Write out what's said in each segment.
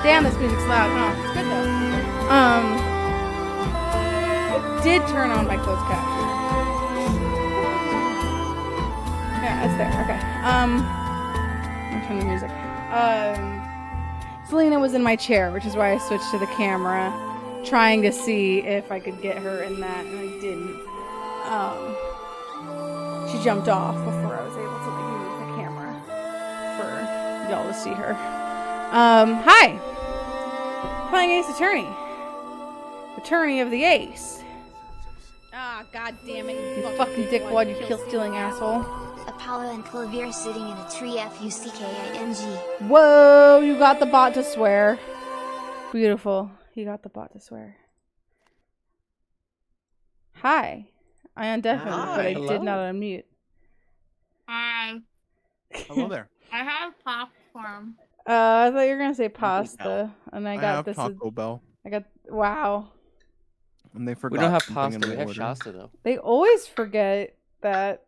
Damn, this music's loud. Oh, it's good though. It did turn on my closed caption. Yeah, it's there. Okay. I'll turn the music. Selena was in my chair, which is why I switched to the camera, trying to see if I could get her in that, and I didn't. She jumped off before I was able to like move the camera for y'all to see her. Hi. Playing Ace Attorney. Attorney of the Ace. Ah, god damn it, you fucking dickwad, you kill-stealing asshole. Apollo and Clovier sitting in a tree F-U-C-K-I-N-G. Whoa, you got the bot to swear. Beautiful. You got the bot to swear. Hi. I undeafened, but I did not unmute. Hi. Hello there. I have popcorn. I thought you were gonna say pasta, and I got this. Taco Bell. I got wow. And they forgot. We don't have something in pasta. the We have order. Shasta though. They always forget that.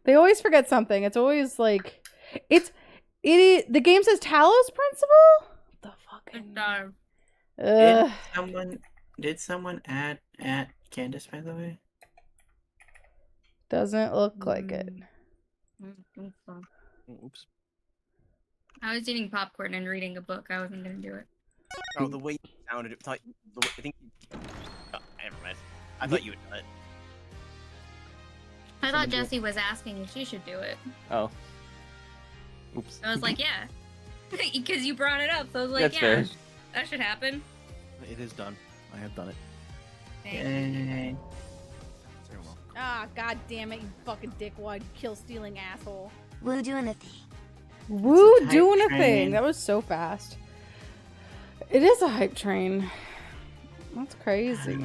They always forget something. It's always like, the game says Talos Principle. What the fucking. Did someone add Candace, by the way? Doesn't look like it. Oops. I was eating popcorn and reading a book. I wasn't gonna do it. Oh, the way you sounded it. I think. Oh, never mind. I thought you would done it. I thought Jessie was asking if she should do it. Oh. Oops. I was like, yeah. Because you brought it up. So I was like, That's yeah, fair. that should happen. It is done. I have done it. Yay. Very well. Ah, god damn it, you fucking dickwad, kill-stealing asshole. Woo doing a thing. Woo, hype doing a train. thing. That was so fast. It is a hype train. That's crazy.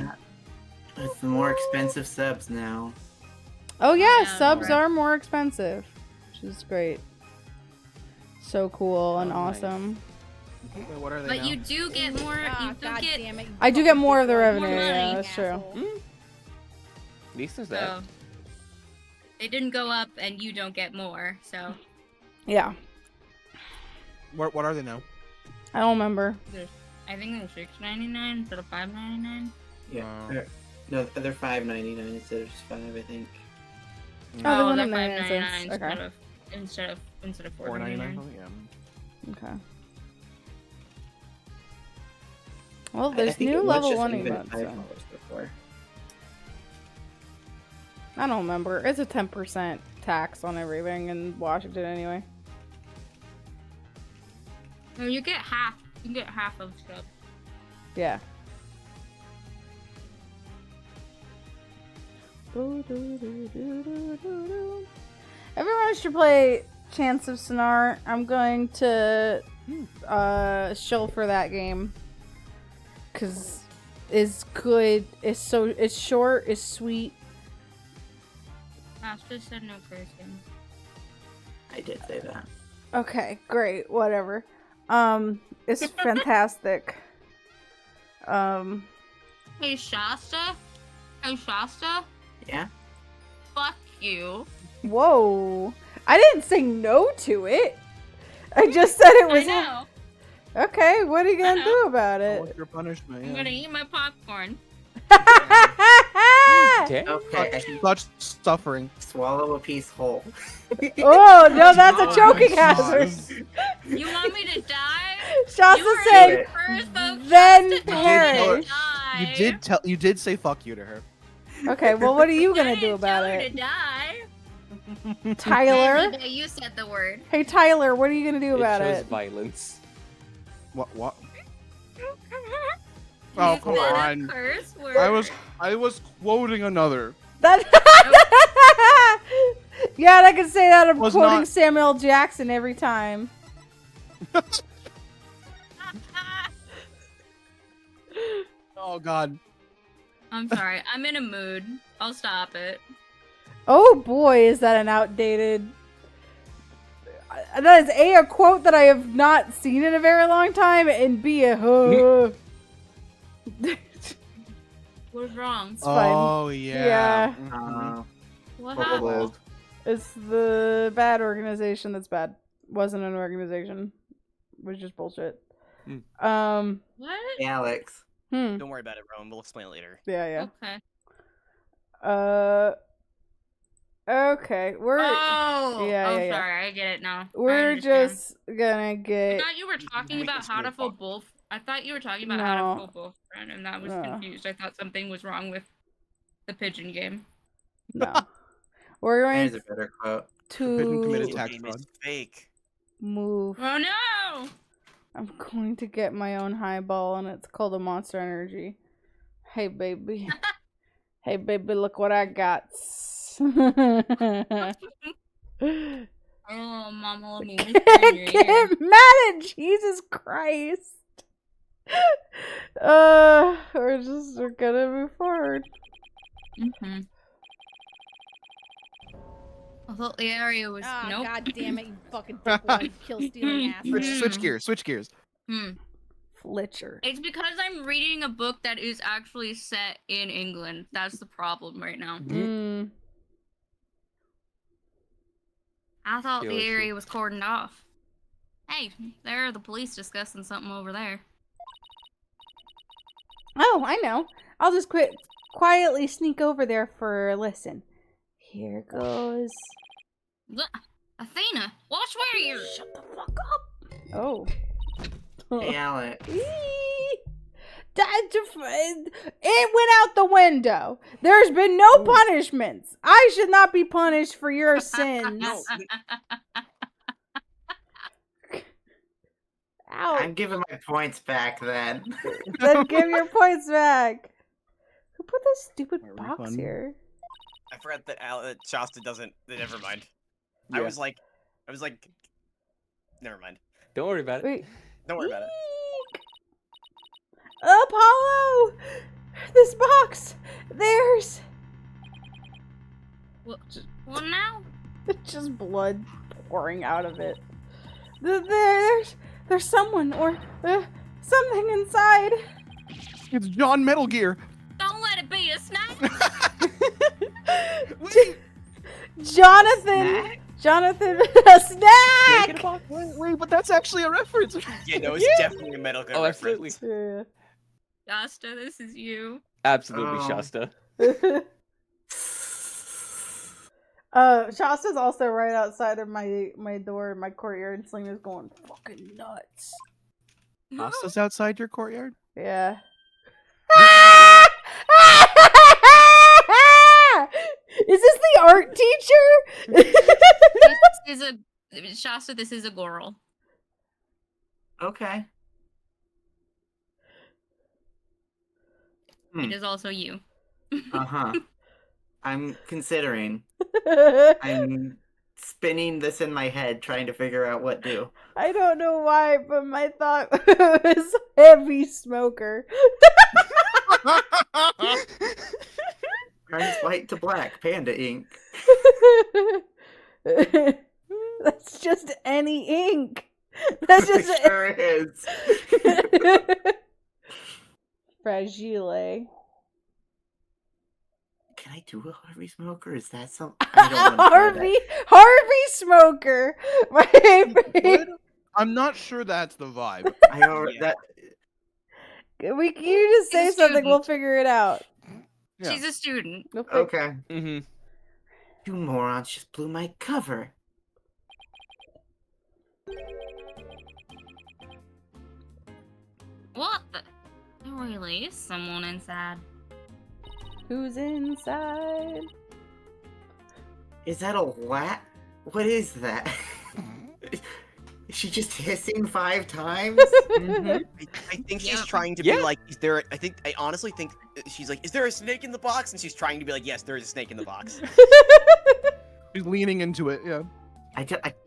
It's the more expensive subs now. Oh yeah, Yeah, subs right. are more expensive, which is great. So cool and Oh, nice. awesome. Wait, what are they But now? you do get more. You do get. it, I do get more of the revenue. More Yeah, money, that's true. asshole. At least there's that. So they didn't go up, and you don't get more. So Yeah, What are they now? I don't remember. I think they're $6.99 instead of $5.99. Yeah. Oh. They're $5.99 instead of just $5, I think. Oh, they went they're up 99 cents. $5.99 Okay. instead of $4.99 $4.99. something? Yeah. Okay. Well, I there's think new it was level just one even emotes. $5 So. before. I don't remember. It's a 10% tax on everything in Washington anyway. No, you get half. You can get half of stuff. Yeah. Everyone should play Chance of Sonar. I'm going to shill for that game. Cause it's good. It's short, it's sweet. Master said no cursing. I did say that. Okay, great, whatever. It's fantastic. Hey Shasta? Hey Shasta? Yeah? Fuck you. Whoa. I didn't say no to it. I just said it was I know. okay. What are you gonna I know. do about it? What's your punishment? I'm gonna eat my popcorn. Okay. Okay, I can Such suffering. swallow a piece whole. Oh no, that's a Oh, choking my hazard. You want me to die? Shasta You saying, heard it first, folks. then Shasta told perish. me to die. You did say fuck you to her. Okay, well, what are you I gonna didn't do about tell her it, to die. Tyler? Maybe you said the word. Hey, Tyler, what are you gonna do about shows it? violence. What? Oh, You come said a on. curse word. I was quoting another. That. Yeah, and I can say that. I'm Was quoting not- Samuel L. Jackson every time. Oh God. I'm sorry. I'm in a mood. I'll stop it. Oh boy, is that an outdated. That is A, a quote that I have not seen in a very long time, and B, a. What's wrong? It's fine. Oh yeah. Yeah. Mhm. What Well, happened? well, It's the bad organization that's bad. Wasn't an organization. It was just bullshit. What? Hey, Alex. Don't worry about it, Rowan. We'll explain it later. Yeah. Okay. Okay. We're Yeah. yeah. Sorry, I get it now. I We're understand. just gonna I get. thought you were talking We about can how to still full talk. both. I thought you were talking about how to No. full both friend, and that was No. confused. I thought something was wrong with the pigeon game. No. We're going There's a better quote. Forbidden committed to tax Game fraud. is fake. move. Oh no! I'm going to get my own highball, and it's called a Monster Energy. Hey, baby. Hey, baby, look what I got. Oh, Mama, let me Can't whisper in your ear. get mad at Jesus Christ. We're gonna move forward. Mm-hmm. I thought the area was nope. God damn it, you fucking dipwad, kill stealing ass. Switch gears. Switch gears. Fletcher. It's because I'm reading a book that is actually set in England. That's the problem right now. I thought the area was cordoned off. Hey, there are the police discussing something over there. Oh, I know. I'll just quietly sneak over there for a listen. Here goes. Athena, watch where you're. Shut the fuck up. Oh. Hey, Alex. It went out the window. There's been no punishments. I should not be punished for your sins. Ow. I'm giving my points back then. Then give your points back. Who put this stupid A box refund. here? I forgot that Shasta doesn't. Never mind. Yeah. I was like, never mind. Don't worry about it. Wait. Don't worry about it. Apollo! This box! There's What now? just blood pouring out of it. There's someone or something inside. It's John Metal Gear. Don't let it be a snack. Wait, Jonathan, a snack. wait, but that's actually a reference. Yeah, no, it's definitely a Metal Gear Oh, reference. absolutely. Yeah. Shasta, this is you. Absolutely, Oh. Shasta. Shasta's also right outside of my door in my courtyard, and Selena's going fucking nuts. Pasta's outside your courtyard? Yeah. Is this the art teacher? This is a Shasta. This is a girl. Okay. It is also you. Uh-huh. I'm considering. I'm spinning this in my head, trying to figure out what to do. I don't know why, but my thought was heavy smoker. Turns white to black, panda ink. That's just any ink. That's just It sure is. Fragile. Can I do a Harvey Smoker? Is that something? I don't wanna try Harvey Smoker. My favorite. I'm not sure that's the vibe. I already, Yeah. You just say He's a something, we'll student. figure it out. Yeah. She's a student. We'll that. Okay. Mm-hmm. You morons just blew my cover. What the? There really is someone inside. Who's inside? Is that a lat? What is that? Is she just hissing 5 times? I think she's Yep. trying to Yeah. be like, is there? I honestly think she's like, is there a snake in the box? And she's trying to be like, yes, there is a snake in the box. She's leaning into it, yeah.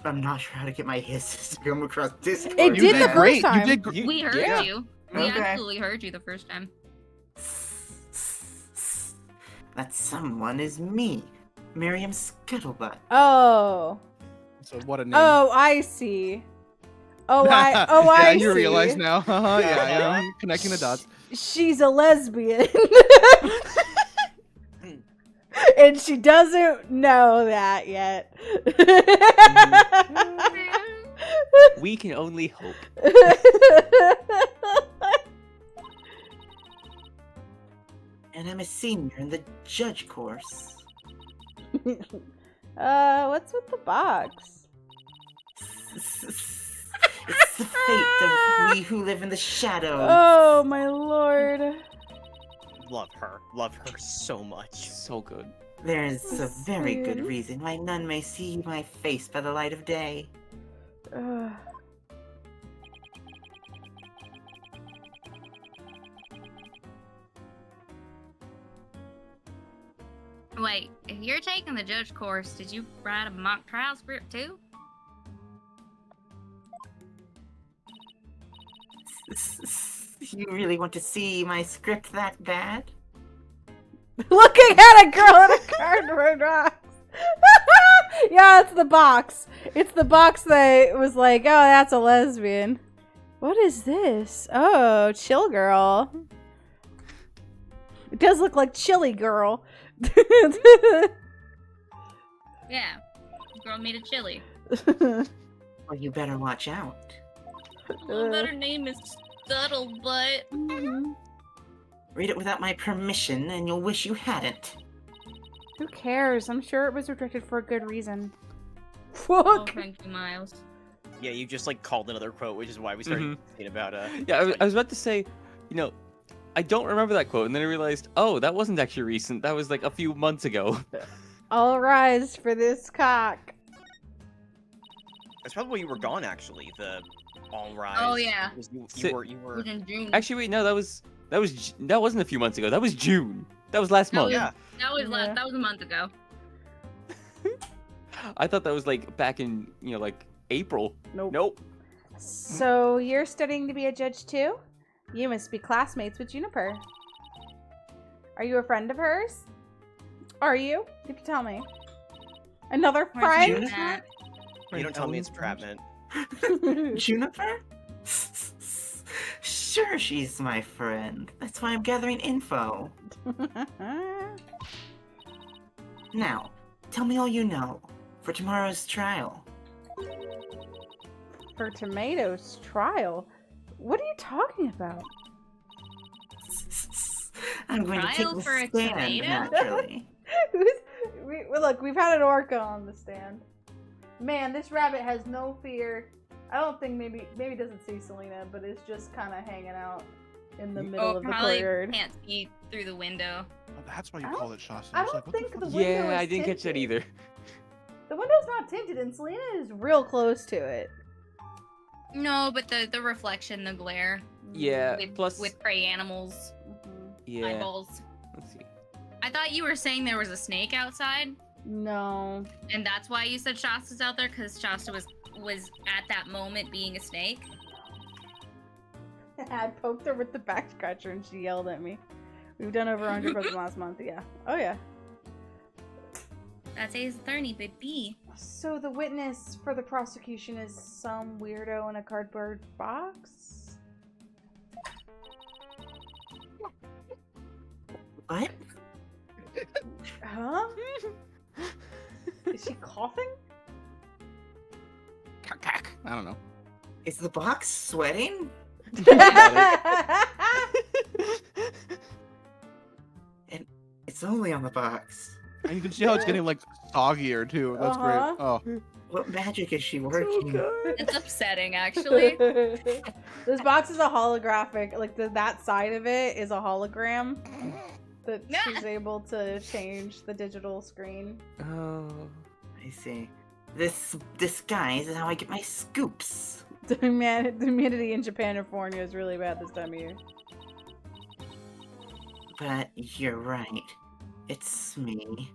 I'm not sure how to get my hisses to come across Discord. It You did the great. first time. You did great. We heard Yeah. you. We Okay. absolutely heard you the first time. That someone is me, Miriam Scuttlebutt. Oh. So what a name. Oh, I see. Oh, yeah, I you see. realize now. Yeah, I'm connecting the dots. She's a lesbian. And she doesn't know that yet. We can only hope. a senior in the judge course. What's with the box? It's the fate of we who live in the shadows. Oh my lord. Love her. Love her so much. So good. There's a very good Sweet. reason why none may see my face by the light of day. Ugh. Wait, if you're taking the judge course, did you write a mock trial script too? You really want to see my script that bad? Looking at a girl in a cardboard box. Yeah, it's the box. It's the box that was like, oh, that's a lesbian. What is this? Oh, chill girl. It does look like chilly girl. Yeah. Girl made a chili. Well, you better watch out. Well, better name is Scuttlebutt. Read it without my permission, and you'll wish you hadn't. Who cares? I'm sure it was rejected for a good reason. Oh, Fuck. thank you, Miles. Yeah, you just like called another quote, which is why we started thinking about Yeah, I was about to say, you know, I don't remember that quote, and then I realized, oh, that wasn't actually recent. That was like a few months ago. All rise for this cock. That's probably why you were gone, actually. The all rise. Oh, yeah. because You Sit- were. It was in June. Actually, wait, no, that wasn't a few months ago. That was June. That was last That month. was, Yeah. Yeah. that was a month ago. I thought that was like back in, like April. Nope. Nope. So you're studying to be a judge too? You must be classmates with Juniper. Are you a friend of hers? Are you? You can tell me. Another Where's friend? Juniper at? You don't tell me it's entrapment. Juniper? Sure, she's my friend. That's why I'm gathering info. Now, tell me all you know for tomorrow's trial. For Tomato's trial? What are you talking about? I'm going to take Trial the for a stand, tomato? naturally. Look, we've had an orca on the stand. Man, this rabbit has no fear. I don't think maybe it doesn't see Selena, but it's just kind of hanging out in the middle Oh, of the probably courtyard. can't see through the window. Oh, that's why you I don't- call it Shasta. I was don't like, what the think fuck the is window Yeah, is I didn't catch that tinted. either. The window's not tinted, and Selena is real close to it. No, but the reflection, the glare. Yeah, With, plus... with prey animals, yeah. eyeballs. Let's see. I thought you were saying there was a snake outside, No. and that's why you said Shasta's out there, because Shasta was at that moment being a snake. I poked her with the back scratcher and she yelled at me. We've done over 100 presents last month, yeah. Oh, yeah. That's his attorney, baby. So the witness for the prosecution is some weirdo in a cardboard box? What? Huh? Is she coughing? Cack. I don't know. Is the box sweating? It's only on the box. And you can see how it's getting like soggier too. That's great. Oh, What magic is she working? It's upsetting, actually. This box is a holographic, like that side of it is a hologram that she's able to change the digital screen. Oh. I see. This disguise is how I get my scoops. The humidity in Japan and California is really bad this time of year. But you're right. It's me.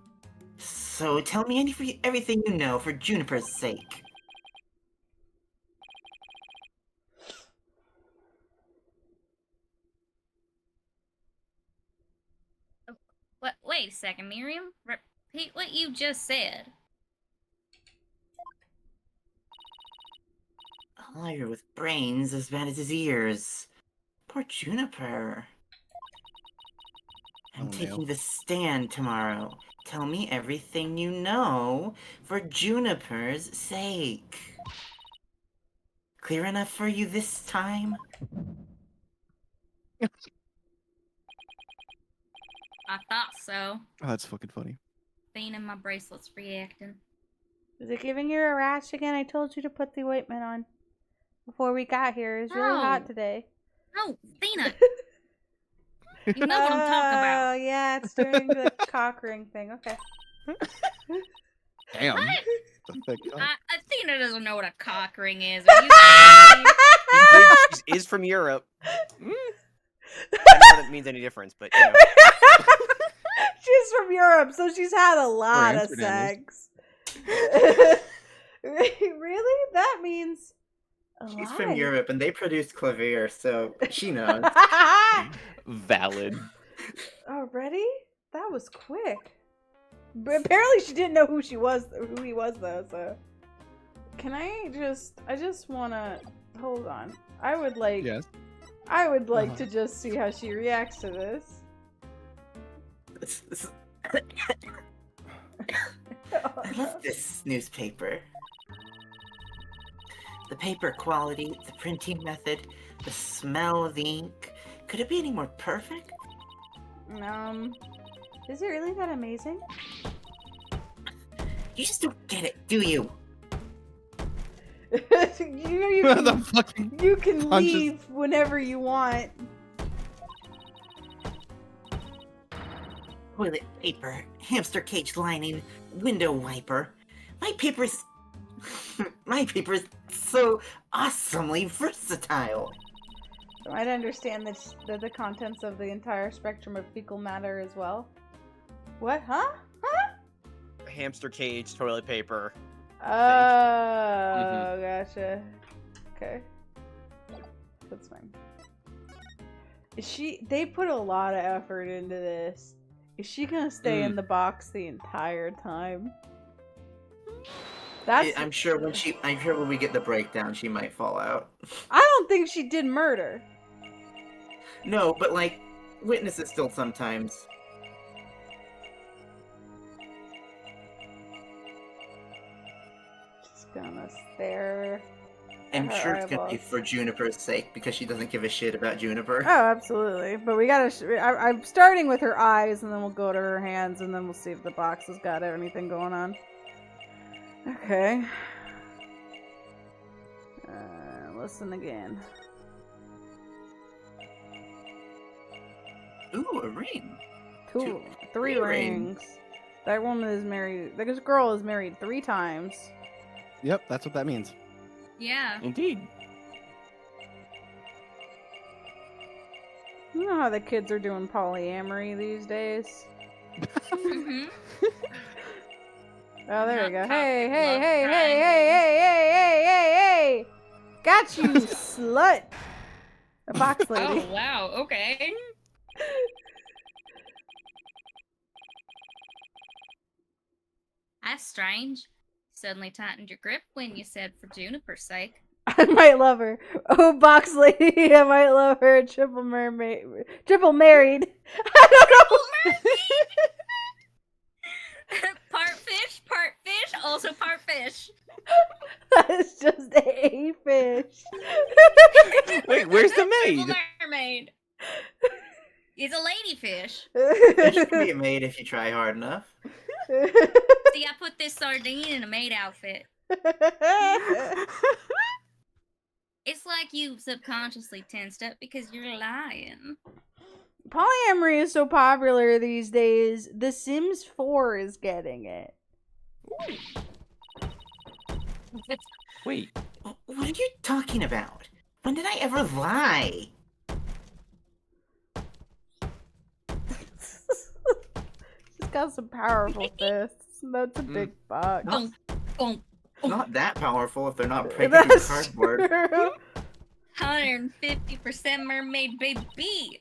So tell me everything you know for Juniper's sake. What? Wait a second, Miriam. Repeat what you just said. A liar with brains as bad as his ears. Poor Juniper. I'm Oh, taking no. the stand tomorrow. Tell me everything you know for Juniper's sake. Clear enough for you this time? I thought so. Oh, that's fucking funny. Being in my bracelet's reacting. Is it giving you a rash again? I told you to put the ointment on before we got here. It's really hot today. Oh, Athena! You know what I'm talking about. Oh, yeah, it's doing the cock ring thing. Okay. Damn. What? The thick cock. Athena doesn't know what a cock ring is. Are you kidding me? She is from Europe. I don't know if that means any difference, but you know. She's from Europe, so she's had a lot of Amsterdam sex. Really? That means a She's lot. from Europe and they produce clavier, so she knows. Valid. Already? That was quick. But apparently she didn't know who he was though, so. Can I just wanna, hold on. I would like to just see how she reacts to this. I love this newspaper. The paper quality, the printing method, the smell of the ink. Could it be any more perfect? Is it really that amazing? You just don't get it, do you? you The fucking you can punches. leave whenever you want. Toilet paper, hamster cage lining, window wiper. My paper's so awesomely versatile. So I'd understand the contents of the entire spectrum of fecal matter as well. What? Huh? Hamster cage, toilet paper. Oh, gotcha. Okay. That's fine. They put a lot of effort into this. Is she gonna stay in the box the entire time? I'm sure when we get the breakdown, she might fall out. I don't think she did murder. No, but like, witnesses still sometimes. Just gonna stare. I'm Her sure it's gonna be eyeballs. for Juniper's sake, because she doesn't give a shit about Juniper. Oh, absolutely. But we gotta. I'm starting with her eyes, and then we'll go to her hands, and then we'll see if the box has got anything going on. Okay. Listen again. Ooh, a ring. Three three rings. That woman is married. This girl is married 3 times. Yep, that's what that means. Yeah. Indeed. You know how the kids are doing polyamory these days? Mm-hmm. Oh, there we go. Not Hey, toxic hey, love hey, hey, triangles. hey! Got you, slut! A box lady. Oh, wow. Okay. That's strange. Suddenly tightened your grip when you said for Juniper's sake. I might love her. Oh, box lady, I might love her. Triple married. I don't know. Part fish, also part fish. That's just a fish. Wait, where's the Triple maid? mermaid. He's a ladyfish. Fish can be made if you try hard enough. See, I put this sardine in a maid outfit. It's like you subconsciously tensed up because you're lying. Polyamory is so popular these days. The Sims 4 is getting it. Wait, What are you talking about? When did I ever lie? She's got some powerful fists. That's a big box. Boom, boom. Not that powerful if they're not breaking through That's cardboard. true. 150% mermaid baby.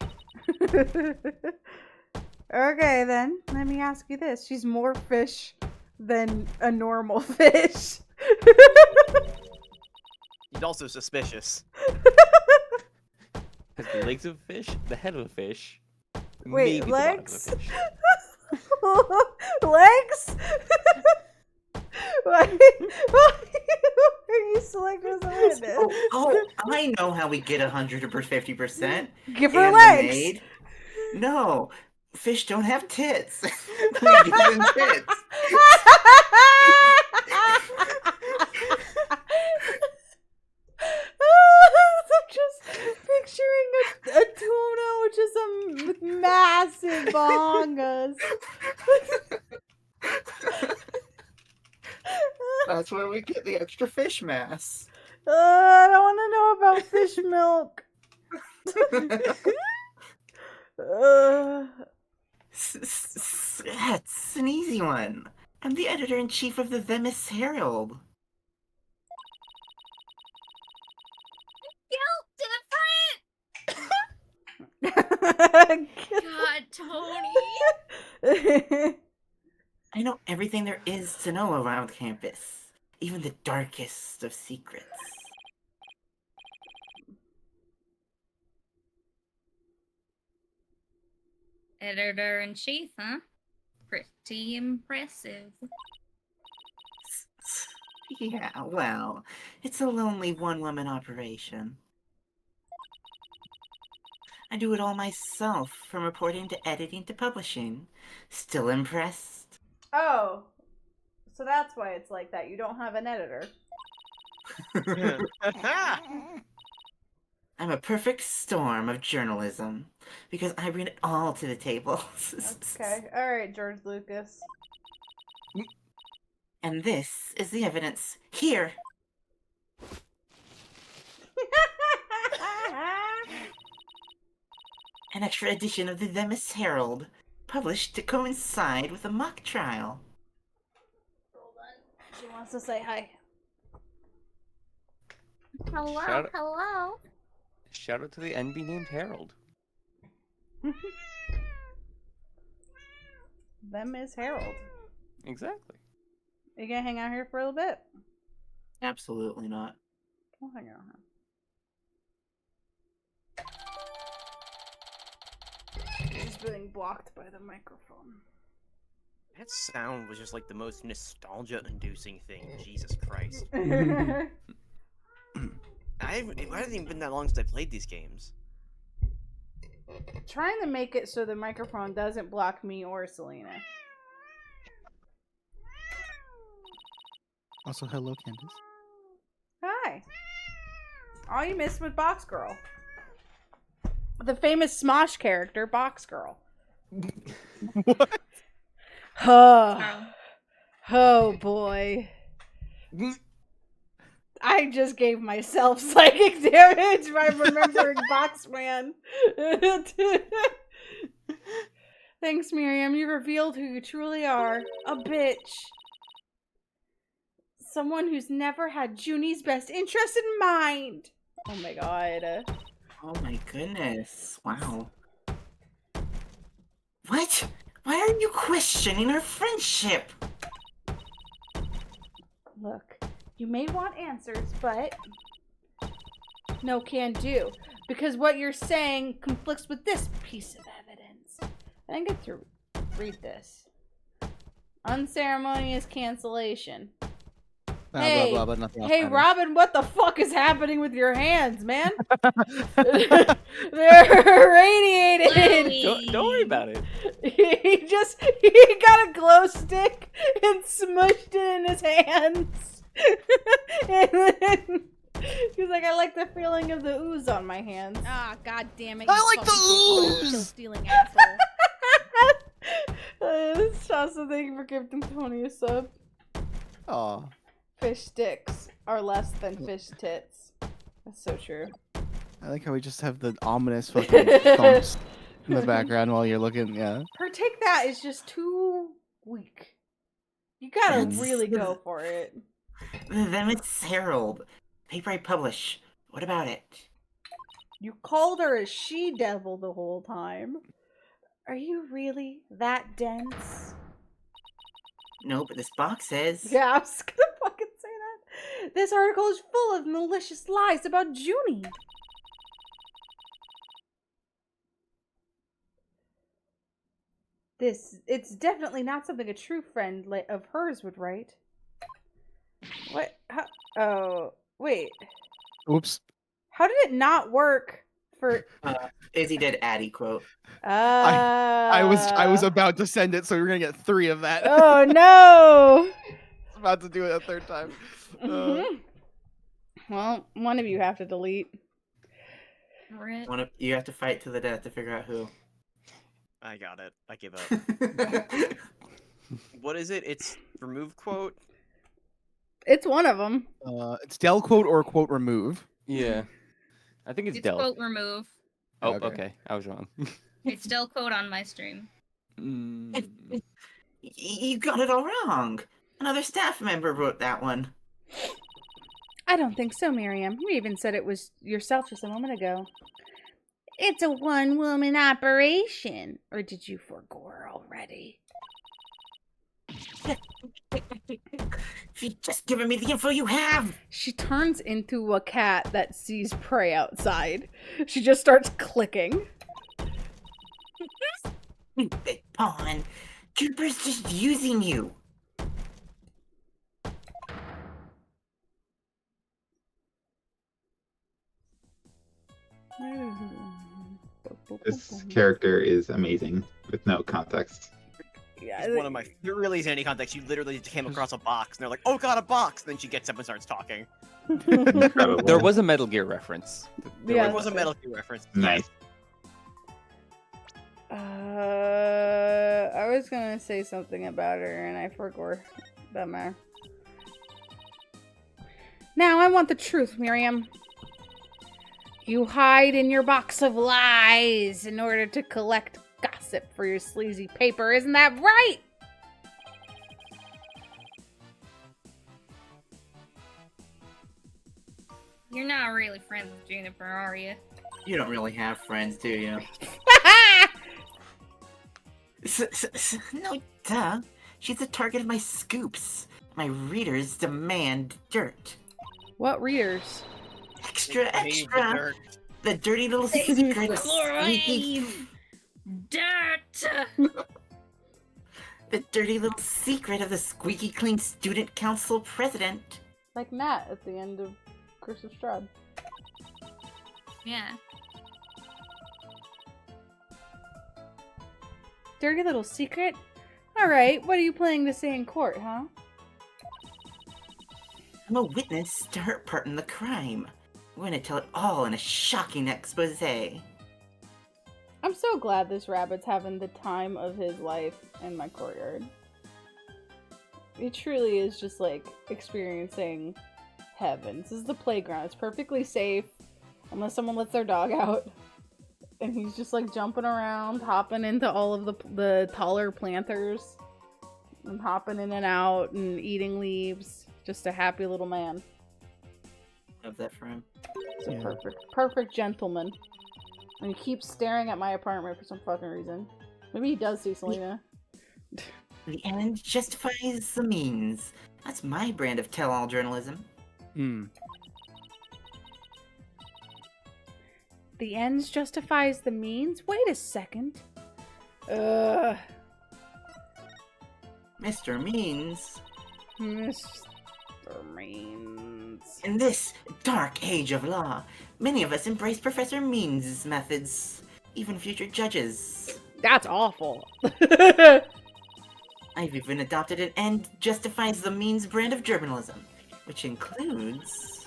Okay, then. Let me ask you this. She's more fish than a normal fish. He's also suspicious. has the legs of a fish, the head of a fish. Wait, maybe the bottom of a legs? fish. Legs? Why are you selecting as a witness? Oh, I know how we get 150%. Give her And the legs. maid. No, fish don't have tits. We give them tits. I'm just picturing a tuna with just some massive bongas. That's where we get the extra fish mass. I don't want to know about fish milk. That's an easy one. I'm the editor-in-chief of the Themis Herald. Different! God, Tony. I know everything there is to know around campus, even the darkest of secrets. Editor-in-chief, huh? Pretty impressive. Yeah, well, it's a lonely one-woman operation. I do it all myself, from reporting to editing to publishing. Still impressed? Oh, so that's why it's like that. You don't have an editor. I'm a perfect storm of journalism, because I bring it all to the table. Okay, alright, George Lucas. And this is the evidence. Here! An extra edition of the Themis Herald, published to coincide with a mock trial. Hold on. She wants to say hi. Hello, Shout- hello. Shout out to the NB named Harold. Them is Harold. Exactly. You gonna hang out here for a little bit? Absolutely not. We'll hang out here. She's being blocked by the microphone. That sound was just like the most nostalgia-inducing thing. Jesus Christ. It hasn't even been that long since I played these games. Trying to make it so the microphone doesn't block me or Selena. Also, hello, Candace. Hi. All you missed with Box Girl. The famous Smosh character, Box Girl. What? Oh, oh boy. I just gave myself psychic damage by remembering Boxman. Thanks, Miriam. You revealed who you truly are. A bitch. Someone who's never had Junie's best interest in mind. Oh my god. Oh my goodness. Wow. What? Why are you questioning our friendship? Look, you may want answers, but no can do. Because what you're saying conflicts with this piece of evidence. I didn't get to read this. Unceremonious cancellation. Hey, Blah, blah, blah, nothing else hey, matters. Robin, what the fuck is happening with your hands, man? They're radiated. Don't worry about it. He got a glow stick and smushed it in his hands. And then he's like, I like the feeling of the ooze on my hands. Ah, god damn it. I you like the fucking ooze! kill-stealing asshole. Shasta, thank you for giving Tony a sub. Aw. Fish sticks are less than fish tits. That's so true. I like how we just have the ominous fucking thumps in the background while you're looking, yeah. Her take that is just too weak. You gotta It's- really go for it. The Themis Herald. Paper I publish. What about it? You called her a she-devil the whole time. Are you really that dense? No, but this box says. Yeah, I was gonna fucking say that. This article is full of malicious lies about Junie. It's definitely not something a true friend of hers would write. What? Oh, wait. Oops. How did it not work For Izzy did Addie quote. I was about to send it, so we're gonna get 3 of that. Oh no! About to do it a 3rd time. Well, one of you have to delete. Rip. You have to fight to the death to figure out who. I got it. I give up. What is it? It's remove quote. It's one of them. It's del quote or quote remove. Yeah. I think it's It's Del. quote remove. Oh, Okay. okay. I was wrong. It's still quote on my stream. You got it all wrong. Another staff member wrote that one. I don't think so, Miriam. You even said it was yourself just a moment ago. It's a one-woman operation. Or did you forgo her already? If you'd just given me the info you have. She turns into a cat that sees prey outside. She just starts clicking. Big pawn. Juniper's just using you. This character is amazing with no context. Yeah, It's one of my. There really isn't any context. You literally just came across a box, and they're like, "Oh, got a box." And then she gets up and starts talking. Incredible. There was a Metal Gear reference. Yeah. There was a Metal Gear reference. Nice. I was gonna say something about her and I forgot. Doesn't matter. Now I want the truth, Miriam. You hide in your box of lies in order to collect gossip for your sleazy paper, isn't that right? You're not really friends with Juniper, are you? You don't really have friends, do you? No, duh. She's the target of my scoops. My readers demand dirt. What readers? Extra, They need the extra. dirt. The dirty little secret. Sneaky. Dirt! The dirty little secret of the squeaky clean student council president. Like Nat at the end of Curse of Strahd. Yeah. Dirty little secret? Alright, what are you planning to say in court, huh? I'm a witness to her part in the crime. We're gonna tell it all in a shocking expose. I'm so glad this rabbit's having the time of his life in my courtyard. It truly is just like experiencing heaven. This is the playground. It's perfectly safe unless someone lets their dog out. And he's just like jumping around, hopping into all of the taller planters. And hopping in and out and eating leaves. Just a happy little man. Love that for him. He's a Yeah. perfect gentleman. And he keeps staring at my apartment for some fucking reason. Maybe he does see Selena. The end justifies the means. That's my brand of tell-all journalism. The ends justifies the means? Wait a second. Ugh. Mr. Means. Mr. Means. In this dark age of law, many of us embrace Professor Means' methods. Even future judges. That's awful. I've even adopted an end justifies the means brand of journalism, which includes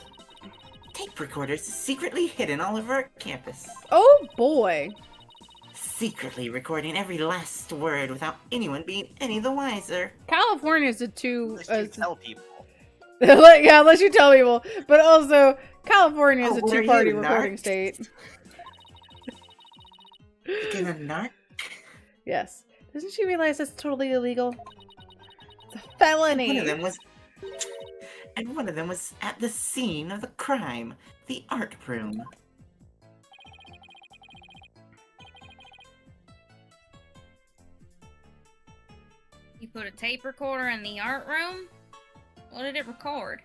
tape recorders secretly hidden all over our campus. Oh boy. Secretly recording every last word without anyone being any the wiser. California's a two. Unless you tell people. Yeah, unless you tell people. But also, California is Oh, a were two-party you, recording narc? state. Again, a narc? Yes. Doesn't she realize that's totally illegal? It's a felony. One of them was... And one of them was at the scene of the crime. The art room. You put a tape recorder in the art room? What did it record?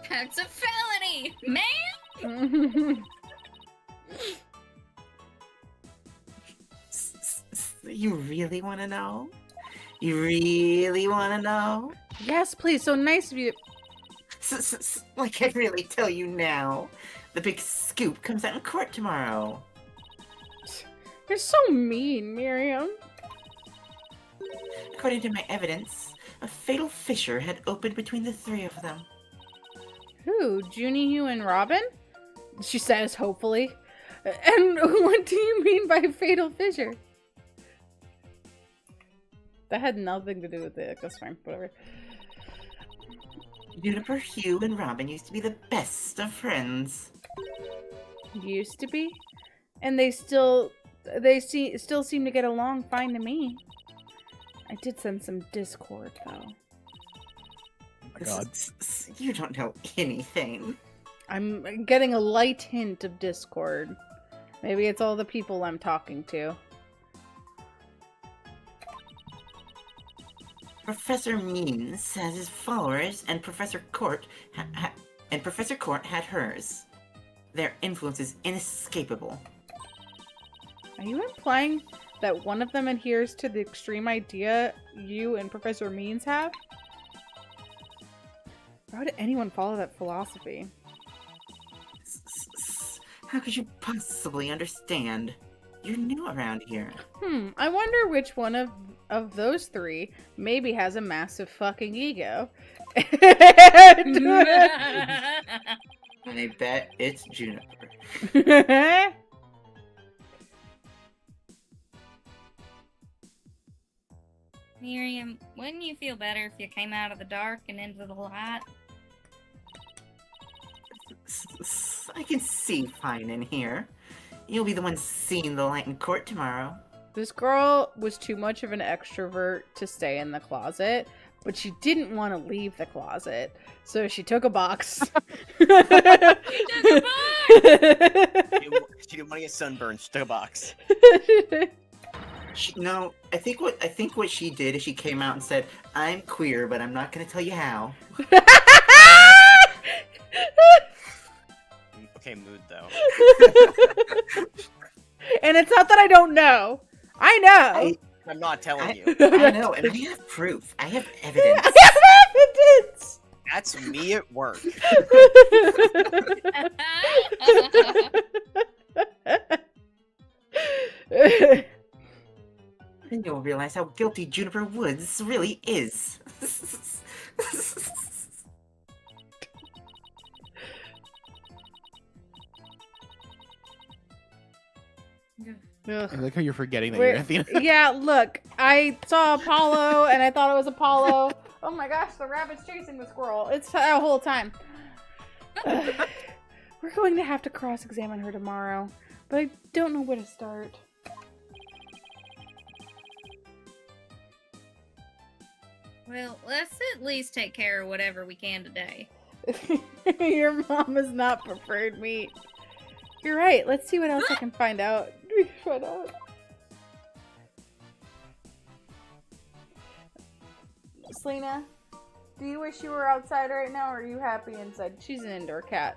That's a felony, man! You really want to know? You really want to know? Yes, please. So nice of you. Like I really tell you now. The big scoop comes out in court tomorrow. You're so mean, Miriam. According to my evidence, a fatal fissure had opened between the three of them. Who? Junie, Hugh, and Robin? She says, hopefully. And what do you mean by fatal fissure? That had nothing to do with it. That's fine. Whatever. Juniper, Hugh, and Robin used to be the best of friends. Used to be? And they still seem to get along fine to me. I did send some Discord, though. Oh my god. You don't know anything. I'm getting a light hint of Discord. Maybe it's all the people I'm talking to. Professor Means has his followers, and Professor Court had hers. Their influence is inescapable. Are you implying that one of them adheres to the extreme idea you and Professor Means have? Why would anyone follow that philosophy? How could you possibly understand? You're new around here. I wonder which one of those three maybe has a massive fucking ego. I bet it's Juniper. Miriam, wouldn't you feel better if you came out of the dark and into the light? I can see fine in here. You'll be the one seeing the light in court tomorrow. This girl was too much of an extrovert to stay in the closet, but she didn't want to leave the closet, so she took a box. She didn't want to get sunburned. She took a box. No, I think what she did is she came out and said, "I'm queer, but I'm not going to tell you how." Okay, mood though. And it's not that I don't know. I know. I'm not telling you. I know, and I have proof. I have evidence. I have evidence. That's me at work. Then you'll realize how guilty Juniper Woods really is. I like how you're forgetting that you're Athena. Yeah, look, I saw Apollo and I thought it was Apollo. Oh my gosh, the rabbit's chasing the squirrel. It's that whole time. We're going to have to cross-examine her tomorrow, but I don't know where to start. Well, let's at least take care of whatever we can today. Your mom is not preferred meat. You're right. Let's see what else I can find out. Shut up. Selena, do you wish you were outside right now, or are you happy inside? She's an indoor cat.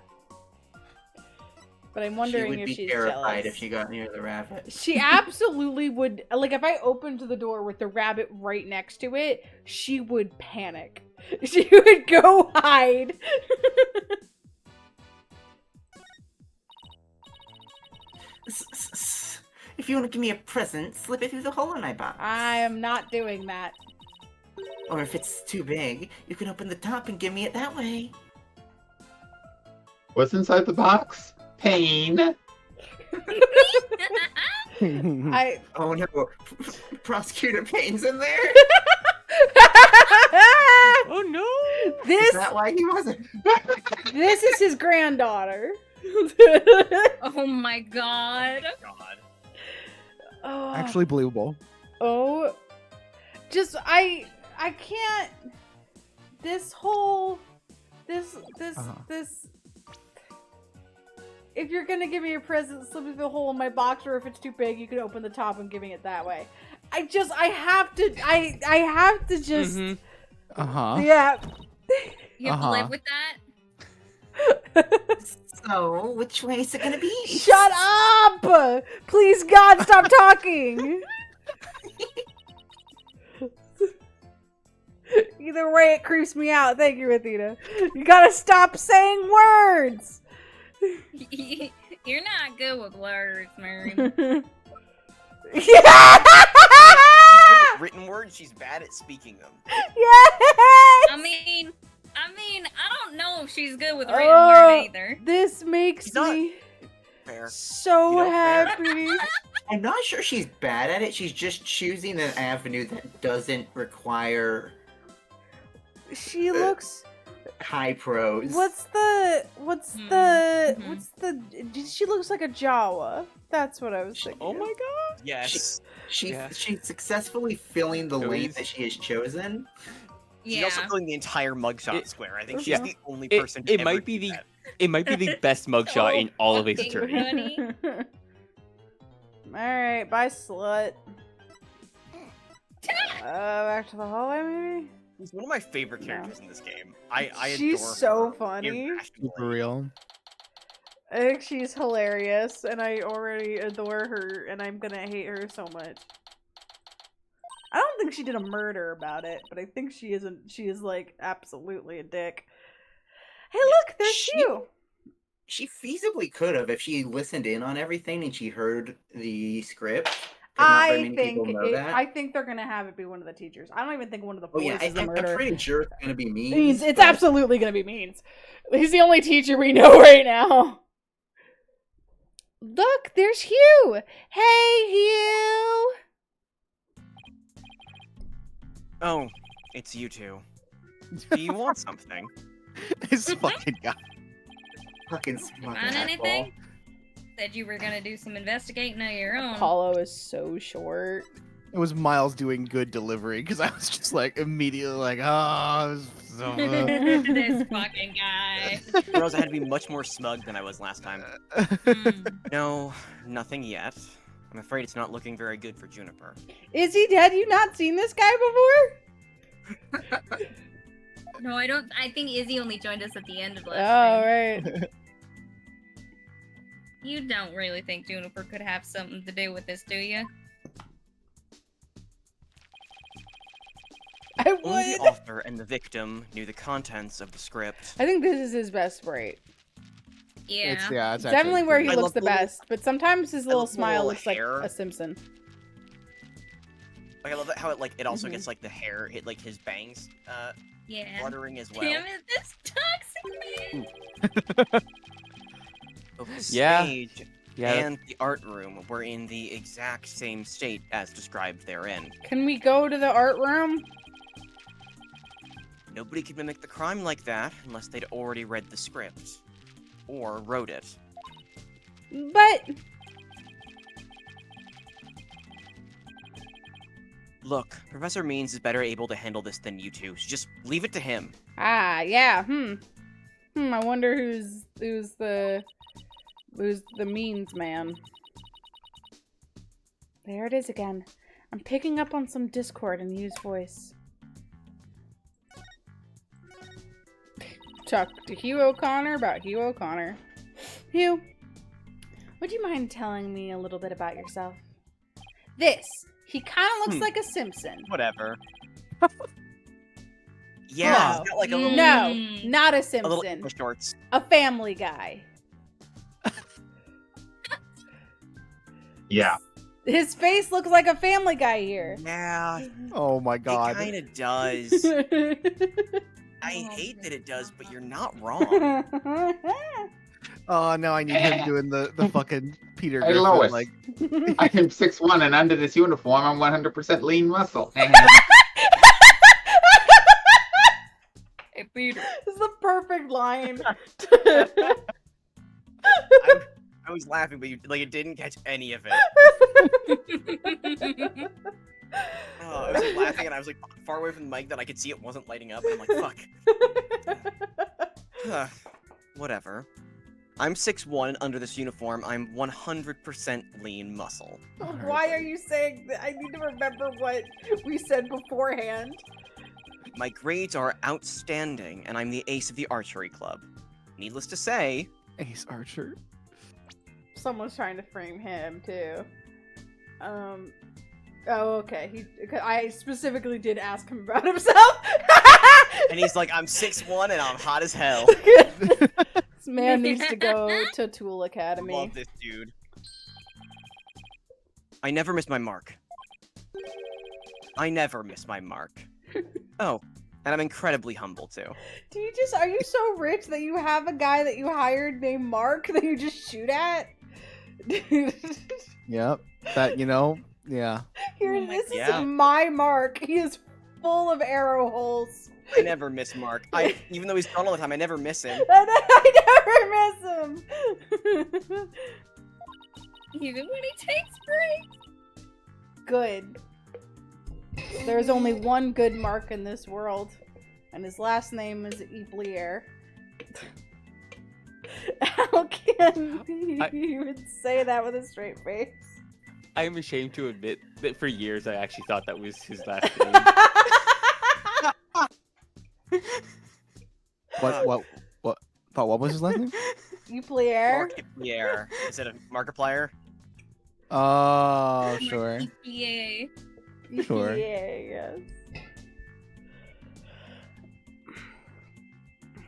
But I'm wondering if she's She would be terrified jealous. if she got near the rabbit. She absolutely would. Like, if I opened the door with the rabbit right next to it, she would panic. She would go hide. If you want to give me a present, slip it through the hole in my box. I am not doing that. Or if it's too big, you can open the top and give me it that way. What's inside the box? Pain. Oh no, Prosecutor Payne's in there. Oh no! Is that why he wasn't? This is his granddaughter. Oh my god. God. Oh. Actually believable. Oh. Just, I can't. This whole. This. If you're gonna give me a present, slip it through the hole in my box, or if it's too big, you can open the top and give me it that way. I have to just. Yeah. You have to live with that? So, which way is it gonna be? Shut up! Please, God, stop talking! Either way, it creeps me out. Thank you, Athena. You gotta stop saying words! You're not good with words, Mary. Yeah! She's good at written words. She's bad at speaking them. Yes! I mean, I don't know if she's good with written words either. This makes not me fair. so You know, fair. happy. I'm not sure she's bad at it. She's just choosing an avenue that doesn't require She looks. high pros. She looks like a Jawa. That's what I was thinking. Oh my god. Yes. She's successfully filling the lane Elise. that she has chosen. She's Yeah. also filling the entire mugshot square. I think she's Yeah. the only person. to It ever might be do the that. it might be the best mugshot in all of Ace fucking Attorney. funny. Alright, bye, slut. Back to the hallway, maybe? She's one of my favorite characters in this game. I She's adore so her funny. irrationally. For real. I think she's hilarious, and I already adore her, and I'm gonna hate her so much. I don't think she did a murder about it, but I think she is like absolutely a dick. Hey, look, there's you. She feasibly could have if she listened in on everything and she heard the script. 'cause not very many people know that. I think they're gonna have it be one of the teachers. I don't even think one of the Oh boys yeah, is the I'm murderer. pretty sure it's gonna be me. It's absolutely gonna be Means. He's the only teacher we know right now. Look, there's Hugh. Hey, Hugh. Oh, it's you two. Do you want something? This fucking guy. fucking Find asshole. anything? Said you were gonna do some investigating of your own. Apollo is so short. It was Miles doing good delivery because I was just like immediately like, oh, so This fucking guy. Rose, I had to be much more smug than I was last time. No, nothing yet. I'm afraid it's not looking very good for Juniper. Is he dead? You not seen this guy before? No, I don't. I think Izzy only joined us at the end of Oh, last stream. right. You don't really think Juniper could have something to do with this, do you? I Only the would. author and the victim knew the contents of the script. I think this is his best sprite. Yeah. it's Definitely actually where he I looks love the the little- best, but sometimes his little love the smile little looks like hair. a Simpson. Like I love how it also Mhm. gets like the hair, his bangs, Yeah. fluttering as well. Damn it, this toxic man! Both the Yeah. stage Yeah. and the art room were in the exact same state as described therein. Can we go to the art room? Nobody could mimic the crime like that unless they'd already read the script. Or wrote it. But Look, Professor Means is better able to handle this than you two, so just leave it to him. yeah. I wonder who's the Means man. There it is again. I'm picking up on some Discord and Hugh's voice. Talk to Hugh O'Connor about Hugh O'Connor. Hugh, would you mind telling me a little bit about yourself? He kind of looks like a Simpson. Whatever. Yeah, he's got like a little, No, Mm. not a a Simpson. little shorts. A Family Guy. Yeah. His face looks like a Family Guy here. Yeah, Oh my it god. kind of does. I hate that it does, but you're not wrong. Oh, now I need him doing the fucking Peter Hey, Griffin, Lois. like I am 6'1", and under this uniform, I'm 100% lean muscle. Hey, Peter. It's the perfect line. I was laughing, but you didn't catch any of it. Oh, I was like, laughing, and I was like far away from the mic that I could see it wasn't lighting up, and I'm like, fuck. Whatever. I'm 6'1", and under this uniform, I'm 100% lean muscle. Why are you saying that? I need to remember what we said beforehand. My grades are outstanding, and I'm the ace of the archery club. Needless to say, Ace Archer. Someone's trying to frame him too. Oh, okay. I specifically did ask him about himself. And he's like, I'm 6'1" and I'm hot as hell. This man needs to go to Tool Academy. Love this dude. I never miss my mark. I never miss my mark. Oh, and I'm incredibly humble too. Are you so rich that you have a guy that you hired named Mark that you just shoot at? Yep. That, yeah. Here, Oh my this God. is my Mark. He is full of arrow holes. I never miss Mark. Even though he's gone all the time, I never miss him. I never miss him. Even when he takes breaks. Good. There's only one good Mark in this world, and his last name is Eplier. How can you even say that with a straight face? I am ashamed to admit that for years I actually thought that was his last name. What was his last name? Eplier? Markiplier. Is it a Markiplier? Oh, sure. Yeah. Sure. Yeah, yes.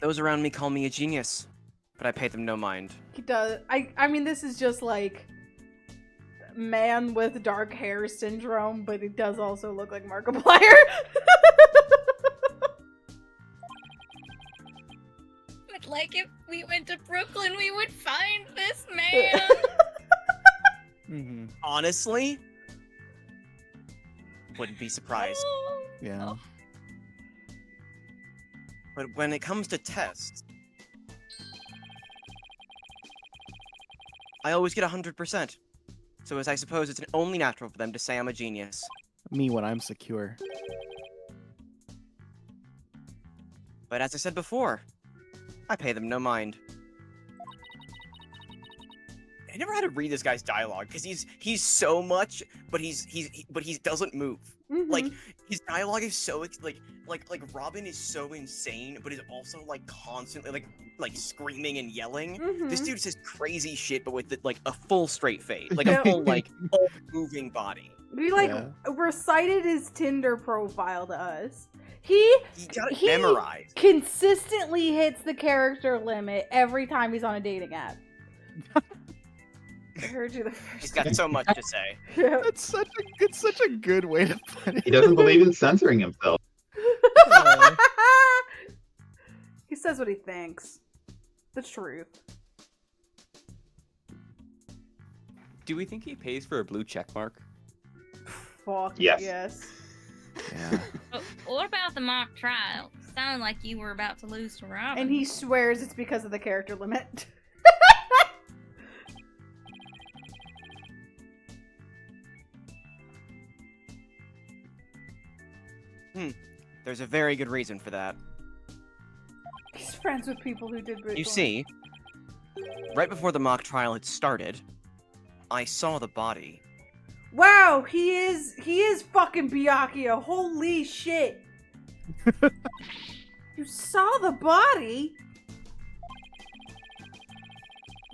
Those around me call me a genius, but I pay them no mind. He does. I mean, this is just like man with dark hair syndrome, but it does also look like Markiplier. But like if we went to Brooklyn, we would find this man. Mm-hmm. Honestly, wouldn't be surprised. Yeah. But when it comes to tests, I always get 100%. So as I suppose it's only natural for them to say I'm a genius. Me when I'm secure. But as I said before, I pay them no mind. I never had to read this guy's dialogue because he's so much, but he doesn't move. Mhm. Like his dialogue is so like Robin is so insane, but is also like constantly like screaming and yelling. This Mhm. dude says crazy shit, but with like a full straight face, like a full full moving body. We like Yeah. recited his Tinder profile to us. He You got it He- memorized. consistently hits the character limit every time he's on a dating app. I heard you the first He's got so much to say. time. It's such a good way to put it. He doesn't believe in censoring himself. He says what he thinks. The truth. Do we think he pays for a blue check mark? Fuck Yes. yes. Yeah. But what about the mock trial? Sounded like you were about to lose to Robin. And he swears it's because of the character limit. There's a very good reason for that. He's friends with people who did You see, right before the mock trial had started, I saw the body. Wow, he is fucking Byakuya. Holy shit. You saw the body?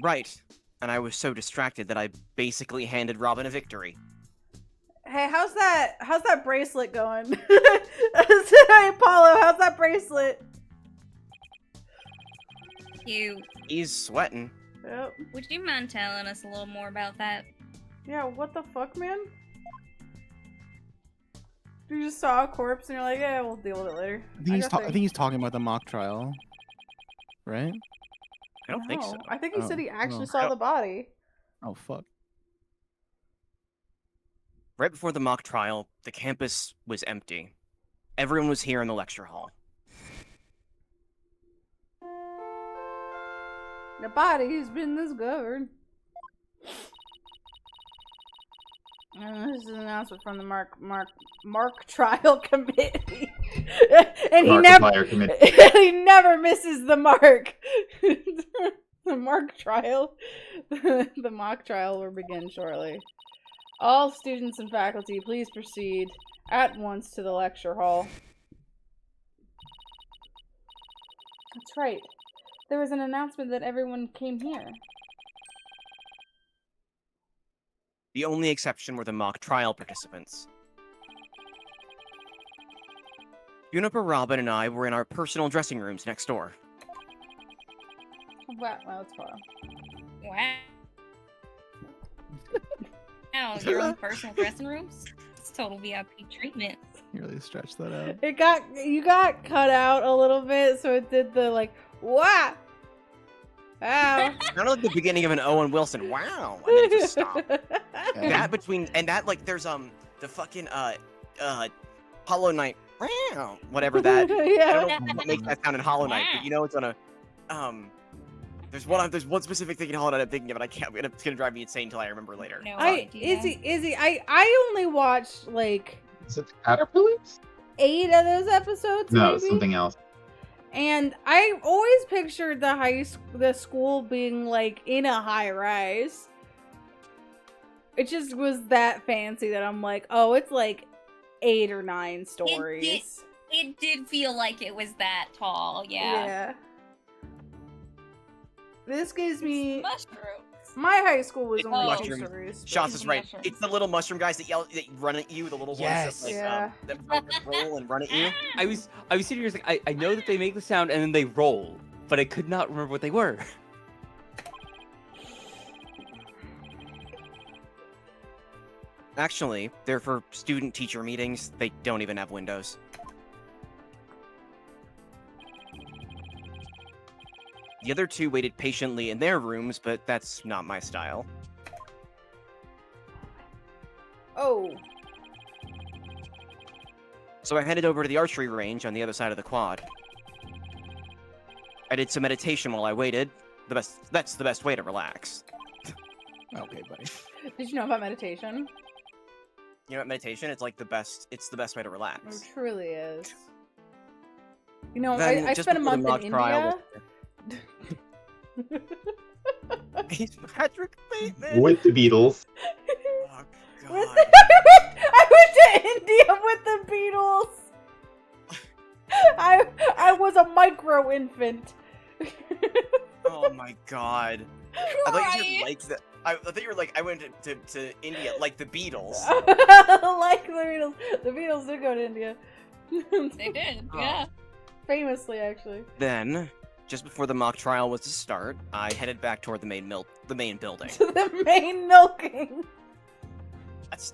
Right. And I was so distracted that I basically handed Robin a victory. Hey, how's that bracelet going? Hey, Apollo, how's that bracelet? He's sweating. Yep. Would you mind telling us a little more about that? Yeah, what the fuck, man? You just saw a corpse and you're like, yeah, we'll deal with it later. I think he's talking about the mock trial, right? I don't think so. I think he said he actually no. saw the body. Oh fuck. Right before the mock trial, the campus was empty. Everyone was here in the lecture hall. The body's been discovered. And this is an announcement from the Mark Trial Committee. And Markiplier committee. he never misses the mark. The Mark Trial. The mock trial will begin shortly. All students and faculty, please proceed at once to the lecture hall. That's right. There was an announcement that everyone came here. The only exception were the mock trial participants. Juniper, Robin, and I were in our personal dressing rooms next door. Wow, that's fun. Wow. Wow, your own personal dressing rooms? It's total VIP treatment. You really stretched that out. You got cut out a little bit, so it did the like, wow. Wow. Kind of like the beginning of an Owen Wilson. Wow, and then it just stopped. That between and that like there's the fucking Hollow Knight. Wow, whatever that. Yeah. I don't know what makes that sound in Hollow Knight, but you know it's on a There's one specific thing in Hollow Knight I'm thinking of, and I can't. It's gonna drive me insane until I remember later. No Izzy, I only watched like Is it the caterpillars? 8 of those episodes. No, maybe? something else. And I always pictured the school being like in a high rise. It just was that fancy that I'm like, oh, it's like 8 or 9 stories. It did feel like it was that tall, yeah. This gives me Mushrooms. my high school was It's only 2 mushrooms. stories. Shots is right. Mushrooms. It's the little mushroom guys that run at you, the little Yes. ones Yeah. that roll and run at you. I was sitting here like I know that they make the sound and then they roll, but I could not remember what they were. Actually, they're for student-teacher meetings. They don't even have windows. The other 2 waited patiently in their rooms, but that's not my style. Oh. So I headed over to the archery range on the other side of the quad. I did some meditation while I waited. That's the best way to relax. Okay, buddy. Did you know about meditation? You know what meditation? It's the best way to It relax. truly is. You know, Then, I just spent a before the month in mock trial India. He's Patrick Bateman. With the Beatles. Oh, With God. the- I went to India with the Beatles. I was a micro infant. Oh my God. I thought you said like the. I thought you were like I went to India like the Beatles. Like the Beatles. The Beatles did go to India. They did, Oh. yeah. Famously, actually. Then, just before the mock trial was to start, I headed back toward the main building. To the main milking. That's.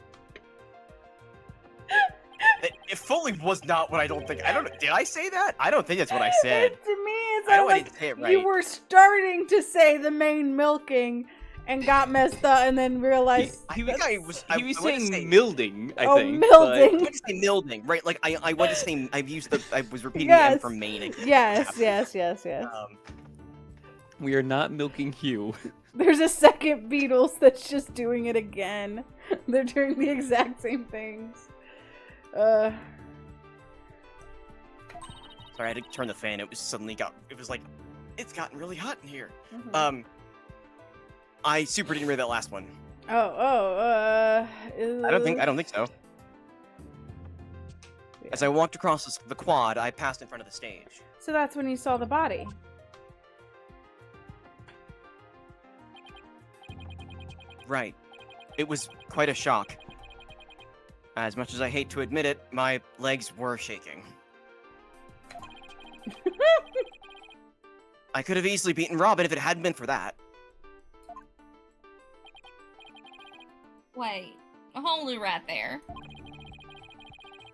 It fully was not what I don't think. I don't. Did I say that? I don't think that's what I said. To me, it I know sounds I like didn't say it right. you were starting to say the main milking and got messed up and then realized. He I think I was. I was went to saying say- milding, I Oh, think. milding. I went to say milding, right? Like I went to say. I was repeating the Yes. M from Maine again. Yes. We are not milking Hugh. There's a second Beatles that's just doing it again. They're doing the exact same things. Sorry, I had to turn the fan. It was like, it's gotten really hot in here. Mhm. I super didn't read that last one. I I don't think so. As I walked across the quad, I passed in front of the stage. So that's when you saw the body. Right. It was quite a shock. As much as I hate to admit it, my legs were shaking. I could have easily beaten Robin if it hadn't been for that. Wait, hold it right there.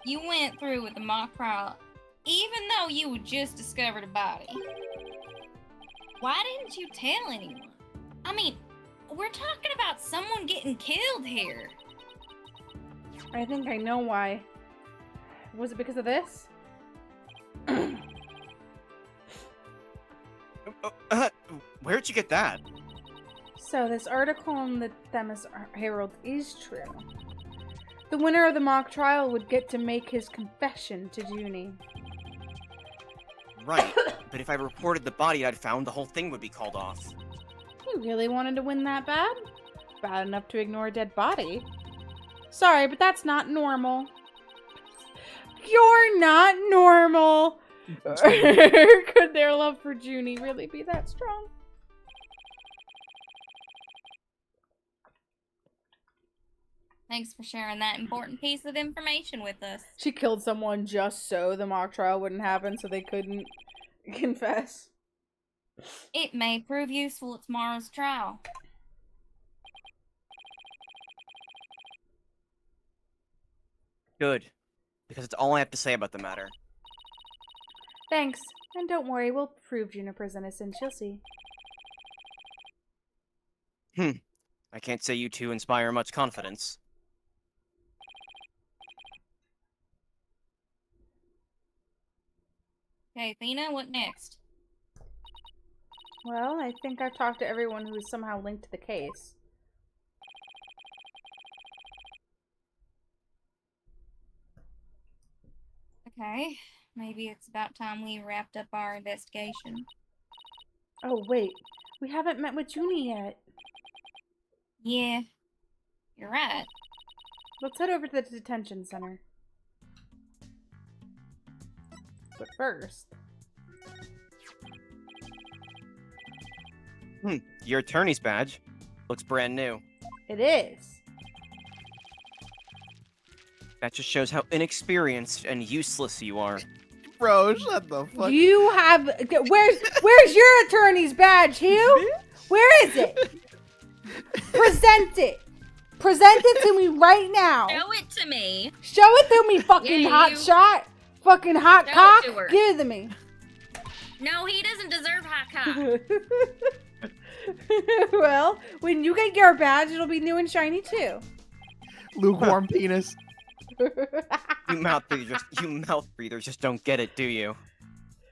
You went through with the mock trial, even though you had just discovered a body. Why didn't you tell anyone? I mean, we're talking about someone getting killed here. I think I know why. Was it because of this? Where'd you get that? So this article in the Themis Herald is true. The winner of the mock trial would get to make his confession to Junie. Right. But if I reported the body I'd found, the whole thing would be called off. You really wanted to win that bad? Bad enough to ignore a dead body? Sorry, but that's not normal. You're not normal! Could their love for Junie really be that strong? Thanks for sharing that important piece of information with us. She killed someone just so the mock trial wouldn't happen, so they couldn't confess. It may prove useful at tomorrow's trial. Good. Because it's all I have to say about the matter. Thanks. And don't worry, we'll prove Juniper's innocence. You'll see. I can't say you two inspire much confidence. Okay, Athena, what next? Well, I think I've talked to everyone who is somehow linked to the case. Okay, maybe it's about time we wrapped up our investigation. Oh, wait. We haven't met with Junie yet. Yeah, you're right. Let's head over to the detention center. But first... Your attorney's badge looks brand new. It is. That just shows how inexperienced and useless you are. Bro, shut the fuck. You have... Where's your attorney's badge, Hugh? Where is it? Present it. Present it to me right now. Show it to me. Show it to me, fucking Yeah, hot you- shot. Fucking hot Show it cock. to her. Give it to me. No, he doesn't deserve hot cock. Well, when you get your badge, it'll be new and shiny too. Lukewarm penis. You mouth breathers just don't get it, do you?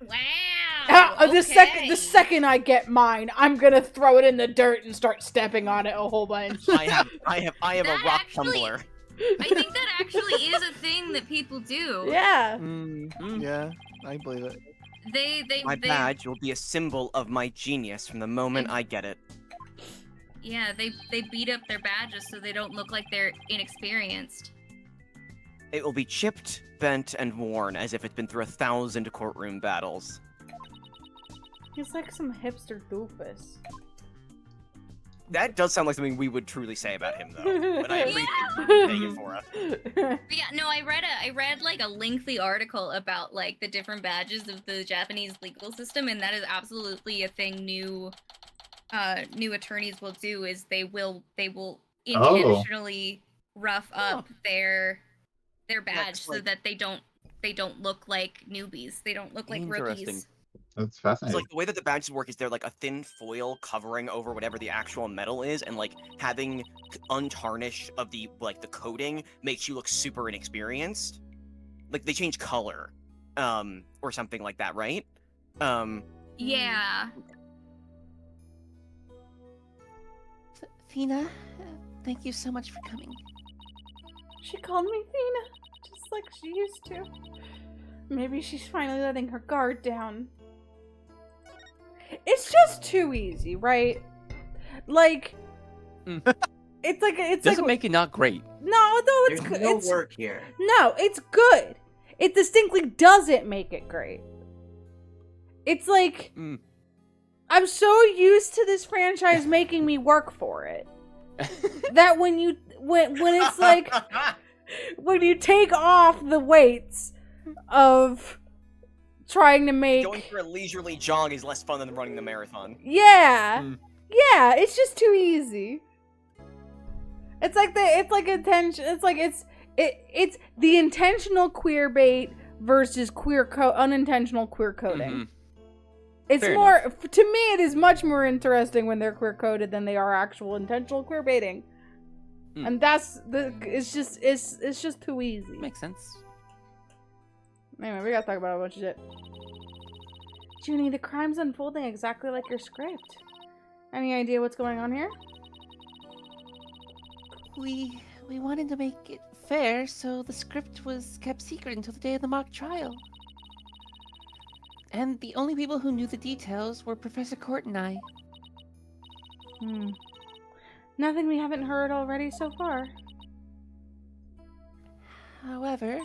Wow. The second I get mine, I'm gonna throw it in the dirt and start stepping on it a whole bunch. I have a That rock actually- tumbler. I think that actually is a thing that people do. Yeah. Yeah, I believe it. My badge will be a symbol of my genius from the moment I get it. Yeah, they beat up their badges so they don't look like they're inexperienced. It will be chipped, bent, and worn as if it's been through 1,000 courtroom battles. He's like some hipster doofus. That does sound like something we would truly say about him, though. But I appreciate you saying it for us. But yeah, no, I read like a lengthy article about like the different badges of the Japanese legal system, and that is absolutely a thing new attorneys will do, is they will intentionally rough up their badge so that they don't look like newbies. They don't look like rookies. That's It's fascinating. like the way that the badges work is they're like a thin foil covering over whatever the actual metal is, and like having untarnished of the coating makes you look super inexperienced. Like they change color, or something like that, right? Yeah. Athena, thank you so much for coming. She called me Thena, just like she used to. Maybe she's finally letting her guard down. It's just too easy, right? Like, it's Doesn't like make it not great. no, it's There's good. no work here. No, it's good. It distinctly doesn't make it great. It's like I'm so used to this franchise making me work for it that when it's like when you take off the weights of trying to make Going for a leisurely jog is less fun than running the marathon. yeah, it's just too easy. It's like it's the intentional queer bait versus unintentional queer coding. It's Fair more to me. It is much more interesting when they're queer coded than they are actual intentional queer baiting, and it's just too easy. Makes sense. Anyway, we gotta talk about a bunch of shit. Junie, the crime's unfolding exactly like your script. Any idea what's going on here? We wanted to make it fair, so the script was kept secret until the day of the mock trial. And the only people who knew the details were Professor Court and I. Nothing we haven't heard already so far. However,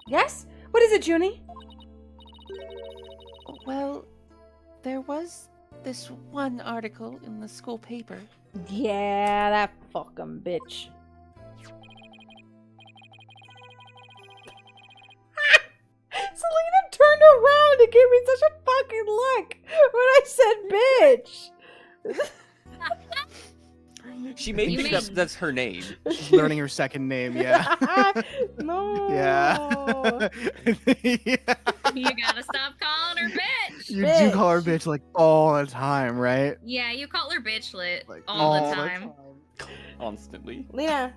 Yes? What is it, Junie? well, there was this one article in the school paper. Yeah, that fucking bitch. gave me such a fucking look when I said bitch. She made You me up mean- that's her name. She's learning her second name. Yeah. No. Yeah. Yeah. You gotta stop calling her bitch. You do call her bitch like all the time, right? Yeah, you call her bitchlet Like all the time. Constantly. Lena.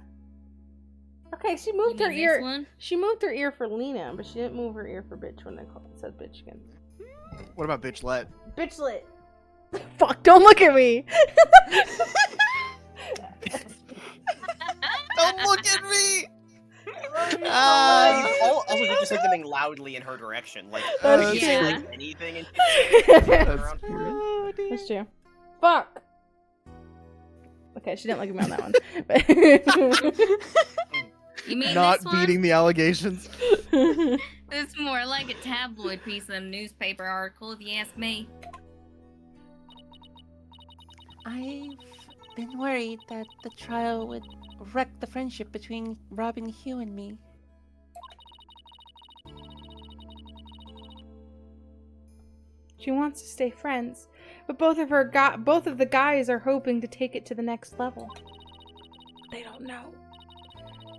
Okay, she moved You her mean this ear. one? She moved her ear for Lena, but she didn't move her ear for bitch when I said bitch again. What about bitchlet? Bitchlet. Fuck! Don't look at me. Don't look at me. Also, you just said something loudly in her direction. Like, That's you true. say anything and she'd say it around. That's true. Fuck. Okay, she didn't look at me on that one. You mean Not this one? beating the allegations. It's more like a tabloid piece than a newspaper article, if you ask me. I've been worried that the trial would wreck the friendship between Robin, Hugh, and me. She wants to stay friends, but both of the guys are hoping to take it to the next level. They don't know.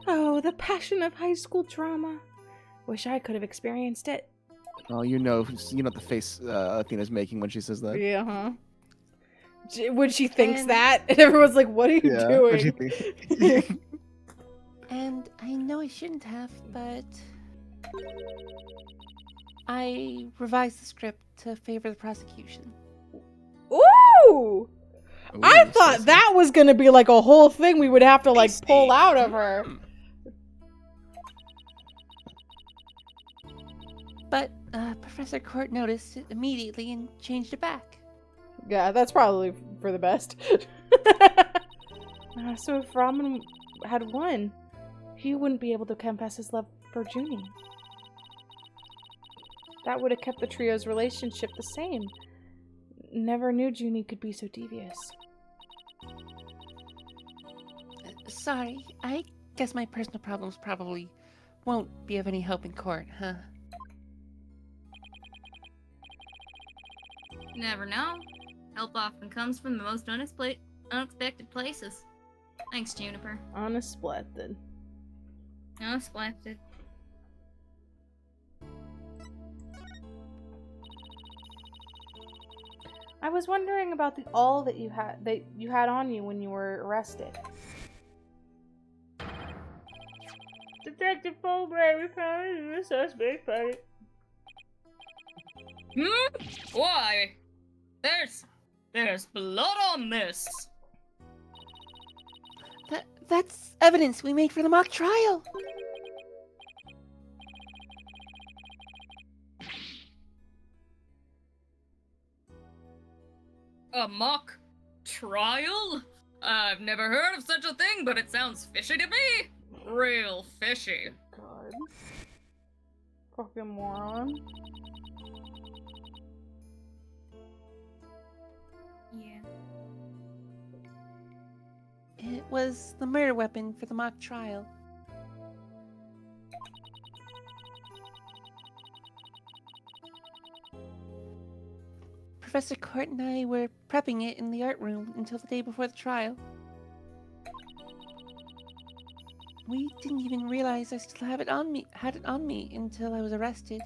Oh, the passion of high school drama. Wish I could have experienced it. Oh, you know the face Athena's making when she says that. Yeah, huh? When she thinks And- that, and everyone's like, "What are you Yeah. What'd you doing?" think? And I know I shouldn't have, but I revised the script to favor the prosecution. Ooh! I Ooh, thought spicy. that was gonna be like a whole thing we would have to like pull out of her. But Professor Court noticed it immediately and changed it back. Yeah, that's probably for the best. So if Ramen had won, he wouldn't be able to confess his love for Junie. That would have kept the trio's relationship the same. Never knew Junie could be so devious. Sorry, I guess my personal problems probably won't be of any help in court, huh? You never know. Help often comes from the most unexpected places. Thanks, Juniper. Unexpected. Unexpected. I was wondering about the awl that you had on you when you were arrested. Detective Fulbright, we found the suspect fight. Why? There's blood on this. That's evidence we made for the mock trial. A mock trial? I've never heard of such a thing, but it sounds fishy to me. Real fishy. God. Fucking moron. Yeah. It was the murder weapon for the mock trial. Professor Court and I were prepping it in the art room until the day before the trial. We didn't even realize I still had it on me until I was arrested.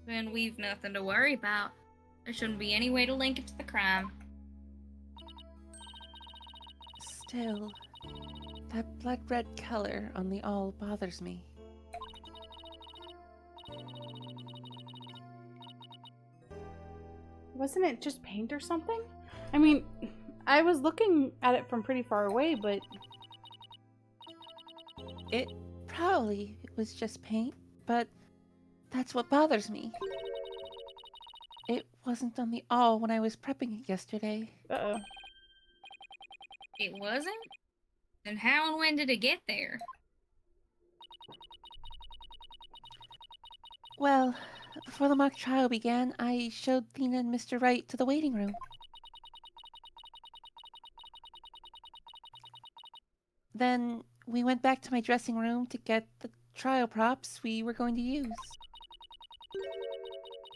Then we've nothing to worry about. There shouldn't be any way to link it to the crime. Still, that blood red color on the awl bothers me. Wasn't it just paint or something? I mean, I was looking at it from pretty far away, but It probably was just paint, but that's what bothers me. It wasn't on the awl when I was prepping it yesterday. uh-oh. It wasn't? Then how and when did it get there? Well, before the mock trial began, I showed Thena and Mr. Wright to the waiting room. Then, we went back to my dressing room to get the trial props we were going to use.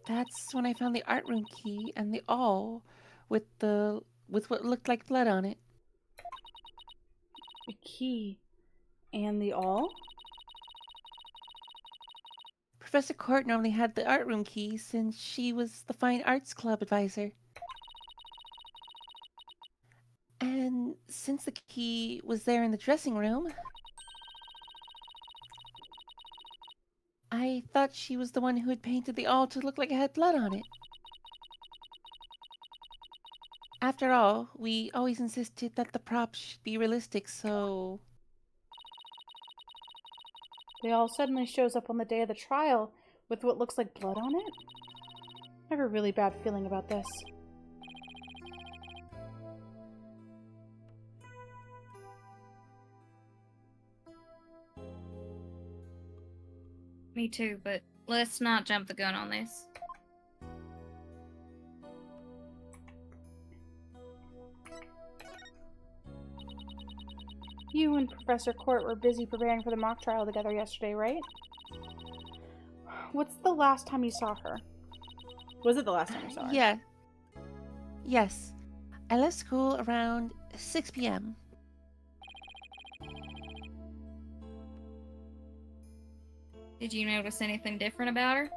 That's when I found the art room key and the awl with what looked like blood on it. The key and the all? Professor Court normally had the art room key since she was the Fine Arts Club advisor. And since the key was there in the dressing room, I thought she was the one who had painted the awl to look like it had blood on it. After all, we always insisted that the props should be realistic, so... The all suddenly shows up on the day of the trial with what looks like blood on it? I have a really bad feeling about this. Me too, but let's not jump the gun on this. You and Professor Court were busy preparing for the mock trial together yesterday, right? What's the last time you saw her? Was it the last time you saw her? Yeah. Yes. I left school around 6 p.m. Did you notice anything different about her?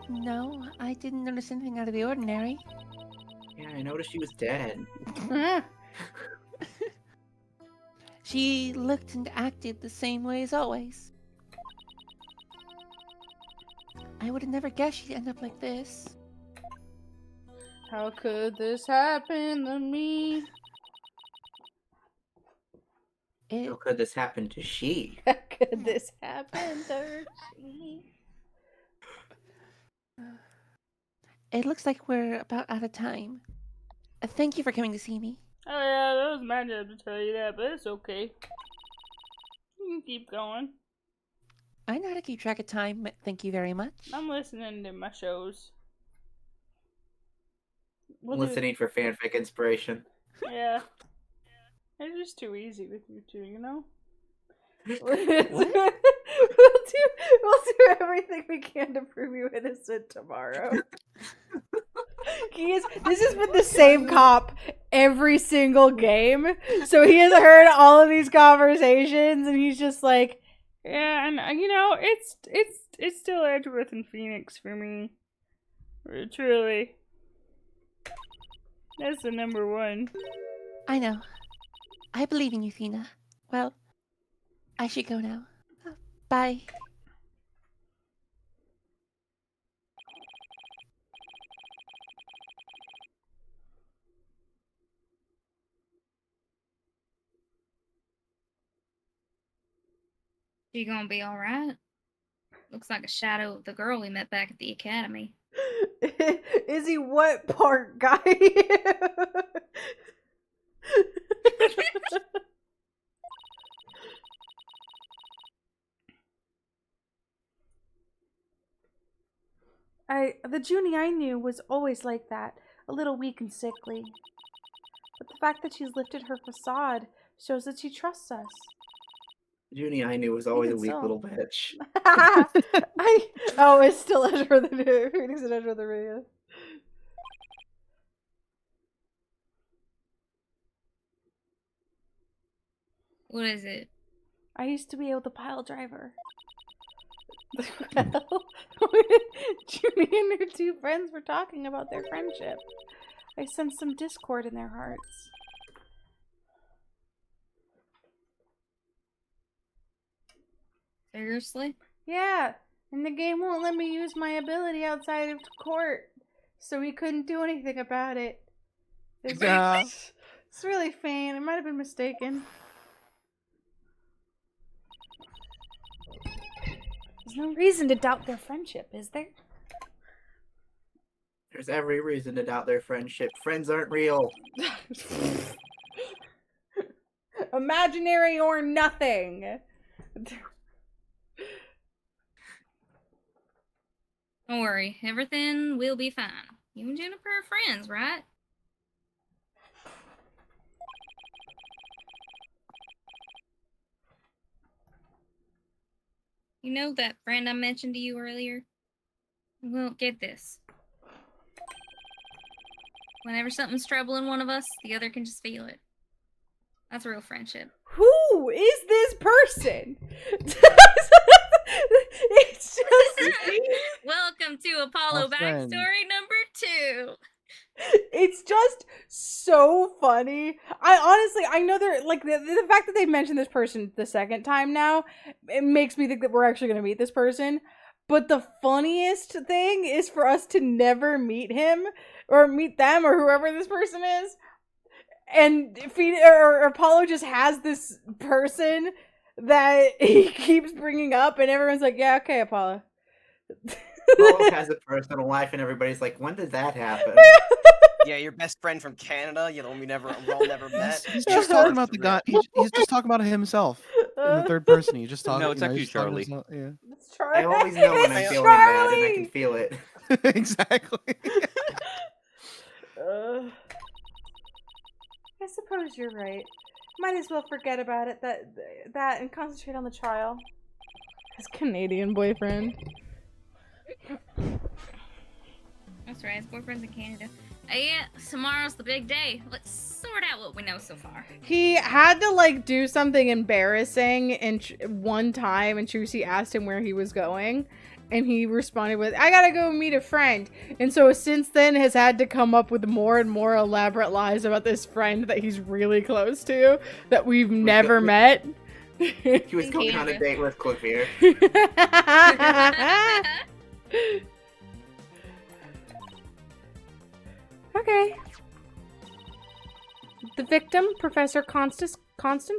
No, I didn't notice anything out of the ordinary. Yeah, I noticed she was dead. She looked and acted the same way as always. I would have never guessed she'd end up like this. How could this happen to me? How could this happen to she? How could this happen to she? It looks like we're about out of time. Thank you for coming to see me. Oh yeah, that was my job to tell you that, but it's okay. You can keep going. I know how to keep track of time, thank you very much. I'm listening to my shows. Listening for fanfic inspiration. Yeah. It's just too easy with you two, you know? What? we'll do everything we can to prove you innocent tomorrow. This has been the same cop every single game. So he has heard all of these conversations and he's just like, yeah, and you know, it's still Edgeworth and Phoenix for me. Truly. That's the number one. I know. I believe in you, Thina. Well, I should go now. Bye. She gonna be alright? Looks like a shadow of the girl we met back at the academy. Is he what part guy? The Junie I knew was always like that, a little weak and sickly. But the fact that she's lifted her facade shows that she trusts us. Junie I knew was always a Even weak so. little bitch. It's still Edgeworth the Phoenix and Edgeworth the Radio. What is it? I used to be able to pile driver. Junie and her two friends were talking about their friendship. I sensed some discord in their hearts. Seriously? Yeah, and the game won't let me use my ability outside of court, so we couldn't do anything about it. It's really faint. It might have been mistaken. There's no reason to doubt their friendship, is there? There's every reason to doubt their friendship. Friends aren't real. Imaginary or nothing. Don't worry, everything will be fine. You and Juniper are friends, right? You know that friend I mentioned to you earlier? Well, get this. Whenever something's troubling one of us, the other can just feel it. That's real friendship. Who is this person? It's just Welcome to Apollo A friend. backstory number 2. it's just so funny. I know they're like the fact that they mentioned this person the second time now, it makes me think that we're actually gonna meet this person. But the funniest thing is for us to never meet him or meet them or whoever this person is. And Apollo just has this person that he keeps bringing up, and everyone's like, "Yeah, okay, Apollo." Apollo has a personal life, and everybody's like, "When did that happen?" Yeah, your best friend from Canada. You know, we all never met. He's just talking about the guy. He's just talking about himself in the third person. He just talking. No, it's actually he's talking Charlie. himself- Yeah. It's Charlie. I always know when I'm It's feeling bad, and I Charlie! can feel it. Exactly. I suppose you're right. Might as well forget about it that and concentrate on the trial. His Canadian boyfriend. That's right, his boyfriend's in Canada. Yeah, tomorrow's the big day. Let's sort out what we know so far. He had to like do something embarrassing and one time, and Trucy asked him where he was going, and he responded with, "I gotta go meet a friend." And so since then has had to come up with more and more elaborate lies about this friend that he's really close to that we've never met. He was going on a date with Clavier. Okay. The victim, Professor Constance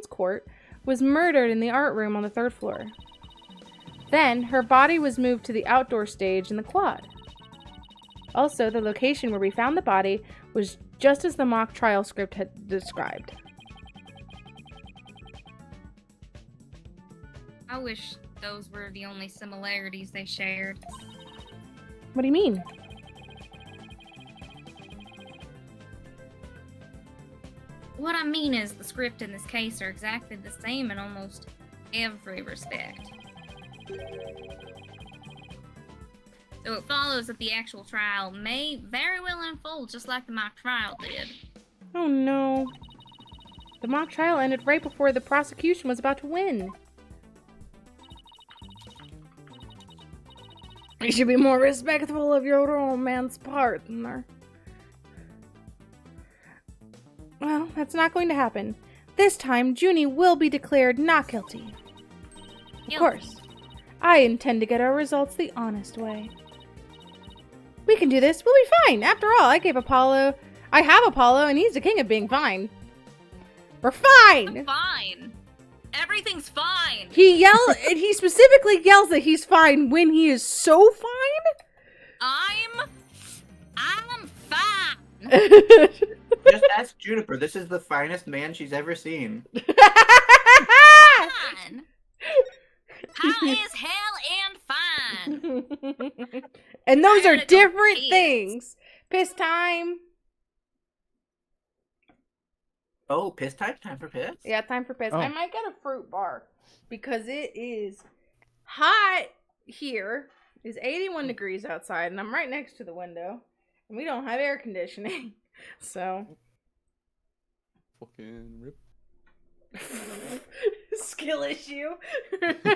Court, was murdered in the art room on the 3rd floor. Then, her body was moved to the outdoor stage in the quad. Also, the location where we found the body was just as the mock trial script had described. I wish those were the only similarities they shared. What do you mean? What I mean is the script in this case are exactly the same in almost every respect. So it follows that the actual trial may very well unfold just like the mock trial did. Oh no. The mock trial ended right before the prosecution was about to win. You should be more respectful of your own man's partner. Well, that's not going to happen. This time, Junie will be declared not guilty. Of course. I intend to get our results the honest way. We can do this. We'll be fine. After all, I have Apollo, and he's the king of being fine. We're fine! I'm fine. Everything's fine. He specifically yells that he's fine when he is so fine? I'm fine. Just ask Juniper. This is the finest man she's ever seen. Fine. High as hell and fine. And those I are gotta go different piss. things. Piss time. Oh, piss time? Time for piss? Yeah, time for piss. Oh. I might get a fruit bar because it is hot here. It's 81 degrees outside, and I'm right next to the window. And we don't have air conditioning. So. Fucking rip. Skill issue. I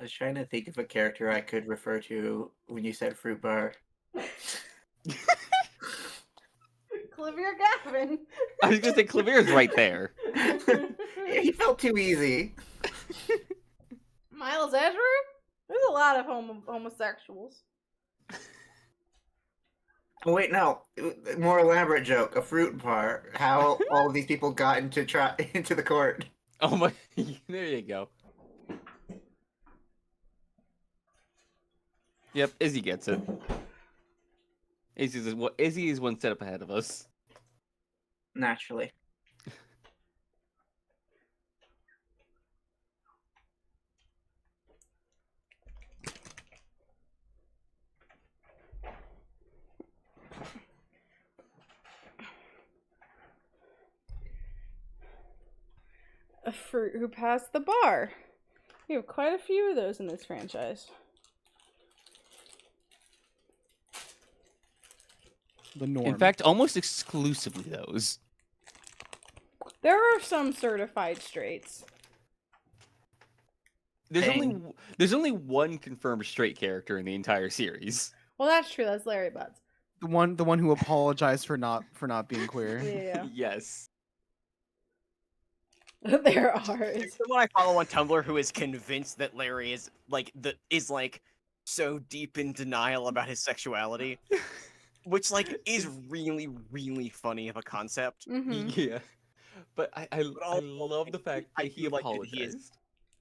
was trying to think of a character I could refer to when you said fruit bar. Clivier Gavin. I was gonna say Clavier's right there. He felt too easy. Miles Ezra? There's a lot of homosexuals. Oh, wait, no. More elaborate joke. A fruit bar. How all of these people got into the court. Oh my! There you go. Yep, Izzy gets it. Izzy is one step ahead of us. Naturally. a fruit who passed the bar. We have quite a few of those in this franchise. The norm. In fact, almost exclusively those. There are some certified straights. There's only one confirmed straight character in the entire series. Well, that's true. That's Larry Butts. the one who apologized for not being queer. Yeah. Yes. There are. There's someone I follow on Tumblr who is convinced that Larry is so deep in denial about his sexuality, which is really really funny of a concept. Mm-hmm. Yeah. But I love the fact that he apologized.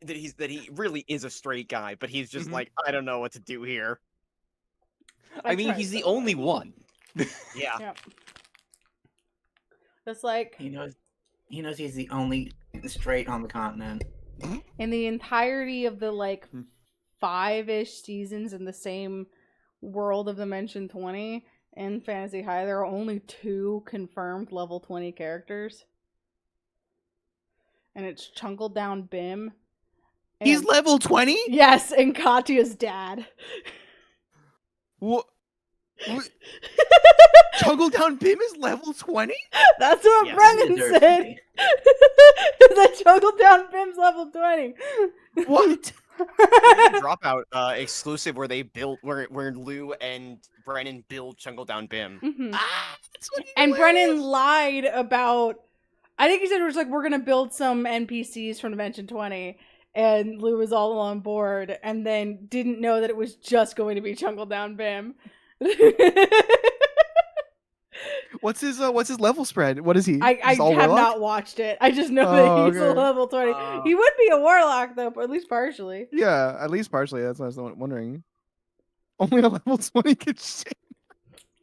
That he really is a straight guy, but he's just Mhm. I don't know what to do here. I mean, he's the only one. Yeah. Yep. It's like He knows he's the only straight on the continent. in the entirety of the Hmm. 5-ish seasons in the same world of Dimension 20 in Fantasy High, there are only 2 confirmed level 20 characters. And it's Chunkle Down Bim. He's and- level 20? Yes, and Katya's dad. What? Chuggle Down Bim is level 20? That's what Yes, Brennan deserves to said. be. That Chuggle Down Bim's level 20. What? There's a dropout exclusive where they built where Lou and Brennan build Chungle Down Bim. Mhm. That's fucking And hilarious. Brennan lied about. I think he said it was we're gonna build some NPCs from Dimension 20, and Lou was all on board, and then didn't know that it was just going to be Chungle Down Bim. What's his level spread? What is he? I Just all have warlock? not watched it. I just know Oh, that he's a okay. level 20. Oh. He would be a warlock though, at least partially. Yeah, at least partially. That's what I was wondering. Only a level 20 can shit.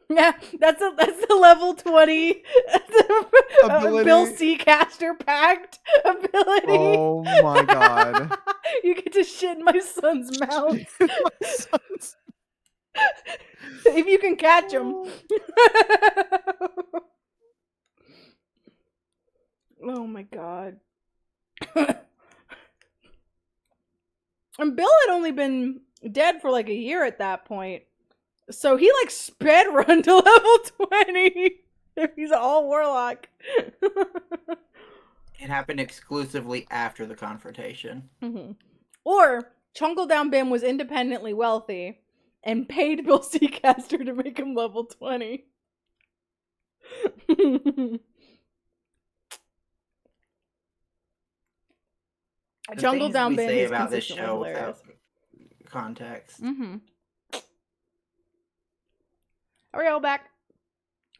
Yeah, that's the level 20 Ability. Bill Seacaster pact ability. Oh my god. You get to shit in my son's mouth My son's- if you can catch him. Oh my god. And Bill had only been dead for a year at that point. So he sped run to level 20 if he's all warlock. It happened exclusively after the confrontation. Mm-hmm. Or Chunkle Down Bim was independently wealthy and paid Bill Seacaster to make him level 20. The Jungle things Down we Bim say is about this consistently show hilarious. without context. Mm-hmm. Are we all back?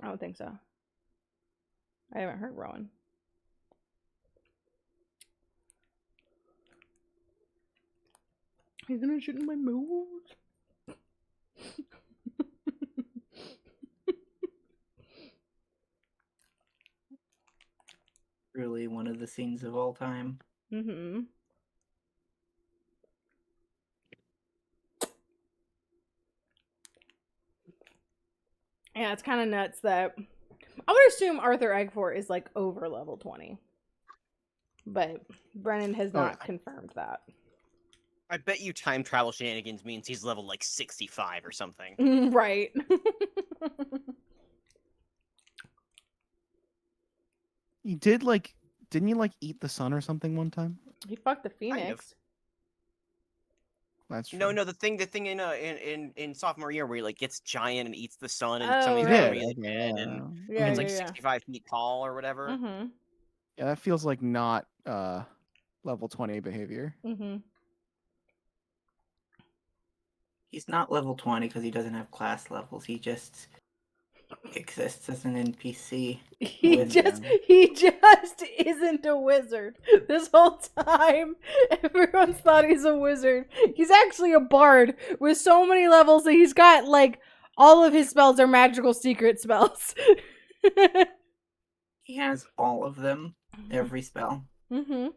I don't think so. I haven't heard Rowan. He's gonna shoot in my mood. Really one of the scenes of all time. Mm-hmm. Yeah, it's kind of nuts that I would assume Arthur Eggfort is over level 20. But Brennan has Oh, not yeah. confirmed that. I bet you time travel shenanigans means he's level 65 or something. Right. He did didn't he eat the sun or something one time? He fucked the of. Phoenix. That's true. No, the thing in sophomore year where he gets giant and eats the sun and Oh, somebody's right. gonna be Yeah, his head and Yeah, it's yeah, yeah. 65 feet tall or whatever. Mm-hmm. Yeah, that feels like not level 20 behavior. Mm-hmm. He's not level 20 because he doesn't have class levels. He just exists as an NPC. He Wizard. just isn't a wizard. This whole time, everyone's thought he's a wizard. He's actually a bard with so many levels that he's got all of his spells are magical secret spells. He has all of them. Every spell. Mm-hmm.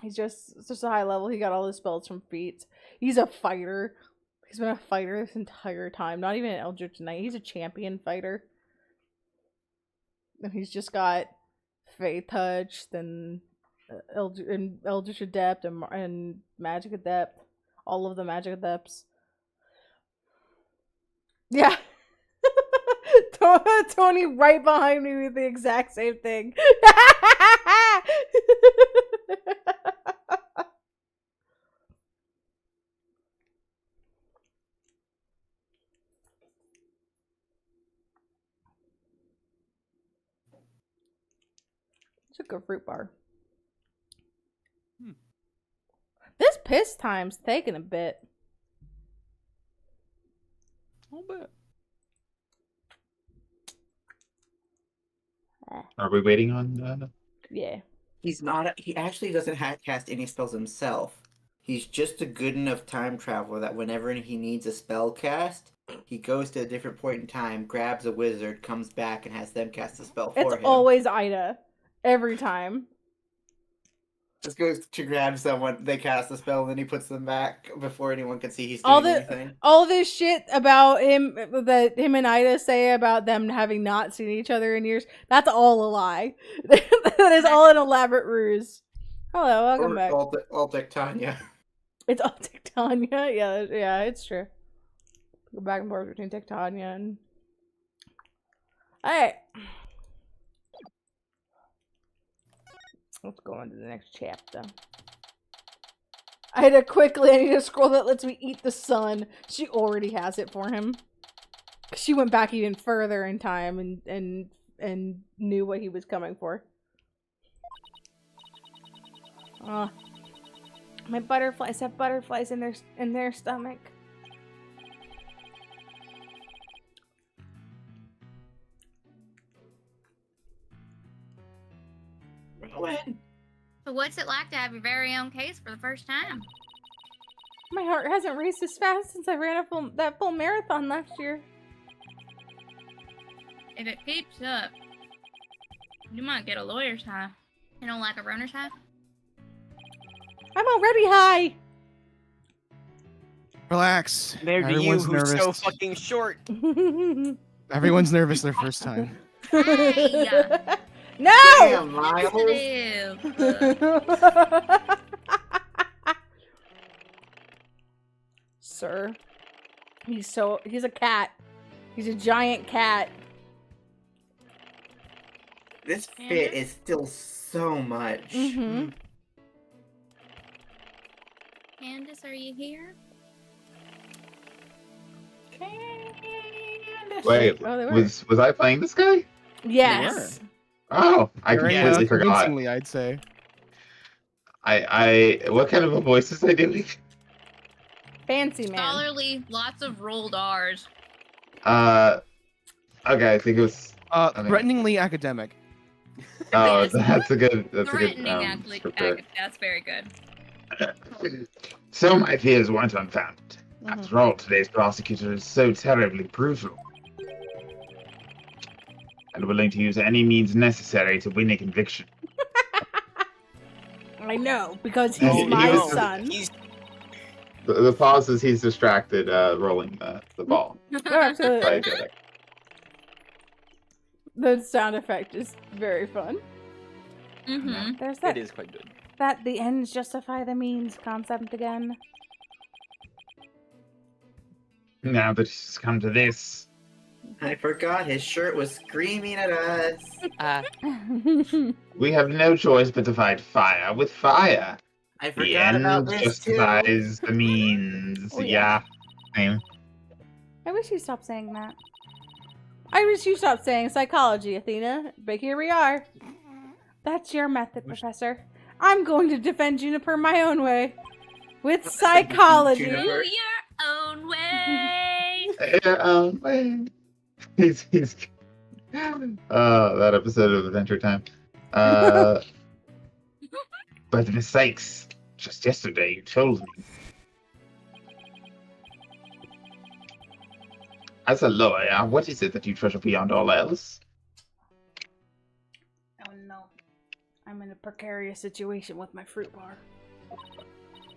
He's just a high level. He got all his spells from feats. He's a fighter. He's been a fighter this entire time. Not even an Eldritch Knight. He's a champion fighter. And he's just got Faith Touch, then Eldritch Adept, and Magic Adept. All of the Magic Adepts. Yeah. Tony right behind me with the exact same thing. It's a good fruit bar. This piss time's taking a bit. A little bit. Are we waiting on? Yeah. He's not. He actually doesn't cast any spells himself. He's just a good enough time traveler that whenever he needs a spell cast, he goes to a different point in time, grabs a wizard, comes back, and has them cast a spell for him. It's always Ida. Every time. Just goes to grab someone, they cast a spell, and then he puts them back before anyone can see he's doing anything. All this shit about him that him and Ida say about them having not seen each other in years, that's all a lie. That is all an elaborate ruse. Hello, welcome back. Altic Tanya. It's Altic Tanya. Yeah, it's true. Go back and forth between Tanya and... Alright. Let's go on to the next chapter. I need a scroll that lets me eat the sun. She already has it for him. She went back even further in time and knew what he was coming for. My butterflies have butterflies in their stomach. So what's it like to have your very own case for the first time? My heart hasn't raced as fast since I ran that full marathon last year. If it keeps up, you might get a lawyer's high. You don't like a runner's high? I'm already high. Relax. There to you, Everyone's who's nervous. so fucking short. Everyone's nervous their first time. Hey! No! Damn, Miles. Sir. He's a cat. He's a giant cat. This fit is still so much. Mm-hmm. Candace, are you here? Wait, Oh, they were. was I playing this guy? Yes. Oh, I Very completely forgot. convincingly, I'd say. I what kind of a voice is I doing? Fancy man. Scholarly, lots of rolled R's. Okay, I think it was. Threateningly academic. Oh, Yes. that's a good. Threatening, descriptor. that's very good. So my fears weren't unfounded. After all, today's prosecutor is so terribly brutal. And willing to use any means necessary to win a conviction. I know, because he's Oh, my no. son. The pause is he's distracted rolling the ball. Oh, absolutely. Right, okay. The sound effect is very fun. Mm-hmm. There's that. It is quite good. That the ends justify the means concept again. Now that it's come to this. I forgot his shirt was screaming at us. We have no choice but to fight fire with fire. I The forgot about end this too. justifies the means. Oh, yeah. Same. I wish you stopped saying that. I wish you stopped saying psychology, Athena. But here we are. That's your method, Professor. I'm going to defend Juniper my own way. With psychology. Do your own way. He's that episode of Adventure Time. But mistakes. Just yesterday you told me. As a lawyer, what is it that you treasure beyond all else? Oh no. I'm in a precarious situation with my fruit bar.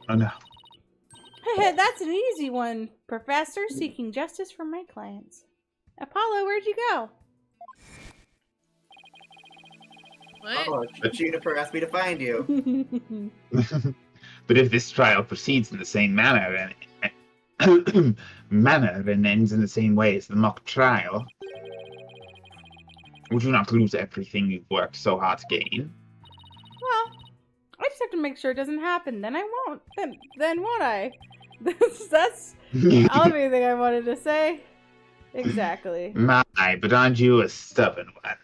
Oh no. That's an easy one, Professor. Seeking justice for my clients. Apollo, where'd you go? What? Oh, Juniper asked me to find you. But if this trial proceeds in the same manner and ends in the same way as the mock trial, would you not lose everything you've worked so hard to gain? Well, I just have to make sure it doesn't happen. Then I won't. Then won't I? That's everything I wanted to say. Exactly. My, but aren't you a stubborn one?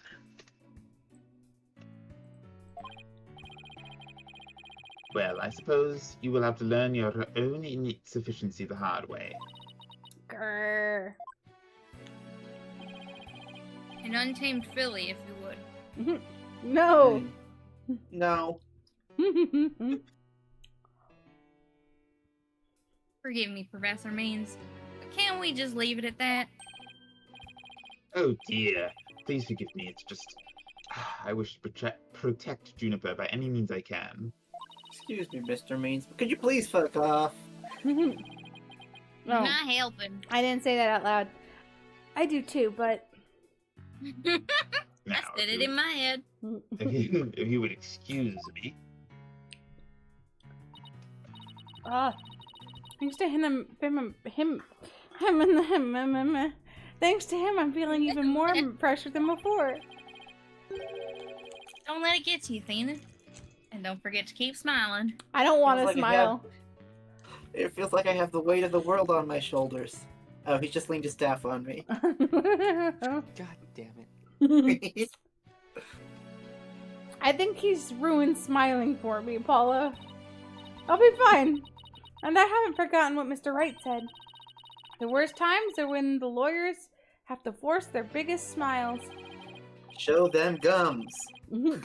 Well, I suppose you will have to learn your own innate sufficiency the hard way. Grr. An untamed filly, if you would. No. No. Forgive me, Professor Means. But can't we just leave it at that? Oh dear. Please forgive me, it's just... I wish to protect Juniper by any means I can. Excuse me, Mr. Means, but could you please fuck off? No, Not helping. I didn't say that out loud. I do too, but I said it in my head. If you would excuse me. Thanks to him, thanks to him, I'm feeling even more pressure than before. Don't let it get to you, Athena. And don't forget to keep smiling. I don't want to Feels like smile. It feels like I have the weight of the world on my shoulders. Oh, he just leaned his staff on me. God damn it. I think he's ruined smiling for me, Paula. I'll be fine. And I haven't forgotten what Mr. Wright said. The worst times are when the lawyers have to force their biggest smiles. Show them gums. The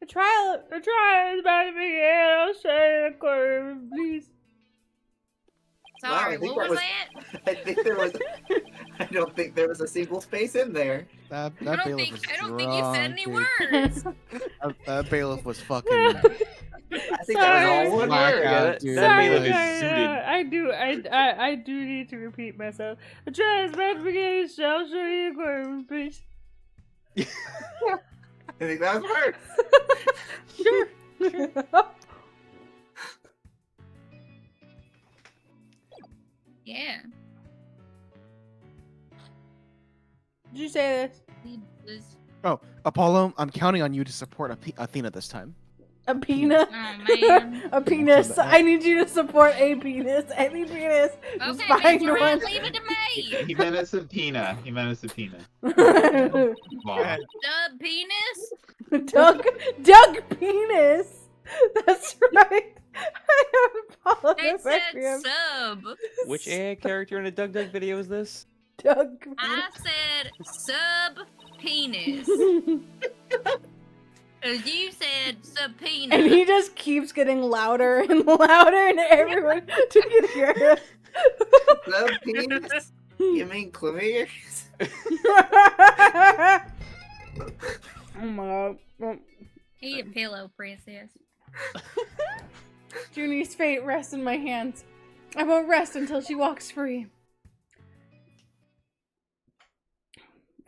trial is about to begin. I'll say the court, please. Sorry, I think what was that? I think there was. I don't think there was a single space in there. That I don't bailiff think was you said any drunk, words. dude. That bailiff was fucking I think that was all one black word. out, dude. That bailiff Like, is suited. I do need to repeat myself. The trial is about to begin. I'll show you the court, please. I think that was worse. Sure. Yeah. Did you say this? He was- Oh, Apollo, I'm counting on you to support Athena this time. A penis? Oh, man. A penis. I need you to support a penis. Any penis. Just Okay, find Mr. one. Rat, leave it to me. He meant a subpoena. He meant a subpoena. Wow. The penis? Doug penis. That's right. I have Apollo It said Requiem. sub. Which AI character in a Doug Doug video is this? Doug. I said sub penis. Cause you said subpoena. And he just keeps getting louder and louder, and everyone to get hear him. The penis? You mean claviers? Oh my god. Eat a pillow, princess. Junie's fate rests in my hands. I won't rest until she walks free.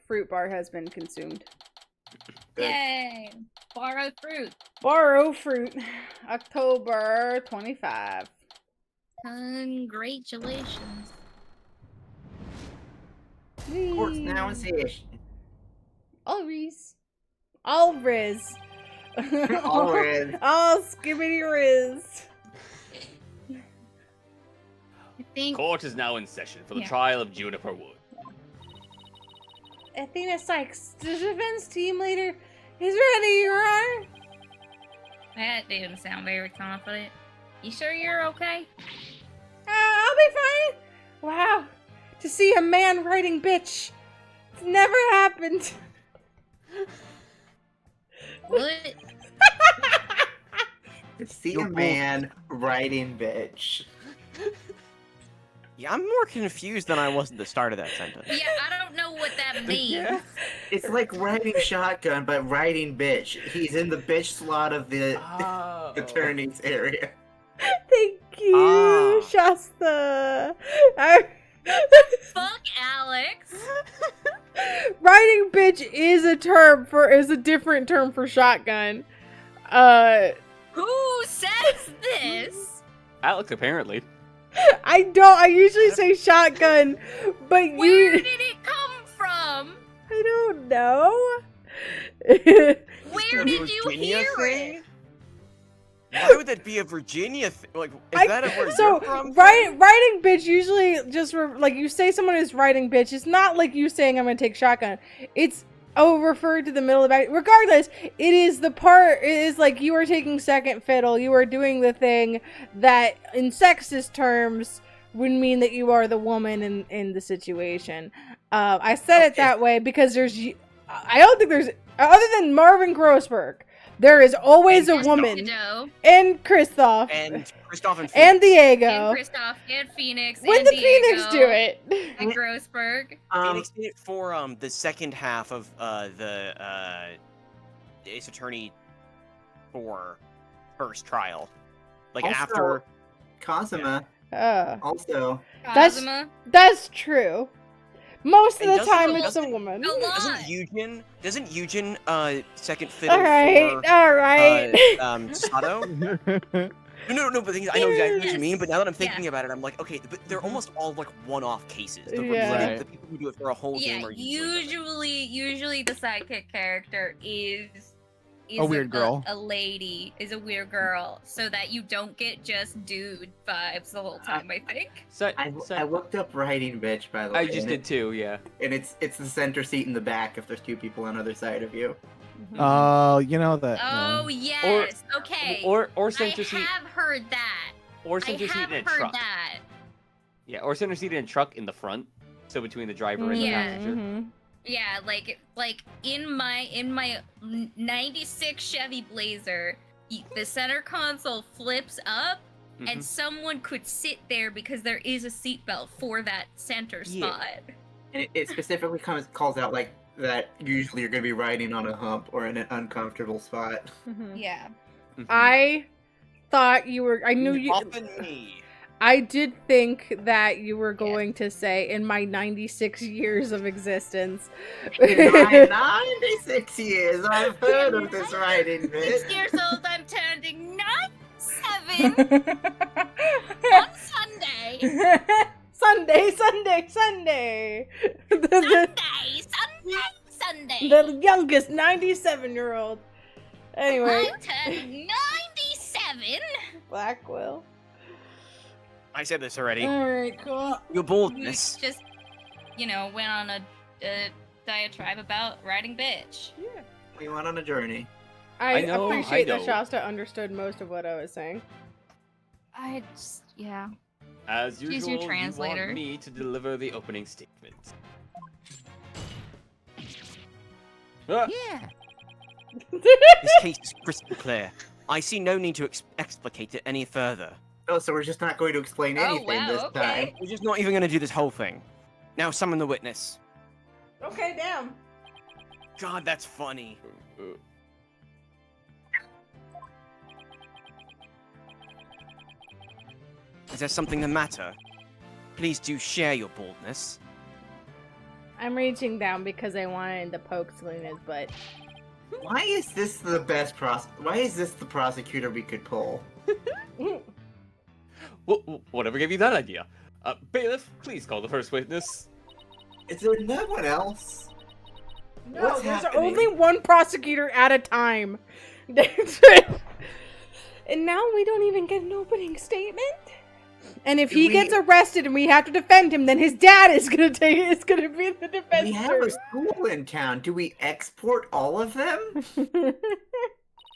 Fruit bar has been consumed. Good. Yay! Borrow fruit. Borrow fruit. October 25. Congratulations. Court's now in session. Alriz. Alriz. Alriz. All skibbity riz. I think Court is now in session for the Yeah. trial of Juniper Wood. Athena Sykes, the defense team leader, is ready, Your Honor. that didn't sound very confident. You sure you're okay? I'll be fine. Wow. To see a man writing bitch. It's never happened. What? To see a man riding bitch. Yeah, I'm more confused than I was at the start of that sentence. Yeah, I don't know what that means. Yeah. It's like riding shotgun, but riding bitch. He's in the bitch slot of the Oh. attorney's area. Thank you, Ah. Shasta. Fuck Alex. Riding bitch is a different term for shotgun. Who says this? Alex, apparently. I usually say shotgun, but Where did it come from? I don't know. Where did you Virginia hear thing? it? Why would that be a Virginia thing? Like, is that where so you're from? riding bitch usually just like you say someone is riding bitch. It's not like you saying I'm gonna take shotgun. It's referred to the middle of the back. Regardless, it is like you are taking second fiddle. You are doing the thing that in sexist terms would mean that you are the woman in the situation. I said it that way because I don't think there's, other than Marvin Grossberg, there is always a woman. And Kristoff. And Kristoff and Phoenix. And Diego. And Kristoff and Phoenix. When and did Diego, Phoenix do it? And Grossberg. Phoenix did it for the second half of the Ace Attorney 4 first trial. Like Also, after Kazuma. Also. That's true. Most of And the time doesn't- it's a woman. Doesn't Eugen second fiddle Alright, for alright. Sato? No, but I know exactly what you mean, but now that I'm thinking about it, I'm like, okay, but they're almost all like one-off cases. The, Yeah. the people who do it for a whole Yeah, game are usually the sidekick character is A weird girl. A lady is a weird girl, so that you don't get just dude vibes the whole time. I think. I looked up riding bitch, by the way. I just did too, yeah. And it's the center seat in the back if there's two people on either side of you. Oh, you know that. Oh yes. Okay. Or center seat. I have heard that. Or center seat in a truck. That. Yeah, or center seat in a truck in the front, so between the driver and the passenger. Yeah, like in my 96 Chevy Blazer, the center console flips up, and someone could sit there because there is a seatbelt for that center spot. And it specifically calls out like that. Usually, you're gonna be riding on a hump or in an uncomfortable spot. Yeah. I thought you were. I knew you. Often me. I did think that you were going to say in my 96 years of existence. In my 96 years, I've heard of this riding bitch. 6 years old, I'm turning 97 on Sunday. Sunday. Sunday. The youngest 97-year-old. Anyway. I'm turning 97. Blackwell. I said this already. Alright, cool. Your boldness. Just, went on a diatribe about riding bitch. Yeah. We went on a journey. I know, appreciate I that know. Shasta understood most of what I was saying. Yeah. As She's usual, your you translator. want me to deliver the opening statement. Ah, Yeah. This case is crystal clear. I see no need to explicate it any further. Oh, so we're just not going to explain anything this time. We're just not even going to do this whole thing. Now summon the witness. Okay, damn. God, that's funny. Is there something the matter? Please do share your boldness. I'm reaching down because I wanted to poke Selena's butt. Why is this the best Why is this the prosecutor we could pull? Whatever gave you that idea? Bailiff, please call the first witness. Is there no one else? No, What's there's happening? only one prosecutor at a time. And now we don't even get an opening statement. And if he gets arrested and we have to defend him, then his dad is gonna be the defense. We have a school in town. Do we export all of them?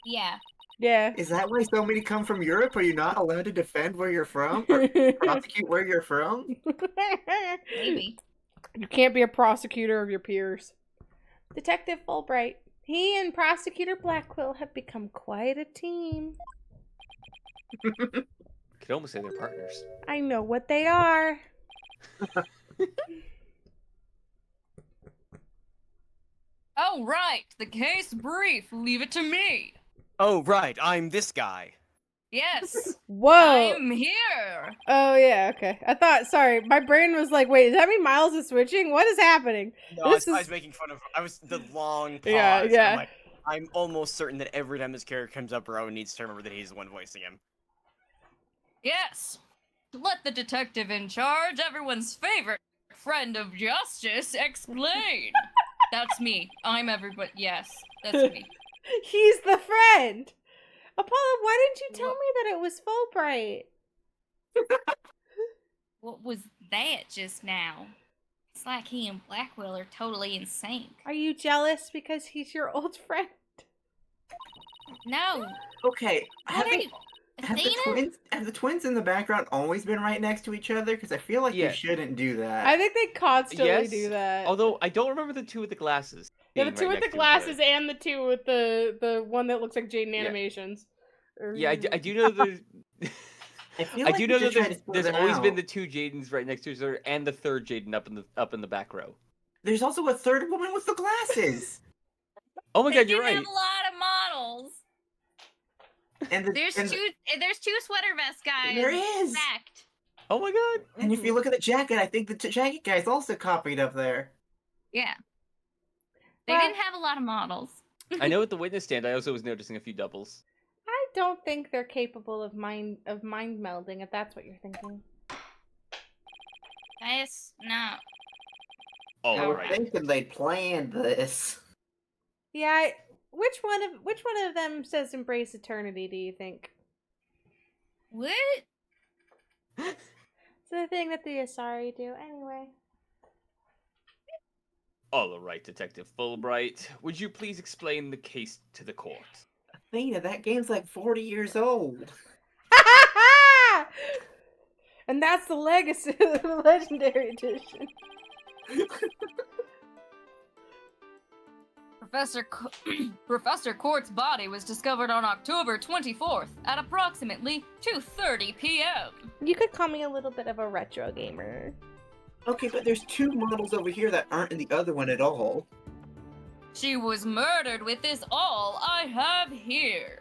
Yeah. Yeah. Is that why so many come from Europe? Are you not allowed to defend where you're from? Or prosecute where you're from? Maybe. You can't be a prosecutor of your peers. Detective Fulbright. He and Prosecutor Blackquill have become quite a team. Could almost say they're partners. I know what they are. Oh, right. The case brief. Leave it to me. Oh, right. I'm this guy. Yes. Whoa. I'm here. Oh yeah, okay. I thought. Sorry, my brain was like, "Wait, does that mean Miles is switching? What is happening?" No, This I is- was making fun of. I was the long pause. Yeah, yeah. I'm like, I'm almost certain that every time this character comes up, Rowan needs to remember that he's the one voicing him. Yes. Let the detective in charge, everyone's favorite friend of justice, explain. That's me. I'm everybody. Yes, that's me. He's the friend. Apollo, why didn't you tell me that it was Fulbright? What was that just now? It's like he and Blackwell are totally in sync. Are you jealous because he's your old friend? No. Okay, What are you? Athena? have the twins in the background always been right next to each other? Because I feel like Yeah. you shouldn't do that. I think they constantly Yes. do that. Although I don't remember the two with the glasses. Yeah, the being two right with the next to each other. glasses and the two with the one that looks like Jaden Yeah. animations. Yeah, I do know there's. I feel I like do you know should that try to split there's them always been out. the two Jadens right next to each other, and the third Jaden up in the back row. There's also a third woman with the glasses. Oh my They god, did you're right. have a lot of models. And the, There's and, two sweater vest guys. There is. Stacked. Oh my god. and if you look at the jacket, I think the jacket guy's also copied up there. Yeah. They Well- didn't have a lot of models. I know at the witness stand, I also was noticing a few doubles. I don't think they're capable of mind melding, if that's what you're thinking. That's not. All I was right. thinking they planned this. Yeah, which one of them says embrace eternity, do you think? What? It's the thing that the Asari do anyway. All right, Detective Fulbright. Would you please explain the case to the court? Athena, that game's like 40 years old. And that's the legacy of the Legendary Edition. Professor Court's body was discovered on October 24th at approximately 2:30 p.m. You could call me a little bit of a retro gamer. Okay, but there's two models over here that aren't in the other one at all. She was murdered with this all I have here.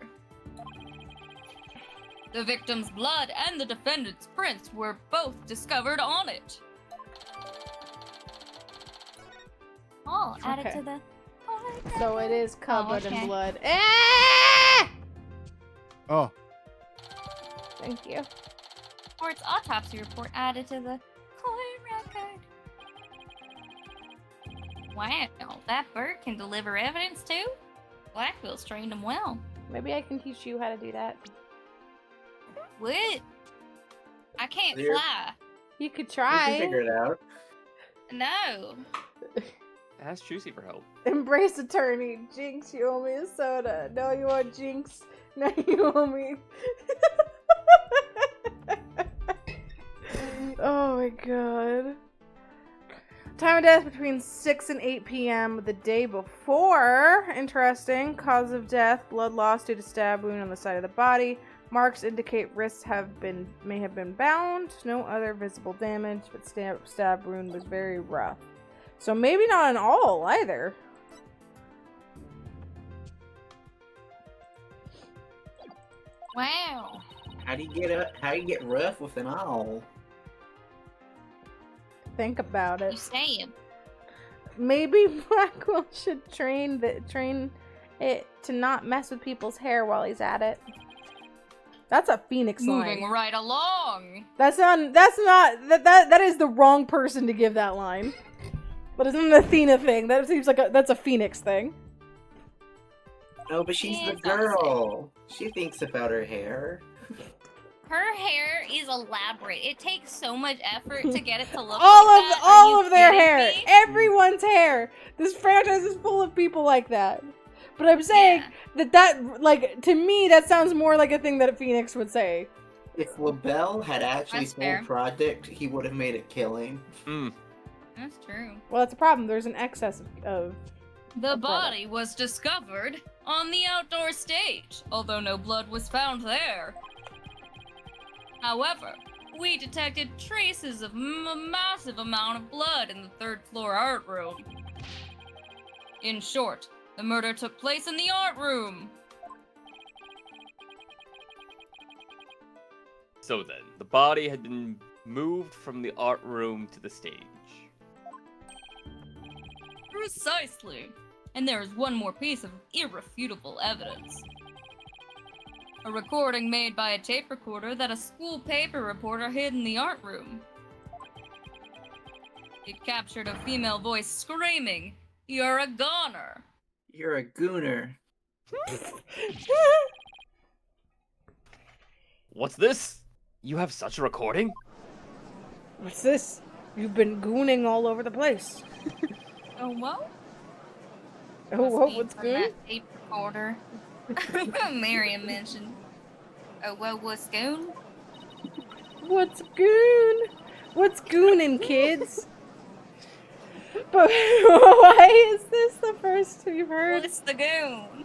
The victim's blood and the defendant's prints were both discovered on it. All added Okay. to the. So it is covered okay. in blood. Ah! Oh, Thank you. Court's autopsy report added to the court record. Wow, that bird can deliver evidence too? Blackwell's trained him well. Maybe I can teach you how to do that. What? I can't There- fly. You could You try. can figure it out. No. Ask Juicy for help. Embrace attorney. Jinx, you owe me a soda. No, you want Jinx. No, you owe me. Oh my god. Time of death between 6 and 8 p.m. the day before. Interesting. Cause of death, blood loss due to stab wound on the side of the body. Marks indicate wrists may have been bound. No other visible damage, but stab wound was very rough. So maybe not an all either. Wow. How do you get rough with an owl? Think about You it. say him. Maybe Blackwell should train it to not mess with people's hair while he's at it. That's a Phoenix Moving line. right along. That is the wrong person to give that line. But it's not an Athena thing. That seems like that's a Phoenix thing. No, but she's Yeah, the it's not the same. girl. She thinks about her hair. Her hair is elaborate. It takes so much effort to get it to look all like of that. all Are you of their kidding hair, me? everyone's hair. This franchise is full of people like that. But I'm saying that like to me that sounds more like a thing that Phoenix would say. If LaBelle had actually That's full fair. project, he would have made it killing. Mm. That's true. Well, that's a problem. There's an excess of The product. body was discovered on the outdoor stage, although no blood was found there. However, we detected traces of a massive amount of blood in the third floor art room. In short, the murder took place in the art room. So then, the body had been moved from the art room to the stage. Precisely. And there is one more piece of irrefutable evidence. A recording made by a tape recorder that a school paper reporter hid in the art room. It captured a female voice screaming, "You're a goner!" You're a gooner. What's this? You have such a recording? What's this? You've been gooning all over the place. Oh, well? Oh, Must what? be What's from good? that tape recorder. Miriam mentioned. Oh, well, what's goon? What's goon? What's gooning, kids? But why is this the first we've heard? What's the goon?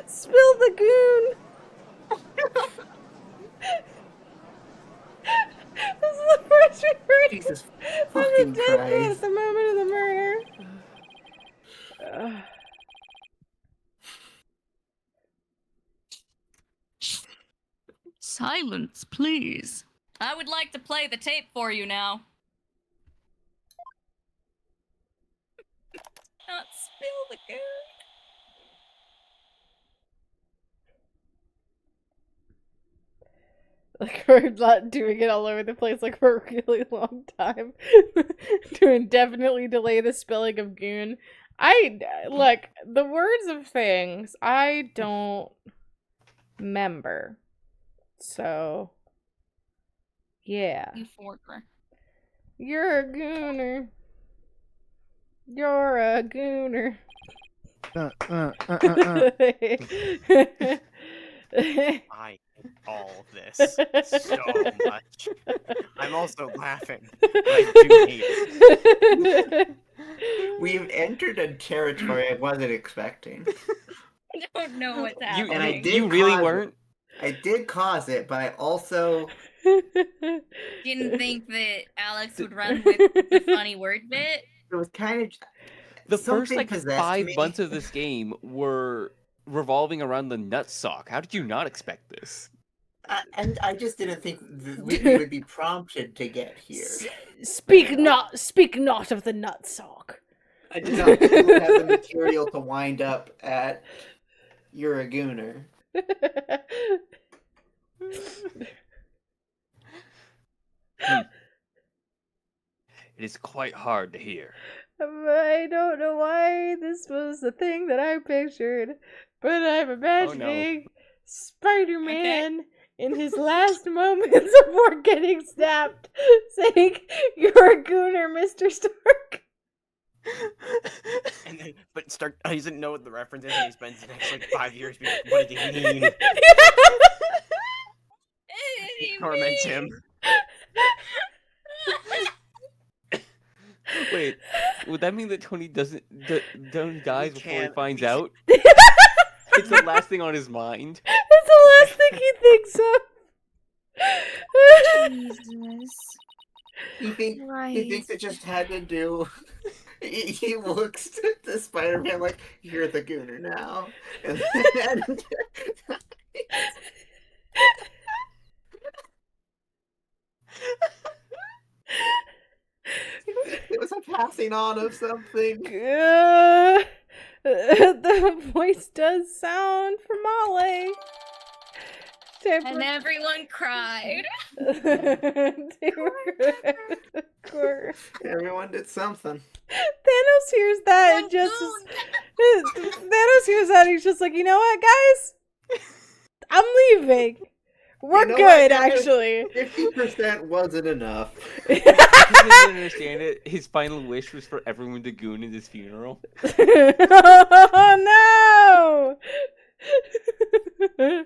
Spill the goon! This is the first we've heard Jesus of fucking the dead man at Christ. the moment of the murder. Silence, please. I would like to play the tape for you now. Not spill the goon. Like, we're not doing it all over the place like for a really long time. To indefinitely delay the spelling of goon. Look, the words of things, I don't remember. So, yeah. You forker. You're a gooner. You're a gooner. I hate all of this so much. I'm also laughing, but I do hate it. We've entered a territory I wasn't expecting. I don't know what's You, happening. And I you, did you really cause it. weren't? I did cause it, but I also Didn't think that Alex would run with the funny word bit. it was kind of The first something like possessed 5 me. months of this game were revolving around the nutsock. How did you not expect this? And I just didn't think we would be prompted to get here. Speak not of the nutsock. I did not think we would have the material to wind up at "You're a gooner." It is quite hard to hear. I don't know why this was the thing that I pictured, but I'm imagining Spider-Man in his last moments before getting snapped, saying, "You're a gooner, Mr. Stark." And then, but Stark doesn't know what the reference is, and he spends the next like 5 years being like, what did he mean? He torments him. Wait, would that mean that Tony dies before he finds out? It's the last thing on his mind. It's the last thing he thinks of. Jesus. He thinks it just had to do. He looks to the Spider-Man like, "You're the gooner now," and then it was a passing on of something. The voice does sound from Molly. And everyone cried. Everyone did something. Thanos hears that and Thanos hears that and he's just like, you know what, guys? I'm leaving. We're You know good, what? actually. 50% wasn't enough. He didn't understand it. His final wish was for everyone to goon at his funeral. Oh no!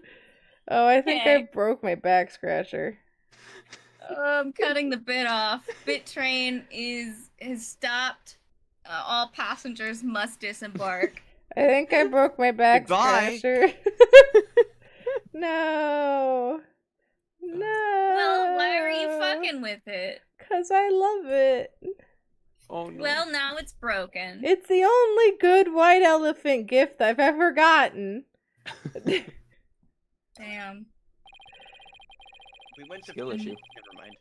Oh, I think I broke my back scratcher. I'm cutting the bit off. Bit train has stopped. All passengers must disembark. I think I broke my back Goodbye. scratcher. No. No. Well, why are you fucking with it? Cause I love it. Oh no. Well, now it's broken. It's the only good white elephant gift I've ever gotten. Damn. We went to Skill issue. Never mind.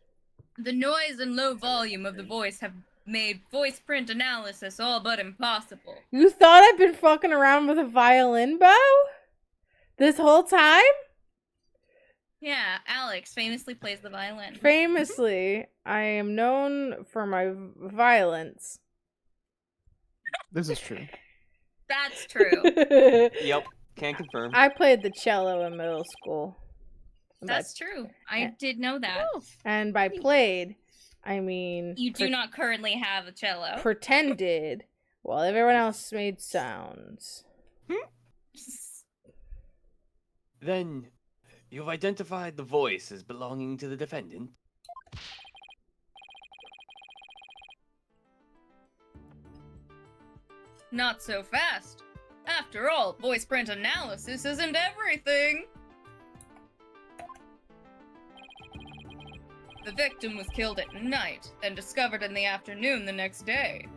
The noise and low volume of the voice have made voice print analysis all but impossible. You thought I've been fucking around with a violin bow? This whole time? Yeah, Alex famously plays the violin. Famously, I am known for my violence. This is true. That's true. Yep. Can confirm. I played the cello in middle school. That's true. I did know that. And by played, I mean... You do not currently have a cello. Pretended, while everyone else made sounds. Then, you've identified the voice as belonging to the defendant. Not so fast. After all, voice print analysis isn't everything. The victim was killed at night, then discovered in the afternoon the next day.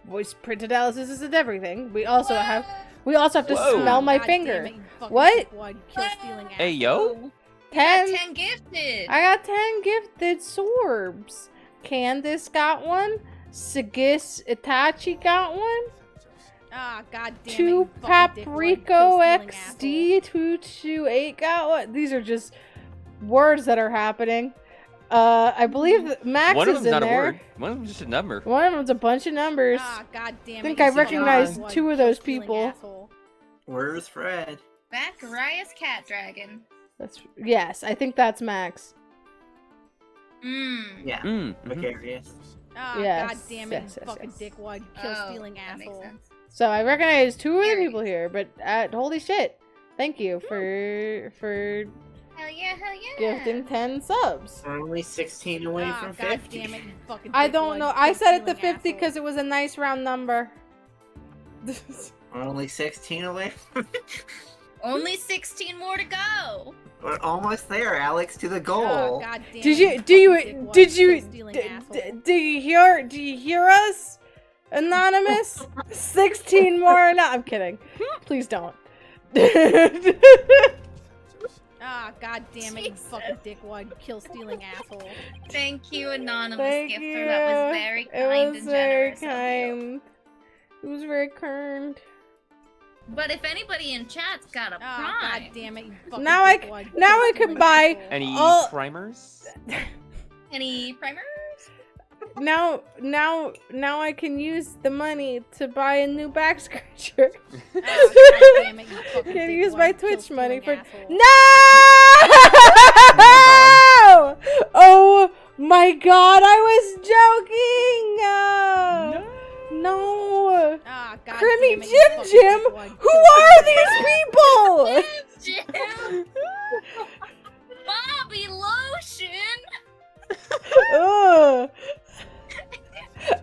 Voice print analysis isn't everything. We also have to Whoa. smell my God finger. damn it, you fucking What? dickwad, kill-stealing Hey, asshole. yo. 10. 10 gifted! I got 10 gifted sorbs. Candace got one. Sagis Itachi got one. Ah, god damn it, 2 you fucking dickwad, Papriko kill-stealing XD 228 got one. These are just words that are happening. I believe that Max One of is them's in not there. a word. One of them's just a number. One of them's a bunch of numbers. Ah, god damn I it, think you I dickwad, recognized dickwad, 2 of those kill-stealing people. asshole. Where's Fred? Zacharias Cat Dragon. Yes, I think that's Max. Yeah. Mhm. Precarious. Ah, Yes, god damn it, yes, you yes, fucking yes. dickwad, Oh, kill-stealing that makes asshole. sense. So I recognize 2 other Very people here, but holy shit. Thank you for Hell yeah, hell yeah! gifting 10 subs. We're only 16 away Ah, from god 50. damn it, you fucking I don't dickwad, know. I said it to kill-stealing 50 because asshole. it was a nice round number. We're only 16 away. Only 16 more to go! We're almost there, Alex, to the Ah, goal. god damn Did it, you fucking do you dickwad, did you kill-stealing d- asshole. do you hear us? Anonymous? 16 more. No, I'm kidding. Please don't. Ah, god damn it, you Jesus. fucking dickwad, kill-stealing asshole. Thank you, anonymous Thank gifter. you. That was very kind It was and very generous of you. kind. It was very kind. But if anybody in chat's got a Ah, prime, god damn it, you fucking Now I dickwad, can kill-stealing buy asshole. Any All- primers? any primers? Now I can use the money to buy a new back scratcher. Ah, god damn it, you fucking Can use dickwad, my Twitch money for kill-stealing No! asshole. Oh my god, I was joking! No! Ah, god Crimmy damn it, you Jim fucking Jim! dickwad, Who are kill-stealing these people? Jim! Bobby Lotion! Ugh.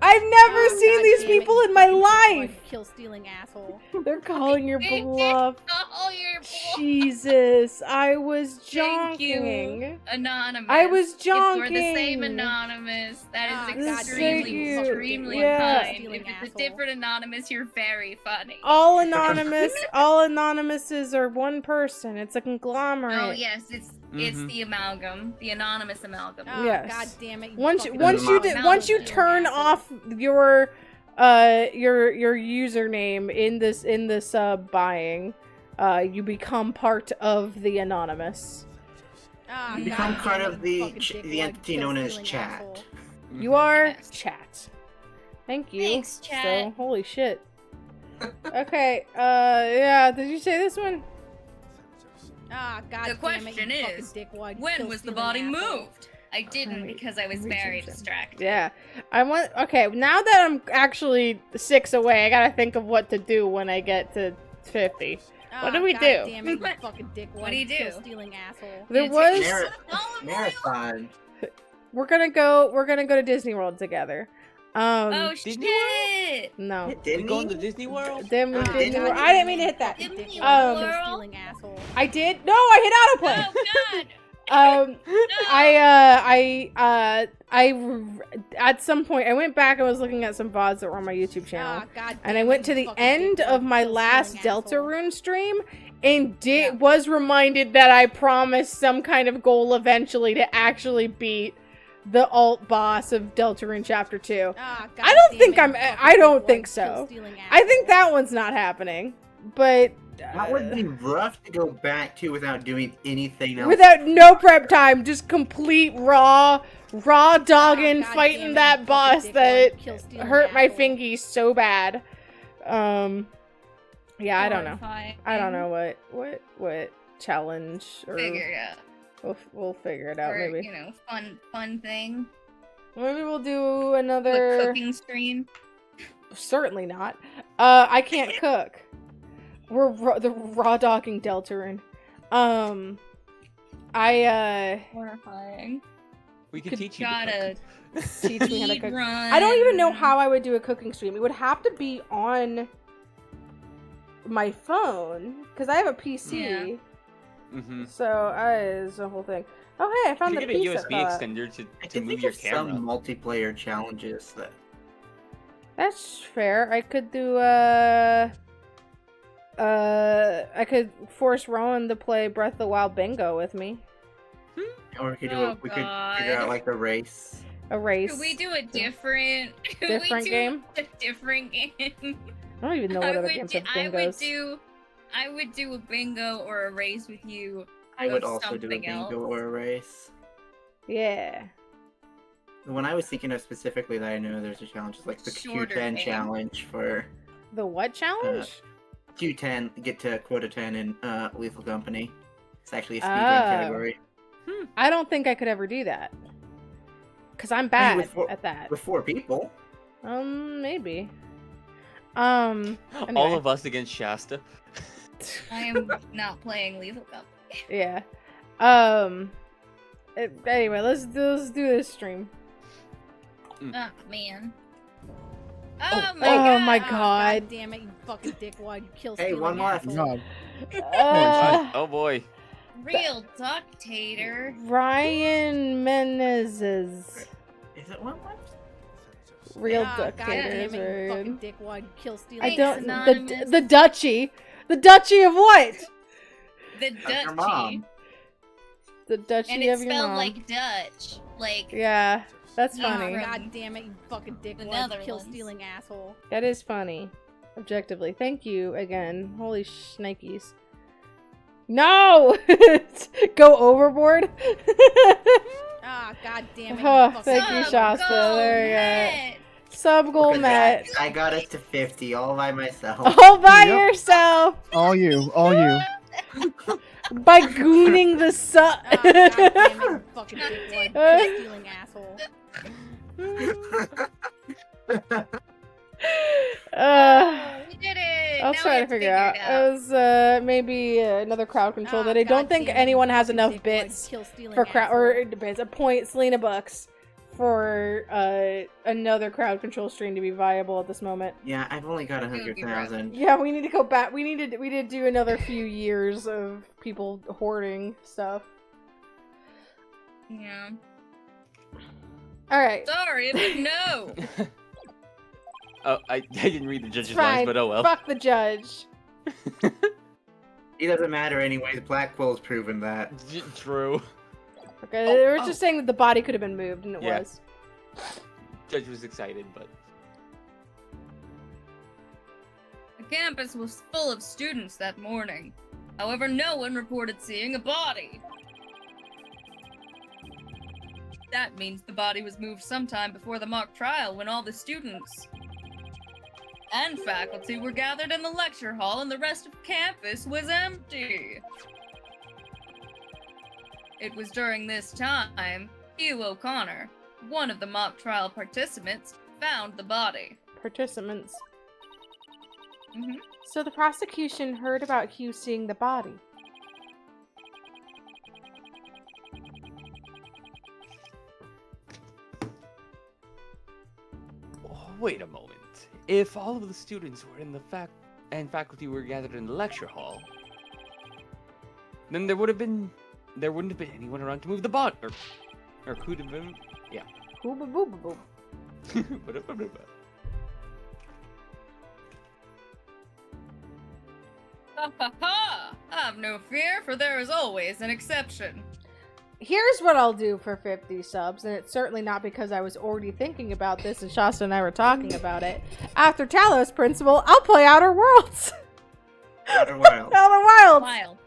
I've never Ah, seen god these damn it, people you in my fucking dickwad, life! Kill-stealing asshole. They're calling your bluff. Oh, your boy. Jesus, I was Thank you, jonking. anonymous. I was If we're the same jonking. anonymous, that Ah, is god damn it, extremely, you fucking extremely dickwad, kind. kill-stealing If it's a asshole. different anonymous, you're very funny. All anonymouses are one person. It's a conglomerate. Oh yes, it's Mhm. the amalgam, the anonymous amalgam. Ah, Yes. god damn it, you Once fucking once you dickwad, once you kill-stealing turn asshole. off your username in this buying, you become part of the anonymous. Ah, You god become damn part it, of you the fucking the dickwad, entity known as kill-stealing chat. asshole. You are Yes. chat. Thank you. Thanks, chat. So holy shit. Okay. Yeah. Did you say this one? Ah, god The damn question it, you fucking is, dickwad, When was the kill-stealing body asshole. moved? I didn't Alright, because I was research very them. distracted. Yeah. I want. Okay. Now that I'm actually 6 away, I gotta think of what to do when I get to 50. What do Ah, we god do? Damn it, you What? fucking dickwad, What do you do? kill-stealing asshole. There You was. take- Marathon. We're gonna go to Disney World together. Oh Disney shit! No. We Didn't going he? to Disney World? Then we Ah, did. God I didn't mean to hit that. Fucking Disney dickwad, Um, kill-stealing asshole. I did. No, I hit autoplay. Oh god! At some point I went back and was looking at some VODs that were on my YouTube channel. Ah, God And I damn went it, to you the fucking end dickhead, of my kill last stealing Delta asshole. Rune stream and was reminded that I promised some kind of goal eventually to actually beat the alt boss of Deltarune Chapter 2. Ah, God I don't damn think it, I'm you fucking I don't dickwad, think kill so. stealing I think asshole. that one's not happening. But That would be rough to go back to without doing anything else. without no prep time, just complete raw dogging God fighting damn it, that you boss fucking that dickwad, kill stealing hurt my asshole. fingies so bad. Yeah, I don't know. Horrifying. I don't know what challenge or Figure it out. we'll figure it out Or, maybe. you know, fun thing. Maybe we'll do Do a another. cooking stream. Certainly not. I can't cook. We're the raw dogging Deltarune. Horrifying. We can Could teach you. gotta teach me how to cook. run. I don't even know how I would do a cooking stream. It would have to be on my phone because I have a PC. Yeah. Mm-hmm. So it's a whole thing. Oh hey, I found You the get a piece USB of, extender to I can move think your of camera. some multiplayer challenges that That's fair. I could do I could force Rowan to play Breath of the Wild Bingo with me. or we could do Oh, we could God. figure out like a race. A race. Could we do a different Different game? A different game. I don't even know what other games have bingos. I would do a bingo or a race with you. I would of also do a something bingo else. or a race. Yeah. The one I was thinking of specifically that I know there's a challenge is like the Shorter Q10 game. challenge for The what challenge? Q10, get to quota 10 in Lethal Company. It's actually a speedrun Oh. category. I don't think I could ever do that. Cause I'm I mean, bad with four- at that. With 4 people. Maybe. All Anyway. of us against Shasta. I am not playing Lethal Company. Yeah. Anyway, let's do this stream. Oh man. Oh Oh my god. my Ah, god. damn it, you fucking dickwad, you kill Hey, stealing one left. asshole. God. Oh boy. Real Ductator. Ryan Menezes. Is it one left? Real Ah, God damn dictators. it, you Right? fucking dickwad, you kill stealing I Thanks, don't. Anonymous. The duchy. The duchy of what? The Of your Dutchy. mom. The duchy And of it's your spelled mom. like Dutch. Like Yeah, that's Yeah, funny. right. God damn it, you fucking dickwad, you kill Netherlands. stealing asshole. That is funny. Objectively. Thank you again. Holy shnikes. No! Go overboard? Ah, god damn it, you Oh, fucking thank you, dickwad. Shasta. Go, There Matt. Sub goal Look at met. that. I got us to 50 all by myself. All by Yep. yourself. All you, all you. By gooning the sub. Ah, god damn it, you fucking dickwad, you kill stealing asshole. We did it. I'll Now try we to have figure out. it It was maybe another crowd control that I God don't think damn it, anyone you has fucking enough dickwad, bits kill stealing for crowd asshole. or bits a point Selena bucks for another crowd control stream to be viable at this moment. Yeah, I've only got It would be rough. 100,000. Yeah, we need to go back. We need to do another few years of people hoarding stuff. Yeah. All right. Sorry, but no. Oh, I didn't read the It's judge's fine. lines, but oh well. Fuck the judge. It doesn't matter anyways. Blackwell's proven that. True. Okay, Oh, we're oh. just saying that the body could have been moved, and it Yeah. was. Judge was excited, but The campus was full of students that morning. However, no one reported seeing a body. That means the body was moved sometime before the mock trial when all the students and faculty were gathered in the lecture hall and the rest of campus was empty. It was during this time, Hugh O'Connor, one of the mock trial participants, found the body. Participants. Mhm. So the prosecution heard about Hugh seeing the body. oh, wait a moment. If all of the students were in the faculty were gathered in the lecture hall, then there would have been there wouldn't have been anyone around to move the bot, or who'd have been, yeah. Booba booba boop. Ha ha ha! Have no fear, for there is always an exception. Here's what I'll do for 50 subs, and it's certainly not because I was already thinking about this and Shasta and I were talking about it. After Talos Principle, I'll play Outer Worlds. Outer Wilds. Outer Wilds. Wild.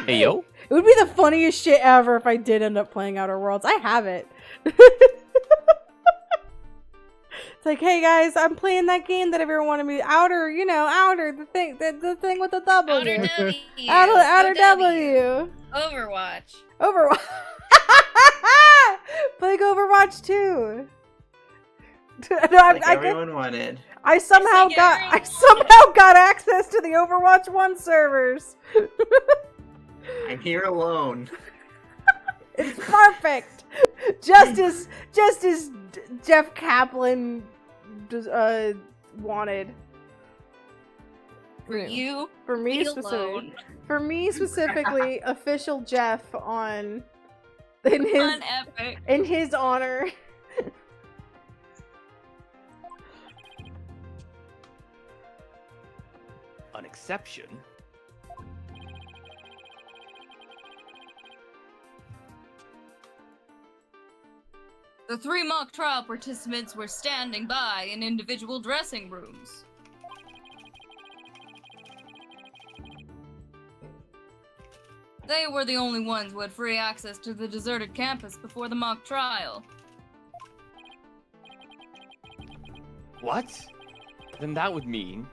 Hey yo. It would be the funniest shit ever if I did end up playing Outer Worlds. I have it. It's like, hey guys, I'm playing that game that everyone wanted me. Outer, you know, Outer, the thing with the W. Outer W. Outer W. Overwatch. Overwatch. Playing Overwatch 2. Like everyone wanted. I somehow got access to the Overwatch 1 servers. I'm here alone. It's perfect. Just as Jeff Kaplan wanted. For you. For me be alone. For me specifically, official Jeff in his honor. An exception? The 3 mock trial participants were standing by in individual dressing rooms. They were the only ones who had free access to the deserted campus before the mock trial. What? Then that would mean...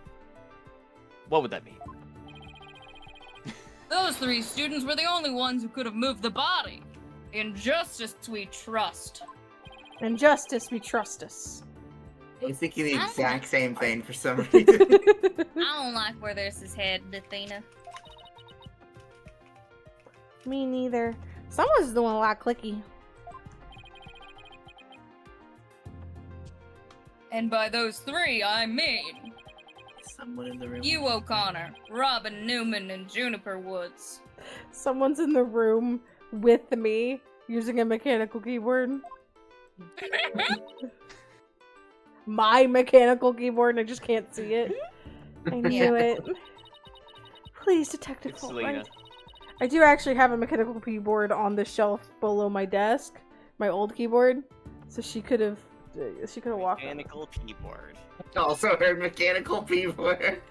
What would that mean? Those 3 students were the only ones who could have moved the body. In justice we trust. In justice we trust us. I was thinking the exact same thing for some reason. I don't like where this is headed, Athena. Me neither. Someone's doing a lot clicky. And by those 3, I mean... Someone in the room. You, O'Connor, Robin Newman, and Juniper Woods. Someone's in the room with me using a mechanical keyboard. My mechanical keyboard, and I just can't see it. I knew it. Please, Detective It's Fulbright. Selena. I do actually have a mechanical keyboard on the shelf below my desk, my old keyboard. So she could have walked. Mechanical keyboard. Also heard mechanical keyboard.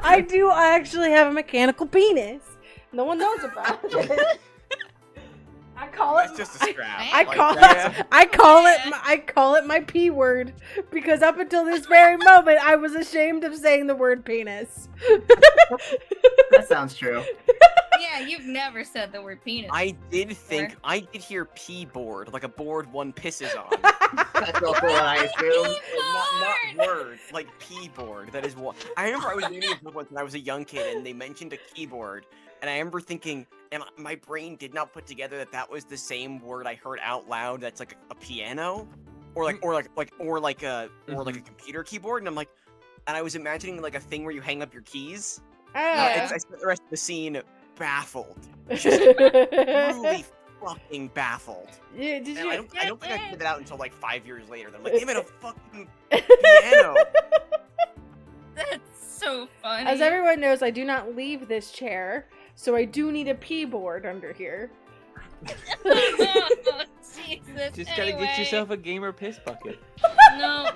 I do actually have a mechanical penis. No one knows about it. I call it. That's just a scrap. I call it my P word because up until this very moment I was ashamed of saying the word penis. That sounds true. Yeah, you've never said the word penis. I did hear P board, like a board one pisses on. That's also what I assumed. Not word, like P board. That is what I remember. I was reading a book once when I was a young kid, and they mentioned a keyboard, and I remember thinking, and my brain did not put together that was the same word I heard out loud. That's like a piano, or like a computer keyboard, and I'm like, and I was imagining like a thing where you hang up your keys. I spent the rest of the scene baffled, just really fucking baffled. Yeah, I don't think I figured that out until like 5 years later. I'm like, they made a fucking piano. That's so funny. As everyone knows, I do not leave this chair, so I do need a P board under here. Oh, Jesus. Just gotta get yourself a gamer piss bucket. No.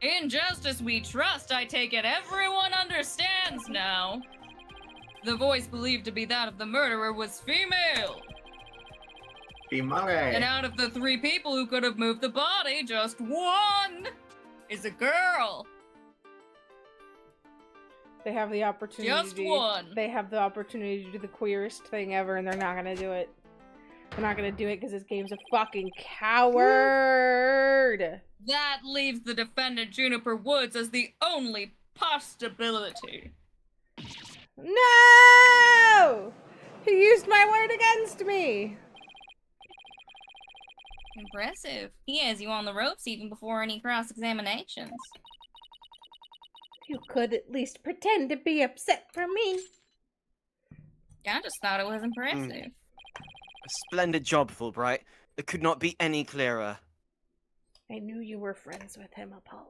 In justice we trust, I take it everyone understands now. The voice believed to be that of the murderer was female. And out of the 3 people who could have moved the body, just 1 is a girl. They have the opportunity. Just 1. They have the opportunity to do the queerest thing ever, and they're not gonna do it. They're not gonna do it because this game's a fucking coward. That leaves the defendant Juniper Woods as the only possibility. No! He used my word against me. Impressive. He has you on the ropes even before any cross-examinations. You could at least pretend to be upset for me. I just thought it was impressive. A splendid job, Fulbright. It could not be any clearer. I knew you were friends with him, Apollo.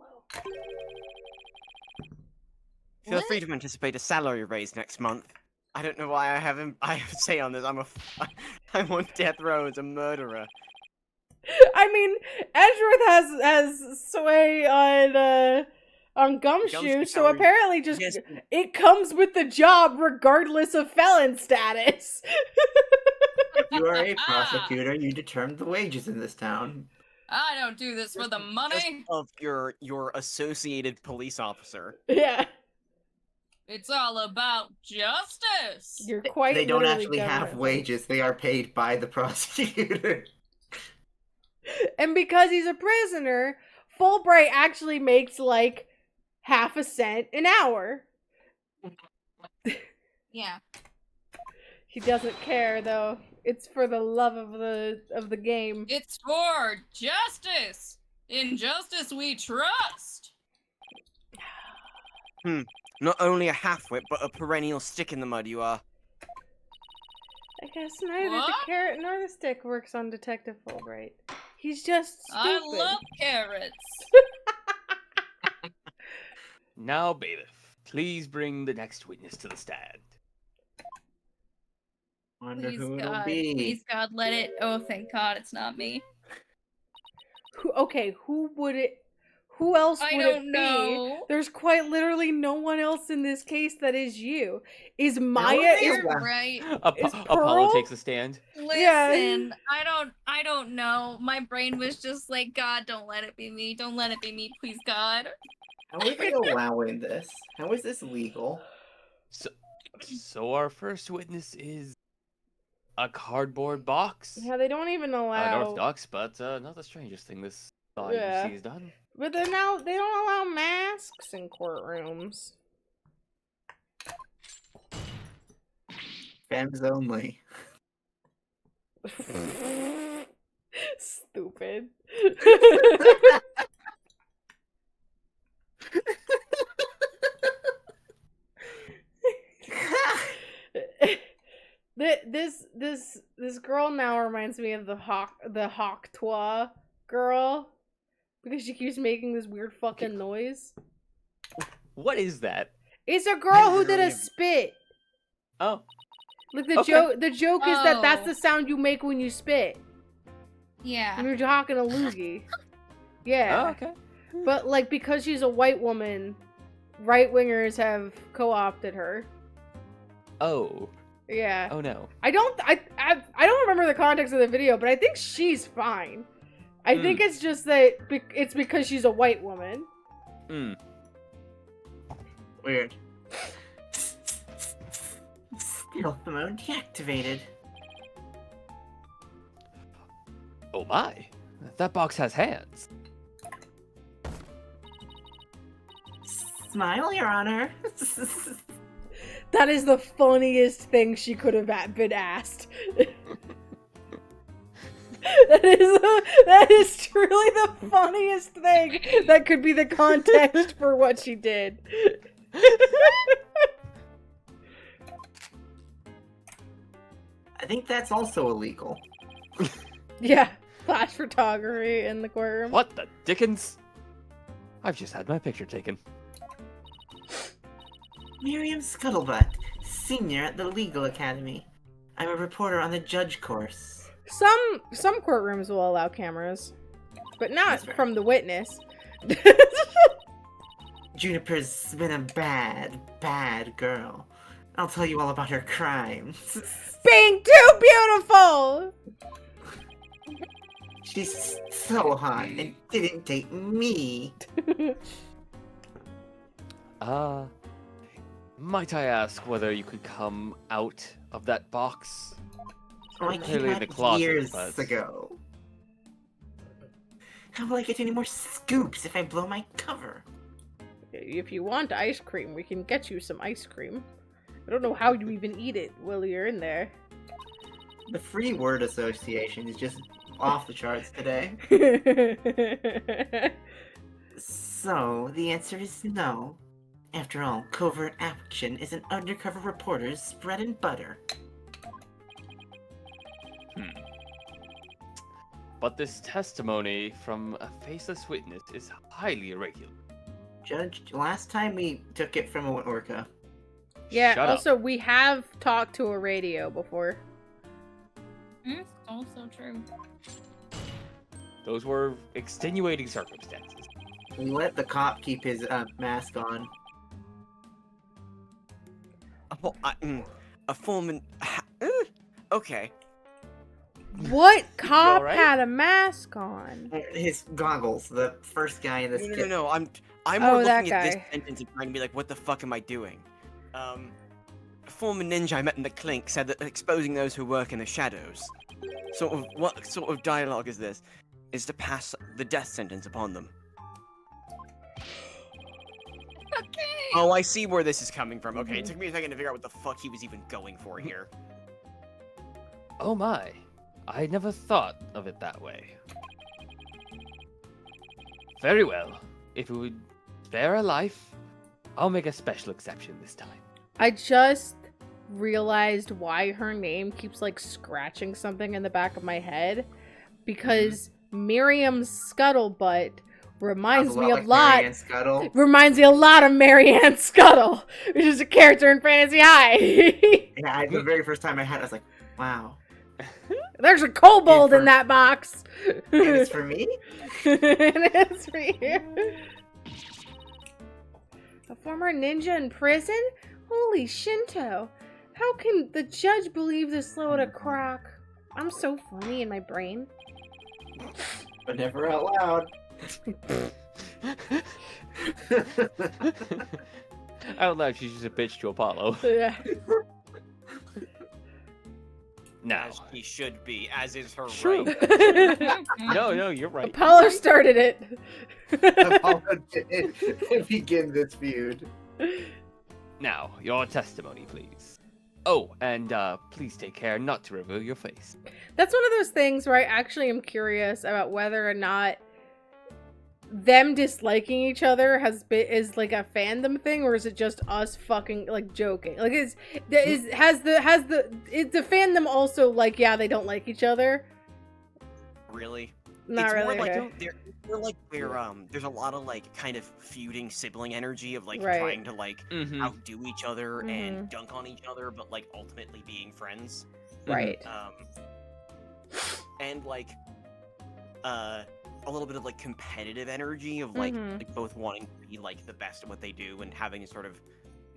Feel What? free to anticipate a salary raise next month. I don't know why I have a say on this. I'm on death row as a murderer. I mean, Edgeworth has sway on Gumshoe, so salary- apparently just Yes. it comes with the job regardless of felon status. If you are a prosecutor, you determine the wages in this town. I don't do this for the Just money. of your associated police officer. Yeah, It's all about justice. you're quite. They don't literally actually have government. wages, they are paid by the prosecutor. And because he's a prisoner, Fulbright actually makes like half a cent an hour. Yeah. He doesn't care though. It's for the love of the game. It's for justice. In justice we trust. Not only a half-wit, but a perennial stick in the mud you are. I guess neither the What? carrot nor the stick works on Detective Fulbright. He's just stupid. I love carrots. Now, bailiff, please bring the next witness to the stand. Wonder Please who God. it'll be. Please God, let it. Oh, thank God, it's not me. Who would it? Who else I would don't it be? know. There's quite literally no one else in this case that is you. Is Maya? there's Is You're right. Is Apollo Pearl? takes a stand. Listen, I don't know. My brain was just like, God, don't let it be me. Don't let it be me, please, God. How are they allowing this? How is this legal? So our first witness is a cardboard box. Yeah, they don't even allow. Unorthodox, but not the strangest thing this Yeah. IUC has done. But they don't allow masks in courtrooms. Femmes only. Stupid. This girl now reminds me of the Hawk Twa girl because she keeps making this weird fucking noise. What is that? It's a girl who did a spit. Oh, Like the Okay. joke is that that's Oh. the sound you make when you spit. Yeah. When you're talking a loogie. Yeah. oh okay. But like because she's a white woman, right wingers have co-opted her. Oh, Yeah. oh no. I don't remember the context of the video, but I think she's fine. I think it's just that it's because she's a white woman. Hmm. Weird. Stealth mode deactivated. Oh my. That box has hands. Smile, Your Honor. That is the funniest thing she could have been asked. That is truly the funniest thing that could be the context for what she did. I think that's also illegal. Yeah, flash photography in the courtroom. What the dickens? I've just had my picture taken. Miriam Scuttlebutt, senior at the Legal Academy. I'm a reporter on the judge course. Some courtrooms will allow cameras, but not That's fair. from the witness. Juniper's been a bad, bad girl. I'll tell you all about her crimes. Being too beautiful. She's so hot and didn't date me. Might I ask whether you could come out of that box? Oh, I Clearly came in the out closet, years but- ago. How will I get any more scoops if I blow my cover? If you want ice cream, we can get you some ice cream. I don't know how you even eat it while you're in there. The free word association is just off the charts today. So, the answer is no. After all, covert action is an undercover reporter's bread and butter. But this testimony from a faceless witness is highly irregular. Judge, last time we took it from an orca. Yeah, Shut up. also, we have talked to a radio before. It's also true. Those were extenuating circumstances. We let the cop keep his mask on. A foreman. Okay. What cop alright? had a mask on? His goggles, the first guy in this. No. I'm Oh, more that looking at this guy. sentence and trying to be like, what the fuck am I doing? A former ninja I met in the clink said that exposing those who work in the shadows. What sort of dialogue is this? Is to pass the death sentence upon them. Okay. Oh, I see where this is coming from. Okay, it took me a second to figure out what the fuck he was even going for here. Oh my. I never thought of it that way. Very well. If it would spare a life, I'll make a special exception this time. I just realized why her name keeps like scratching something in the back of my head, because Miriam's Scuttlebutt reminds me a like lot. Marianne Scuttle. Reminds me a lot of Marianne Scuttle, which is a character in Fantasy High. Yeah, the very first time I had it, I was like, wow. There's a kobold And in that box. And it's for me? It is for you. A former ninja in prison? Holy Shinto. How can the judge believe this load of crock? I'm so funny in my brain. But never out loud. Out loud, she's just a bitch to Apollo. Yeah. Now. As he should be, as is her True. right. No, you're right. Apollo started it. Apollo did begin this feud. Now, your testimony, please. Oh, and please take care not to reveal your face. That's one of those things where I actually am curious about whether or not them disliking each other is like a fandom thing, or is it just us fucking like joking? Like, has the fandom also like, yeah, they don't like each other? Really? Not It's really. more like Okay. they're like there's a lot of like kind of feuding sibling energy of like Right. trying to like Mm-hmm. outdo each other Mhm. and dunk on each other, but like ultimately being friends. Right. And like a little bit of like competitive energy of like, Mhm. like both wanting to be like the best at what they do and having a sort of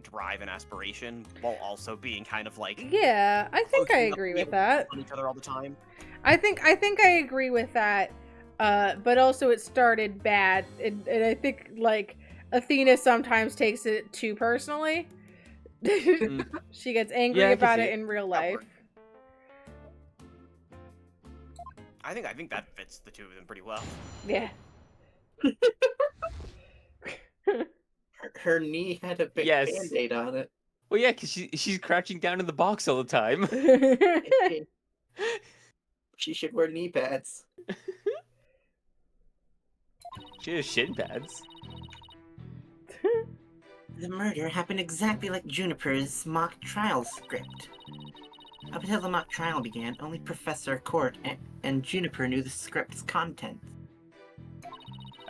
drive and aspiration while also being kind of like Yeah, I think I close enough agree to be with able to that. dunk on each other all the time. I think I agree with that. But also it started bad, and I think like Athena sometimes takes it too personally. She gets angry Yeah, I can about see it it. in real That life. works. I think that fits the two of them pretty well. Yeah. Her knee had a big Yes. band-aid on it. Well, yeah, because she's crouching down in the box all the time. She should wear knee pads. She has shin pads. The murder happened exactly like Juniper's mock trial script. Up until the mock trial began, only Professor Court and Juniper knew the script's content.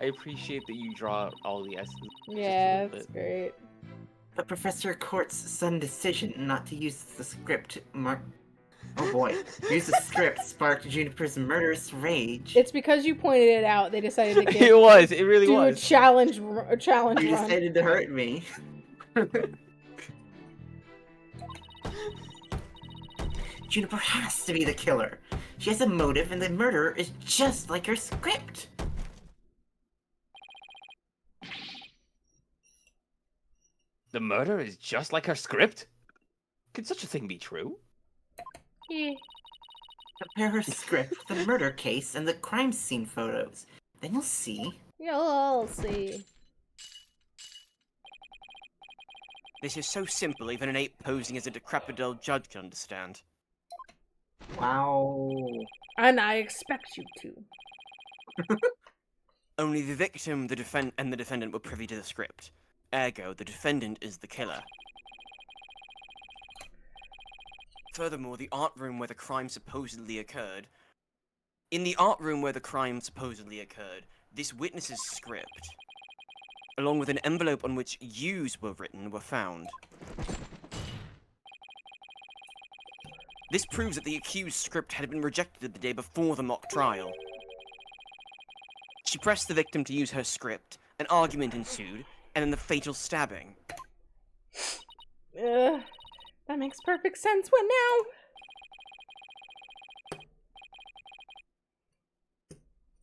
I appreciate that you draw all the S's. Yeah, just a that's little bit. great. But Professor Court's sudden decision not to use the script oh boy, use the script sparked Juniper's murderous rage. It's because you pointed it out. They decided to It was. It really do was. a challenge You run. decided to hurt me. Juniper has to be the killer. She has a motive, and the murderer is just like her script. The murder is just like her script? Could such a thing be true? Yeah. Compare her script with the murder case and the crime scene photos. Then you'll see. You'll see. This is so simple, even an ape posing as a decrepit old judge can understand. Wow. And I expect you to. Only the victim, the defendant were privy to the script. Ergo, the defendant is the killer. Furthermore, the art room where the crime supposedly occurred. In the art room where the crime supposedly occurred, this witness's script, along with an envelope on which "yous" were written, were found. This proves that the accused's script had been rejected the day before the mock trial. She pressed the victim to use her script, an argument ensued, and then the fatal stabbing. That makes perfect sense. What now?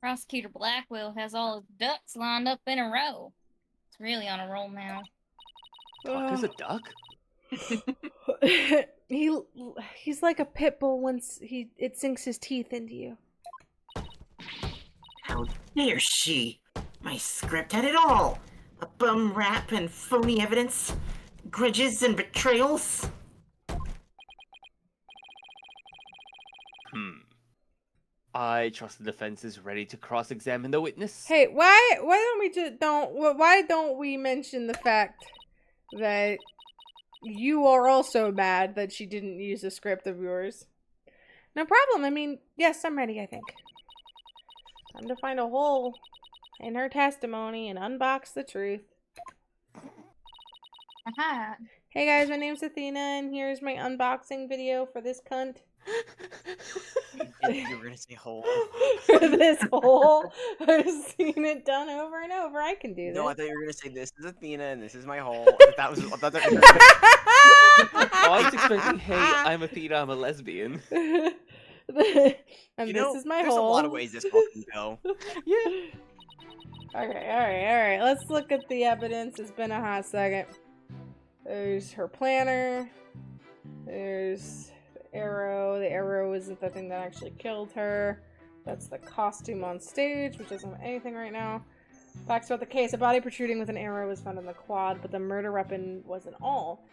Prosecutor Blackwell has all his ducks lined up in a row. It's really on a roll now. Duck is a duck? He's like a pit bull once it sinks his teeth into you. How dare she? My script had it all. A bum rap and phony evidence. Grudges and betrayals. I trust the defense is ready to cross-examine the witness. Hey, why don't we mention the fact that you are also mad that she didn't use a script of yours? No problem. I mean, yes, I'm ready, I think. Time to find a hole in her testimony and unbox the truth. Aha. Hey guys, my name's Athena, and here's my unboxing video for this cunt. You were gonna say hole. This hole. I've seen it done over and over. I can do this. No, I thought you were gonna say this is Athena and this is my hole. That was. Oh, I was expecting, hey, I'm Athena, I'm a lesbian. And You know, this is my there's hole. a lot of ways this hole can go. Yeah. Okay, alright. Let's look at the evidence. It's been a hot second. There's her planner. There's the arrow. The arrow isn't the thing that actually killed her. That's the costume on stage, which doesn't have anything right now. Facts about the case. A body protruding with an arrow was found in the quad, but the murder weapon wasn't all.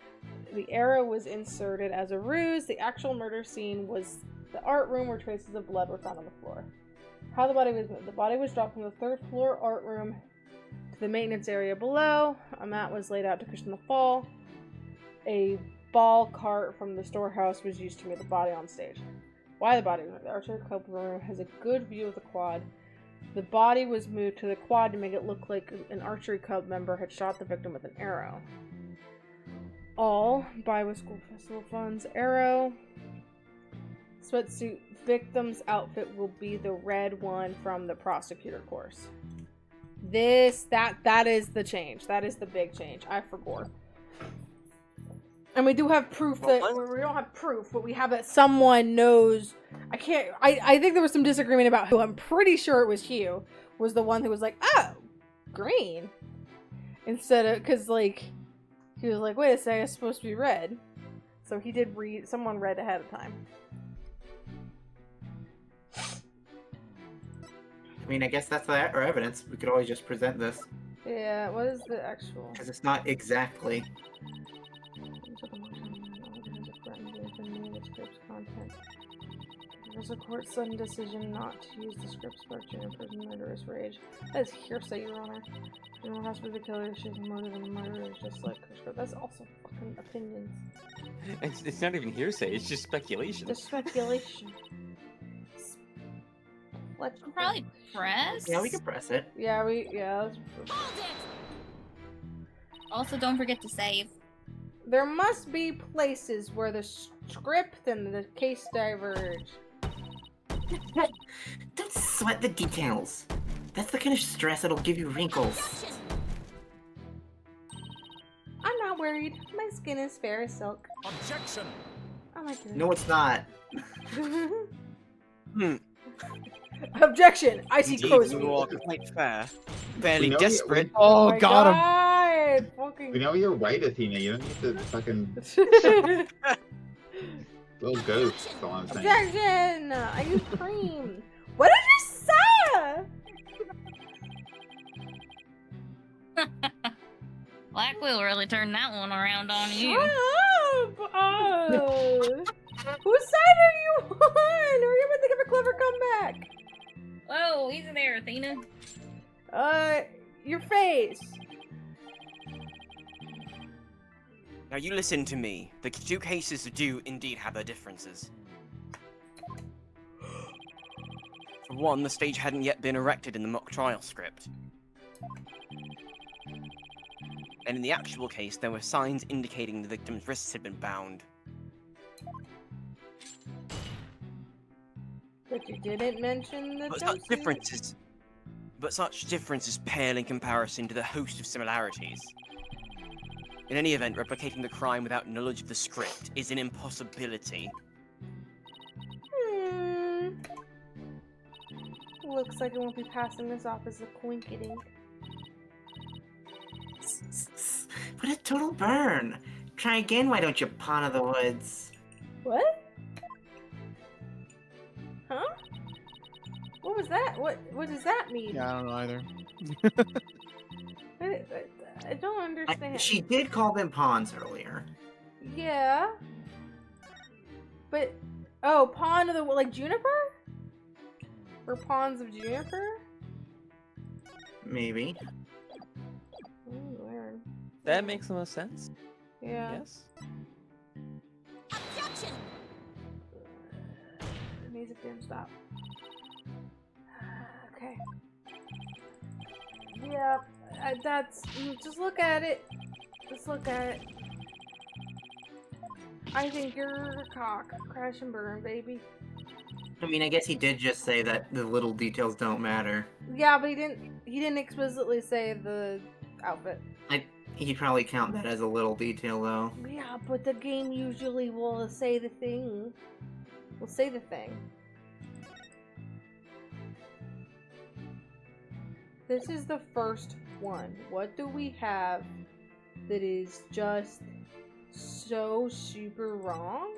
The arrow was inserted as a ruse. The actual murder scene was the art room where traces of blood were found on the floor. How the body was moved. The body was dropped from the 3rd floor art room to the maintenance area below. A mat was laid out to cushion the fall. A ball cart from the storehouse was used to move the body on stage. Why the body was moved? The archery club room has a good view of the quad. The body was moved to the quad to make it look like an archery club member had shot the victim with an arrow. All buy with school festival funds. Arrow. Sweatsuit victim's outfit will be the red one from the prosecutor course. That is the change. That is the big change. I forgot. And we do have proof that we don't have proof, but we have that someone knows. I think there was some disagreement about who. I'm pretty sure it was Hugh was the one who was like, oh, green, instead of, because like he was like, wait a second, it's supposed to be red. So he did read. Someone read ahead of time. I mean, I guess that's our evidence. We could always just present this. Yeah. What is the actual? Because it's not exactly. There's a court sudden decision not to use the script structure in prison murderous rage. That is hearsay, Your Honor. Anyone has to be the killer, she's more than a murderer, just like her script. That's also fucking opinions. It's not even hearsay, it's just speculation. Just speculation. Let's probably press. Yeah, we can press it. Yeah, let's... Also, don't forget to save. There must be places where the script and the case diverge. Don't sweat the details. That's the kind of stress that'll give you wrinkles. I'm not worried. My skin is fair as silk. Objection! Oh my goodness. No, it's not. Objection! I see crow's You feet. are quite fair. Fairly You know, desperate. Oh, my got him. God, fucking... We know you're right, Athena. You don't need to fucking little ghost. That's all I'm saying. Objection! I use cream. What did you say? Blackwell really turned that one around on you. Shut up! Whose side are you on? Hurry up and think of a clever comeback. Whoa, easy there, Athena. Your face. Now you listen to me. The two cases do indeed have their differences. For one, the stage hadn't yet been erected in the mock trial script. And in the actual case, there were signs indicating the victim's wrists had been bound. But you didn't mention the But jumpsuit. such differences pale in comparison to the host of similarities. In any event, replicating the crime without knowledge of the script is an impossibility. Looks like I won't be passing this off as a coinkydink. What a total burn! Try again, why don't you, Pawn of the Woods? What? Huh? What was that? What does that mean? Yeah, I don't know either. I don't understand. She did call them pawns earlier. Yeah. But oh, pawn of the like Juniper? Or pawns of Juniper? Maybe. Ooh, weird. That makes the most sense. Yeah. Yes. Objection! Music didn't stop. Okay. Yeah, that's. Just look at it. Just look at it. I think you're a cock. Crash and burn, baby. I mean, I guess he did just say that the little details don't matter. Yeah, but he didn't explicitly say the outfit. He'd probably count that as a little detail, though. Yeah, but the game usually will say the thing. Will say the thing. This is the first one. What do we have that is just so super wrong?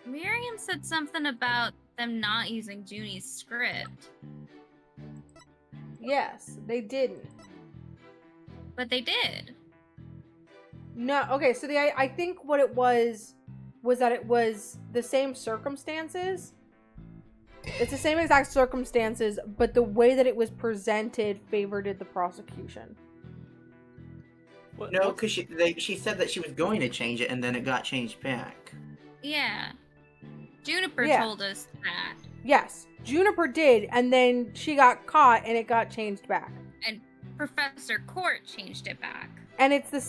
Miriam said something about them not using Junie's script. Yes, they didn't. But they did. No, okay, so I think what it was that it was the same circumstances. It's the same exact circumstances, but the way that it was presented favored the prosecution. No, because she said that she was going to change it, and then it got changed back. Yeah. Juniper Yeah. told us that. Yes, Juniper did, and then she got caught, and it got changed back. And Professor Court changed it back. And it's the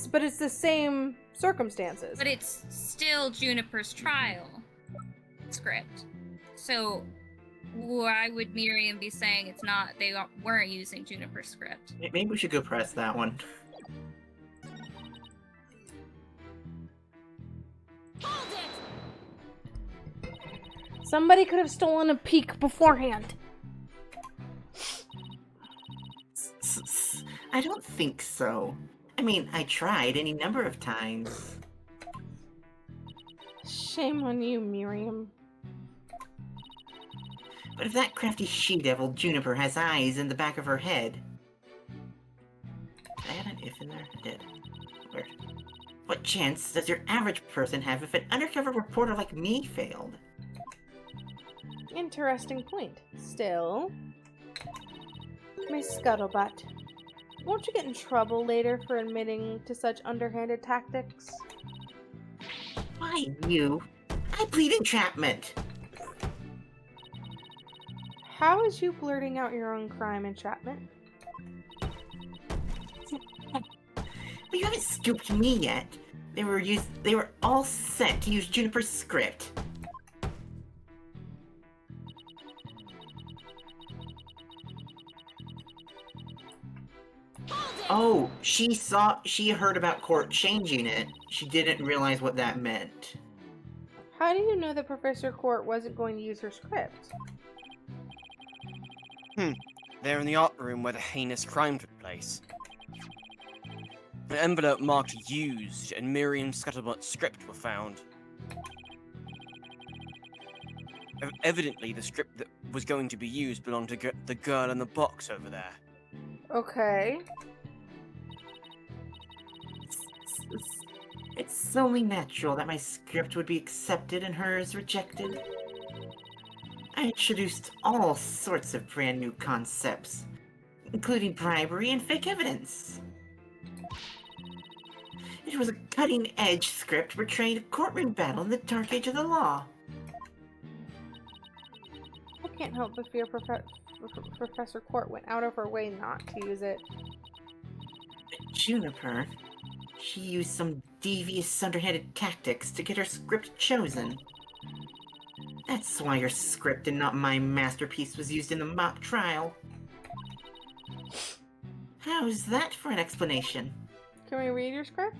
same circumstances. But it's still Juniper's trial script. So why would Miriam be saying it's not? They weren't using Juniper's script. Maybe we should go press that one. Somebody could have stolen a peek beforehand. I don't think so. I mean, I tried any number of times. Shame on you, Miriam. But if that crafty she-devil Juniper has eyes in the back of her head... Did I add an if in there? I did. Weird. What chance does your average person have if an undercover reporter like me failed? Interesting point. Still, Miss Scuttlebutt, won't you get in trouble later for admitting to such underhanded tactics? Why you? I plead entrapment! How is you blurting out your own crime entrapment? But you haven't scooped me yet. They were all set to use Juniper's script. Oh, she heard about Court changing it. She didn't realize what that meant. How do you know that Professor Court wasn't going to use her script? They're in the art room where the heinous crime took place. An envelope marked used and Miriam Scuttlebutt's script were found. Evidently, the script that was going to be used belonged to the girl in the box over there. Okay. It's only natural that my script would be accepted and hers rejected. I introduced all sorts of brand new concepts, including bribery and fake evidence. It was a cutting-edge script portraying a courtroom battle in the dark age of the law. I can't help but fear Professor Court went out of her way not to use it. But Juniper, she used some devious, underhanded tactics to get her script chosen. That's why your script and not my masterpiece was used in the mock trial. How's that for an explanation? Can we read your script?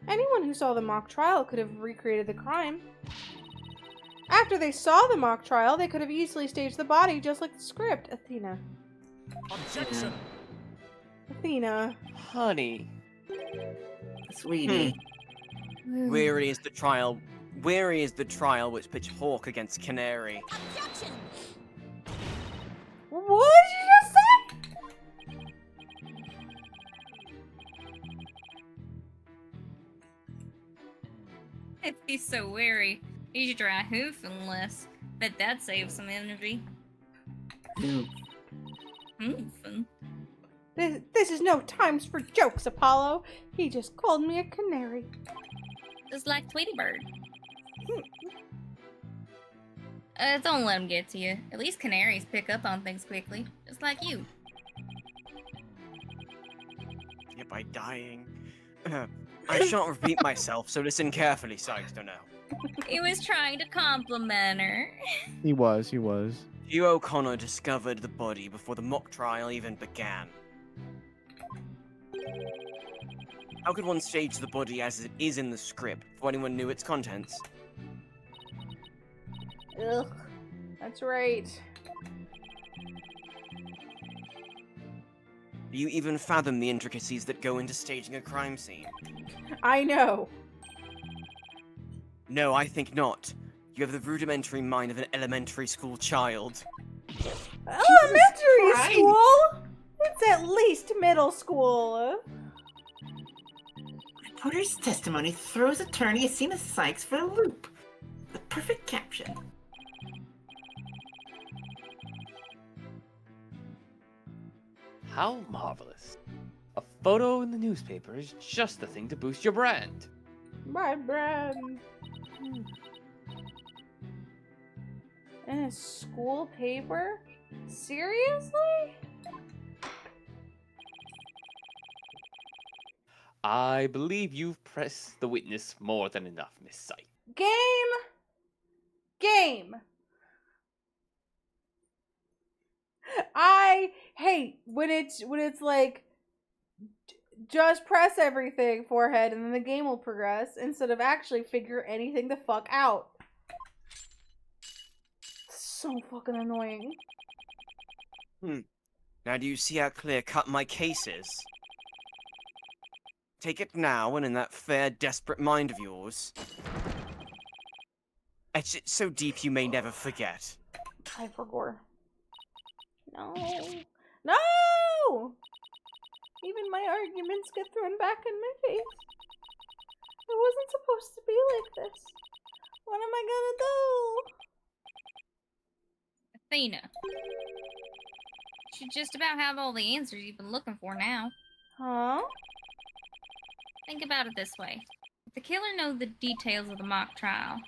Anyone who saw the mock trial could have recreated the crime. After they saw the mock trial, they could have easily staged the body just like the script. Athena. Objection! Athena. Honey. Sweetie. Weary is the trial. Weary is the trial which pitched Hawk against Canary. Objection! What did you just say? If he's so wary, he should try hoofing less. Bet that saves some energy. Hoofing? This is no times for jokes, Apollo. He just called me a canary. Just like Tweety Bird. Don't let him get to you. At least canaries pick up on things quickly, just like you. Yeah, by dying. I shan't repeat myself, so listen carefully, Sykes, now. He was trying to compliment her. He was. Hugh O'Connor discovered the body before the mock trial even began. How could one stage the body as it is in the script before anyone knew its contents? Ugh. That's right. Do you even fathom the intricacies that go into staging a crime scene? I know. No, I think not. You have the rudimentary mind of an elementary school child. Elementary Christ. school? It's at least middle school. Reporter's testimony throws attorney Athena Sykes for a loop. The perfect caption. How marvelous. A photo in the newspaper is just the thing to boost your brand. My brand. In a school paper? Seriously? I believe you've pressed the witness more than enough, Miss Sight. Game. I hate when it's like just press everything forehead and then the game will progress instead of actually figure anything the fuck out. So fucking annoying. Now do you see how clear-cut my case is? Take it now and in that fair, desperate mind of yours. Etch it so deep you may never forget. I forgot. No! Even my arguments get thrown back in my face. It wasn't supposed to be like this. What am I gonna do? Athena. You should just about have all the answers you've been looking for now. Huh? Think about it this way. If the killer knows the details of the mock trial,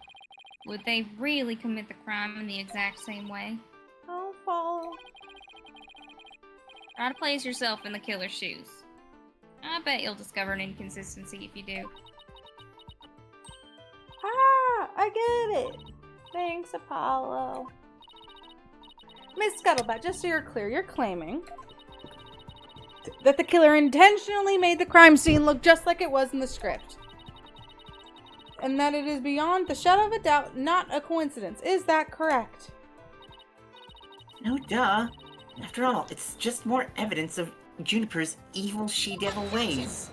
would they really commit the crime in the exact same way? I'll follow. Try to place yourself in the killer's shoes. I bet you'll discover an inconsistency if you do. Ah, I get it. Thanks, Apollo. Miss Scuttlebutt, just so you're clear, you're claiming that the killer intentionally made the crime scene look just like it was in the script. And that it is beyond the shadow of a doubt not a coincidence. Is that correct? No duh. After all, it's just more evidence of Juniper's evil she-devil ways.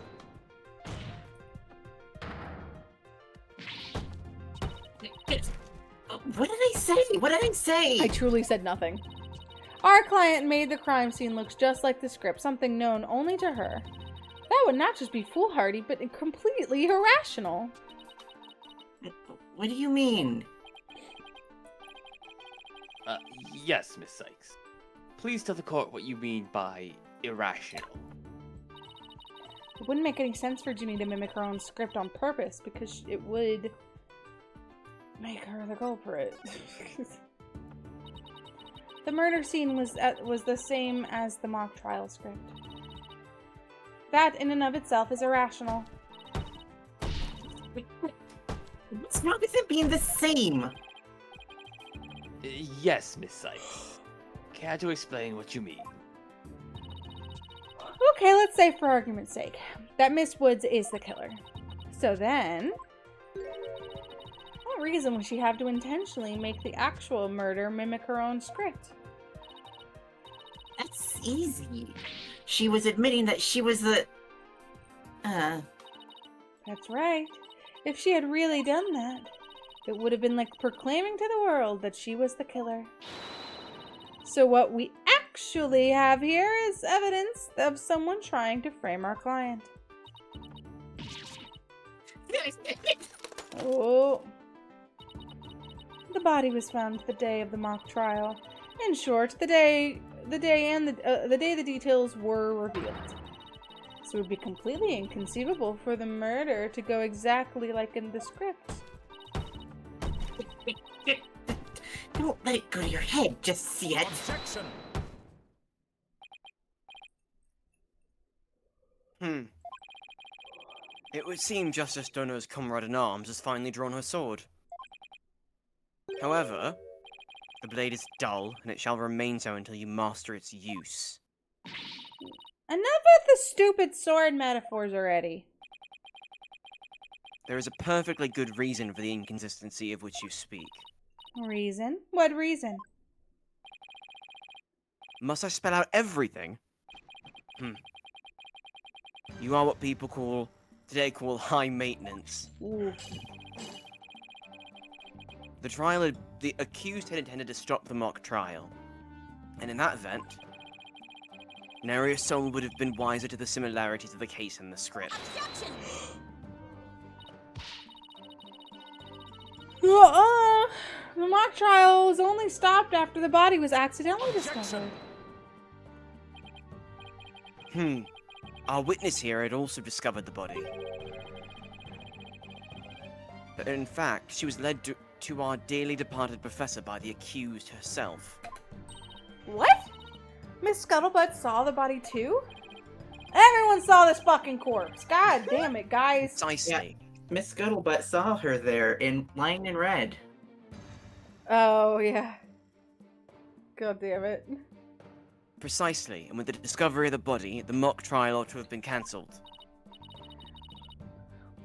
What did I say? What did I say? I truly said nothing. Our client made the crime scene look just like the script, something known only to her. That would not just be foolhardy, but completely irrational. What do you mean? Yes, Miss Sykes. Please tell the court what you mean by irrational. It wouldn't make any sense for Ginny to mimic her own script on purpose, because it would make her the culprit. The murder scene was the same as the mock trial script. That, in and of itself, is irrational. What's wrong with it being the same? Yes, Miss Sykes. Care to explain what you mean? Okay, let's say for argument's sake that Miss Woods is the killer. So then, what reason would she have to intentionally make the actual murder mimic her own script? That's easy. She was admitting that she was the... That's right. If she had really done that, it would have been like proclaiming to the world that she was the killer. So what we actually have here is evidence of someone trying to frame our client. Oh. The body was found the day of the mock trial. In short, the day the details were revealed. So it would be completely inconceivable for the murder to go exactly like in the script. Don't let it go to your head just yet. Objection. It would seem Justice Donner's comrade-in-arms has finally drawn her sword. However, the blade is dull, and it shall remain so until you master its use. Enough with the stupid sword metaphors already. There is a perfectly good reason for the inconsistency of which you speak. Reason? What reason? Must I spell out everything? You are what people today call high maintenance. Ooh. The accused had intended to stop the mock trial. And in that event, nary a soul would have been wiser to the similarities of the case and the script. The mock trial was only stopped after the body was accidentally discovered. Our witness here had also discovered the body. But in fact, she was led to our dearly departed professor by the accused herself. What? Miss Scuttlebutt saw the body too? Everyone saw this fucking corpse. God damn it, guys. Precisely. Yeah, Miss Scuttlebutt saw her there, lying in red. Oh, yeah. God damn it. Precisely, and with the discovery of the body, the mock trial ought to have been cancelled.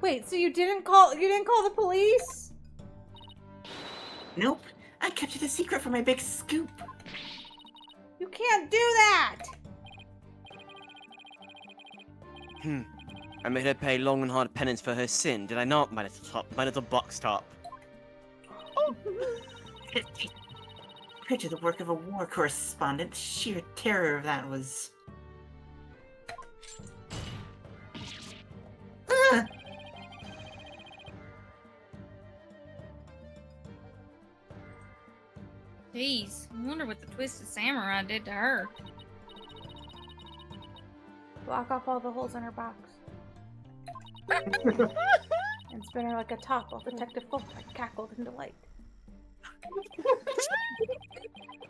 Wait, so you didn't call the police? Nope. I kept it a secret for my big scoop. You can't do that! I made her pay long and hard penance for her sin, did I not, my little box top? Compared to the work of a war correspondent, the sheer terror of that was... Jeez, I wonder what the Twisted Samurai did to her. Block off all the holes in her box. And spin her like a top while Detective Fulbright cackled in delight.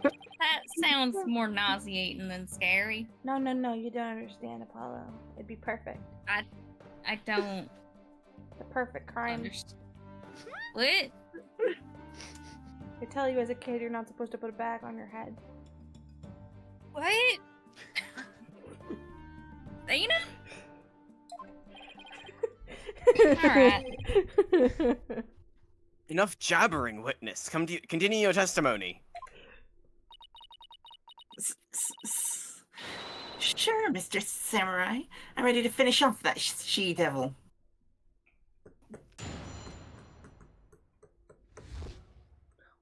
That sounds more nauseating than scary. No, you don't understand, Apollo. It'd be perfect. I don't The perfect crime. understand. What? They tell you as a kid you're not supposed to put a bag on your head. What? Dana? Alright. Enough jabbering, witness. Continue your testimony. Sure, Mr. Samurai. I'm ready to finish off that she-devil.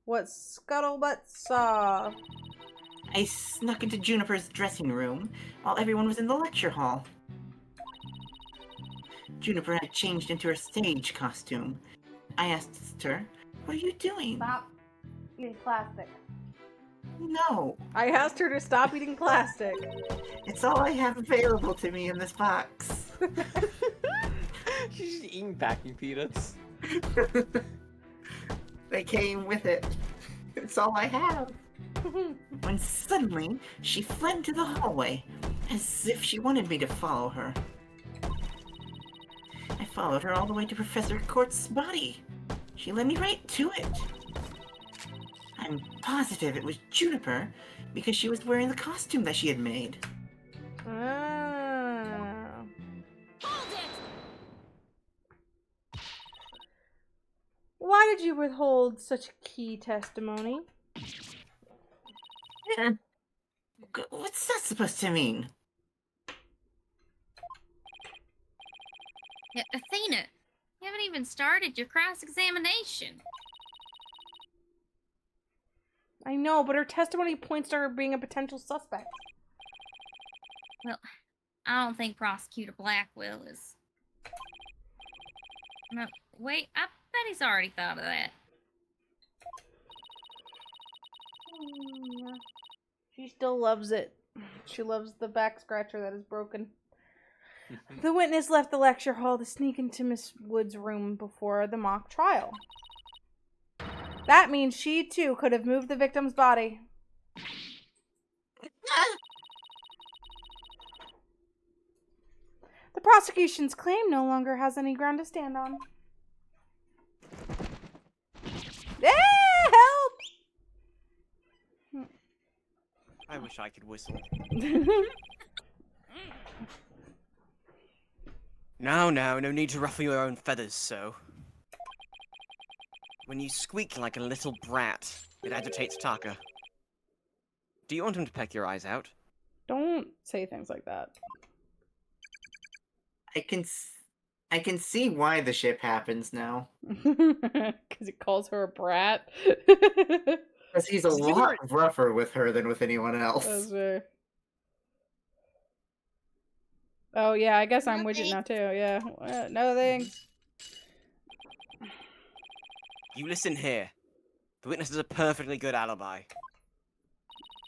What Scuttlebutt saw. I snuck into Juniper's dressing room while everyone was in the lecture hall. Juniper had changed into her stage costume. I asked her, "What are you doing?" Stop eating plastic. No, I asked her to stop eating plastic. it's all I have available to me in this box. She's just eating packing peanuts. They came with it. It's all I have. When suddenly, she fled into the hallway, as if she wanted me to follow her. I followed her all the way to Professor Court's body. She led me right to it. I'm positive it was Juniper, because she was wearing the costume that she had made. Ah. Why did you withhold such key testimony? What's that supposed to mean? Yeah, Athena, you haven't even started your cross-examination. I know, but her testimony points to her being a potential suspect. Well, I don't think Prosecutor Blackwell is... No, wait, I bet he's already thought of that. She still loves it. She loves the back scratcher that is broken. The witness left the lecture hall to sneak into Miss Wood's room before the mock trial. That means she, too, could have moved the victim's body. The prosecution's claim no longer has any ground to stand on. Help! I wish I could whistle. No need to ruffle your own feathers, so. When you squeak like a little brat, it agitates Taka. Do you want him to peck your eyes out? Don't say things like that. I can see why the ship happens now. Because it calls her a brat. Because he's a lot rougher with her than with anyone else. That's fair. Oh yeah, I guess I'm widget now too. Yeah, no thanks. You listen here. The witness has a perfectly good alibi.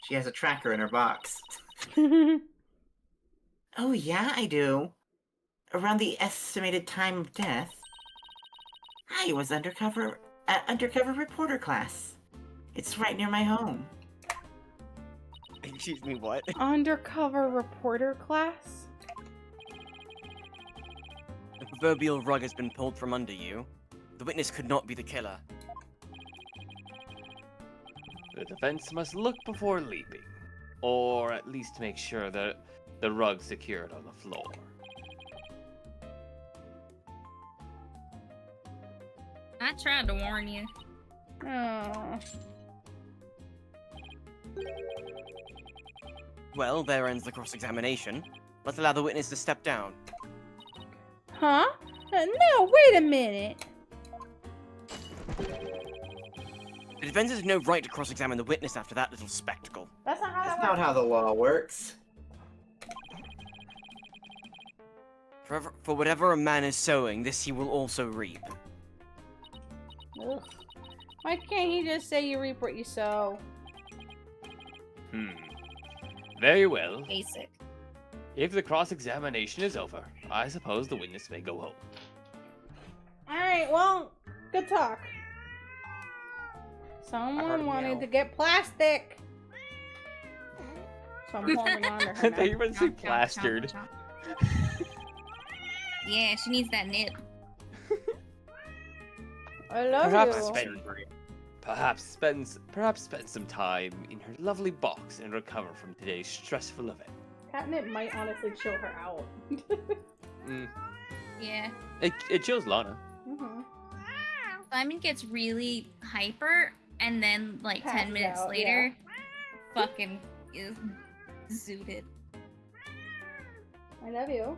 She has a tracker in her box. Oh yeah, I do. Around the estimated time of death, I was undercover reporter class. It's right near my home. Excuse me, what? Undercover reporter class? The proverbial rug has been pulled from under you. The witness could not be the killer. The defense must look before leaping, or at least make sure that the rug's secured on the floor. I tried to warn you. Oh. Well, there ends the cross-examination. Let's allow the witness to step down. Huh? No, wait a minute. The defense has no right to cross-examine the witness after that little spectacle. That's not how That's that not works. how the law works. For whatever a man is sowing, this he will also reap. Ugh. Why can't he just say you reap what you sow? Very well. Basic. If the cross-examination is over, I suppose the witness may go home. Alright, well, good talk. Someone wanted to get plastic. So I'm holding on to I her thought you now. were going to say plastered. Yeah, she needs that nip. I love Perhaps spend some time in her lovely box and recover from today's stressful event. Catnip might honestly chill her out. Yeah. It chills Lana. Simon gets really hyper, and then, like, 10 Passes minutes out, later, fucking is zooted. I love you.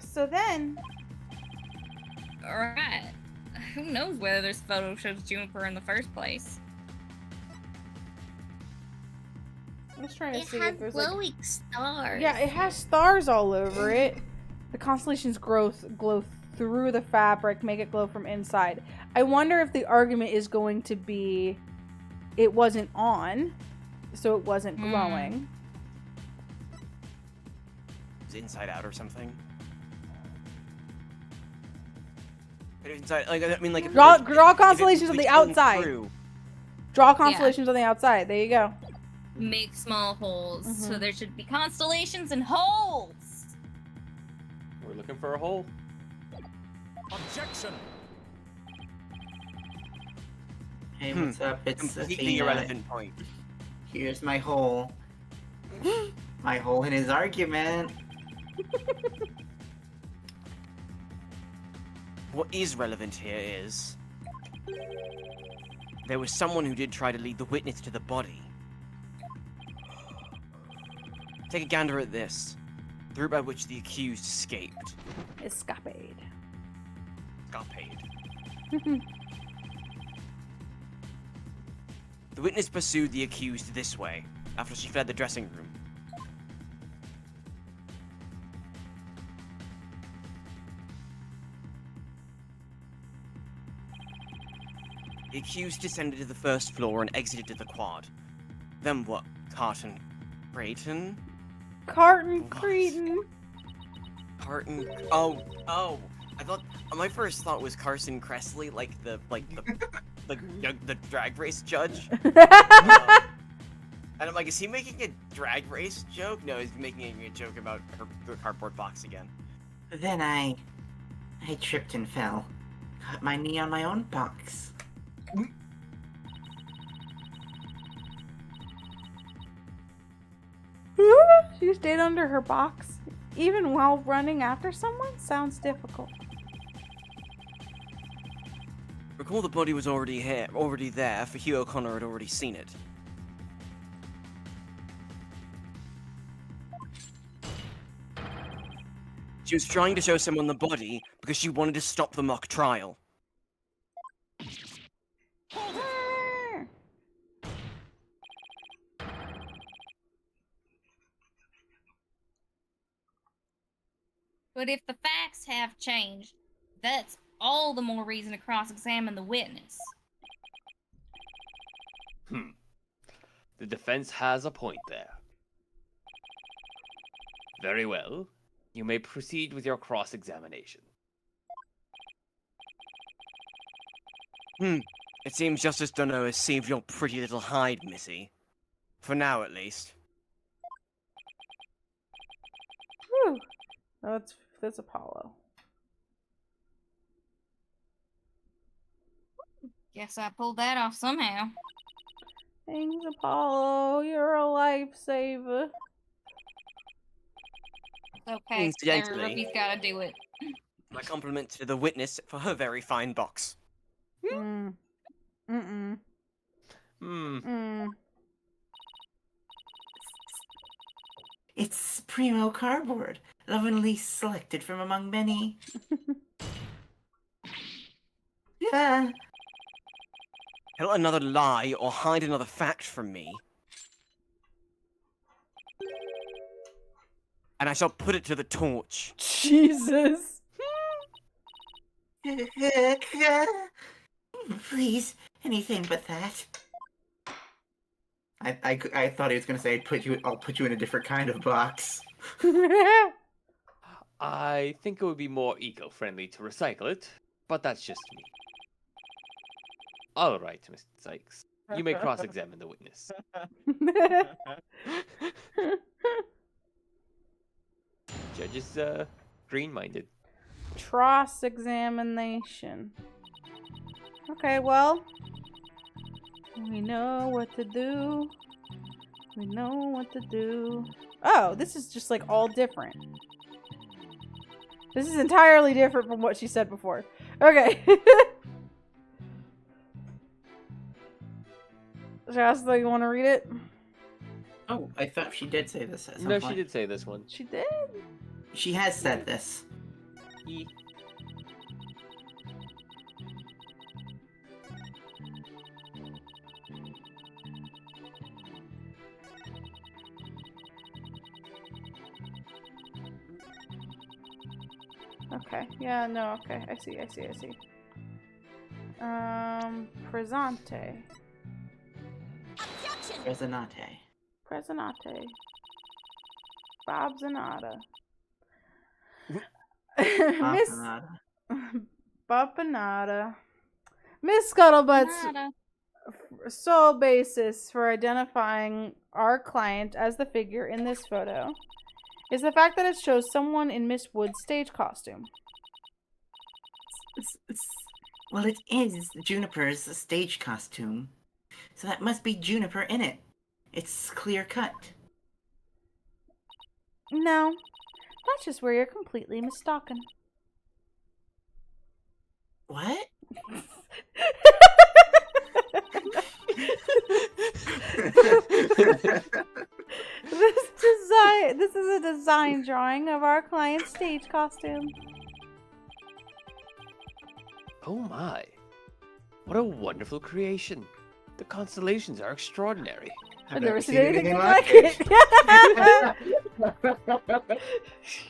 So then... Alright. Who knows whether this photo shows Juniper in the first place? I'm just trying to It see has if there's glowing stars. Yeah, it has stars all over it. The constellations glow through the fabric, make it glow from inside. I wonder if the argument is going to be it wasn't on, so it wasn't glowing. It's inside out or something. But inside, like I mean, like Draw constellations on the outside. Through. Draw constellations on the outside. There you go. Make small holes. So there should be constellations and holes. We're looking for a hole. Objection. Hey, what's up? It's Completely irrelevant point. Here's my hole. My hole in his argument. What is relevant here is there was someone who did try to lead the witness to the body. Take a gander at this. The route by which the accused escaped. Escapade. The witness pursued the accused this way, after she fled the dressing room. The accused descended to the first floor and exited to the quad. Then what? Carton Creighton? Carton Creighton. Carton. Oh. I thought my first thought was Carson Kressley, like the drag race judge. And I'm like, is he making a drag race joke? No, he's making a joke about the cardboard box again. Then I tripped and fell. Caught my knee on my own box. She stayed under her box, even while running after someone? Sounds difficult. Recall the body was already there, for Hugh O'Connor had already seen it. She was trying to show someone the body because she wanted to stop the mock trial. But if the facts have changed, that's all the more reason to cross-examine the witness. The defense has a point there. Very well. You may proceed with your cross-examination. It seems Justice Dunno has saved your pretty little hide, Missy. For now, at least. Whew. Oh, that's Apollo. Guess I pulled that off somehow. Thanks, Apollo. You're a lifesaver. Okay, Incidentally, Ruby's gotta do it. My compliment to the witness for her very fine box. It's primo cardboard, lovingly selected from among many. Tell another lie or hide another fact from me, and I shall put it to the torch. Jesus. Please, anything but that. I thought he was gonna say I'll put you in a different kind of box. I think it would be more eco-friendly to recycle it, but that's just me. All right, Mr. Sykes. You may cross-examine the witness. Judge is green-minded. Cross-examination. Okay, well, we know what to do. We know what to do. Oh, this is just like all different. This is entirely different from what she said before. Okay. Shasta, you want to read it? Oh, I thought she did say this at some No, point. she did say this one. She did? She has said this. Okay. Yeah, no, okay. I see. Presente. Resonate. Presentate. Bob Zanata. Miss Bapanada. Bapanada. Miss Scuttlebutt's Nada. sole basis for identifying our client as the figure in this photo is the fact that it shows someone in Miss Wood's stage costume. Well, it is Juniper's stage costume. So that must be Juniper in it. It's clear cut. No, that's just where you're completely mistaken. What? This is a design drawing of our client's stage costume. Oh my. What a wonderful creation. The constellations are extraordinary. I've never seen anything like it.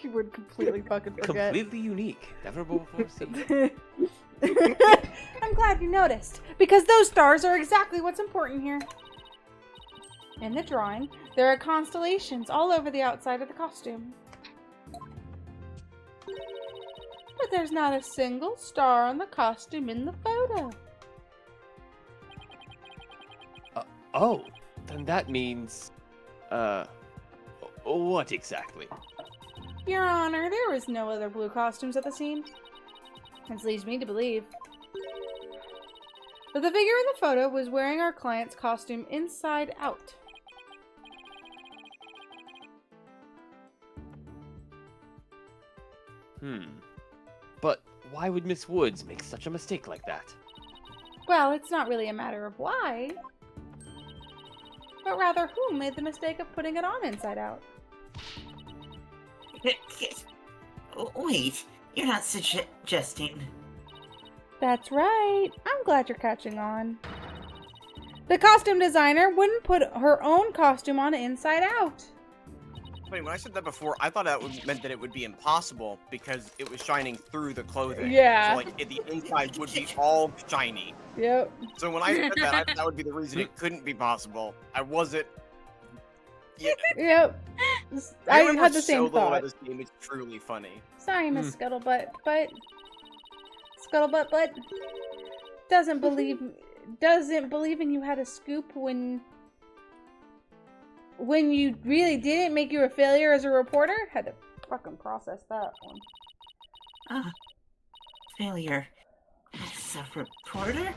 You would completely fucking forget. Completely unique. Never before seen. I'm glad you noticed, because those stars are exactly what's important here. In the drawing, there are constellations all over the outside of the costume. But there's not a single star on the costume in the photo. Oh, then that means... what exactly? Your Honor, there was no other blue costumes at the scene. This leads me to believe that the figure in the photo was wearing our client's costume inside out. But why would Miss Woods make such a mistake like that? Well, it's not really a matter of why, but rather who made the mistake of putting it on inside out. Wait, you're not suggesting. That's right. I'm glad you're catching on. The costume designer wouldn't put her own costume on inside out. Wait, when I said that before, I thought that meant that it would be impossible because it was shining through the clothing. Yeah. So, like, the inside would be all shiny. Yep. So when I said that, I thought that would be the reason it couldn't be possible. I wasn't. Yeah. Yep. I had the same thought. This game is truly funny. Sorry, Miss Scuttlebutt, but doesn't believe in you had a scoop when you really didn't, make you a failure as a reporter. Had to fucking process that one. Failure. As a reporter?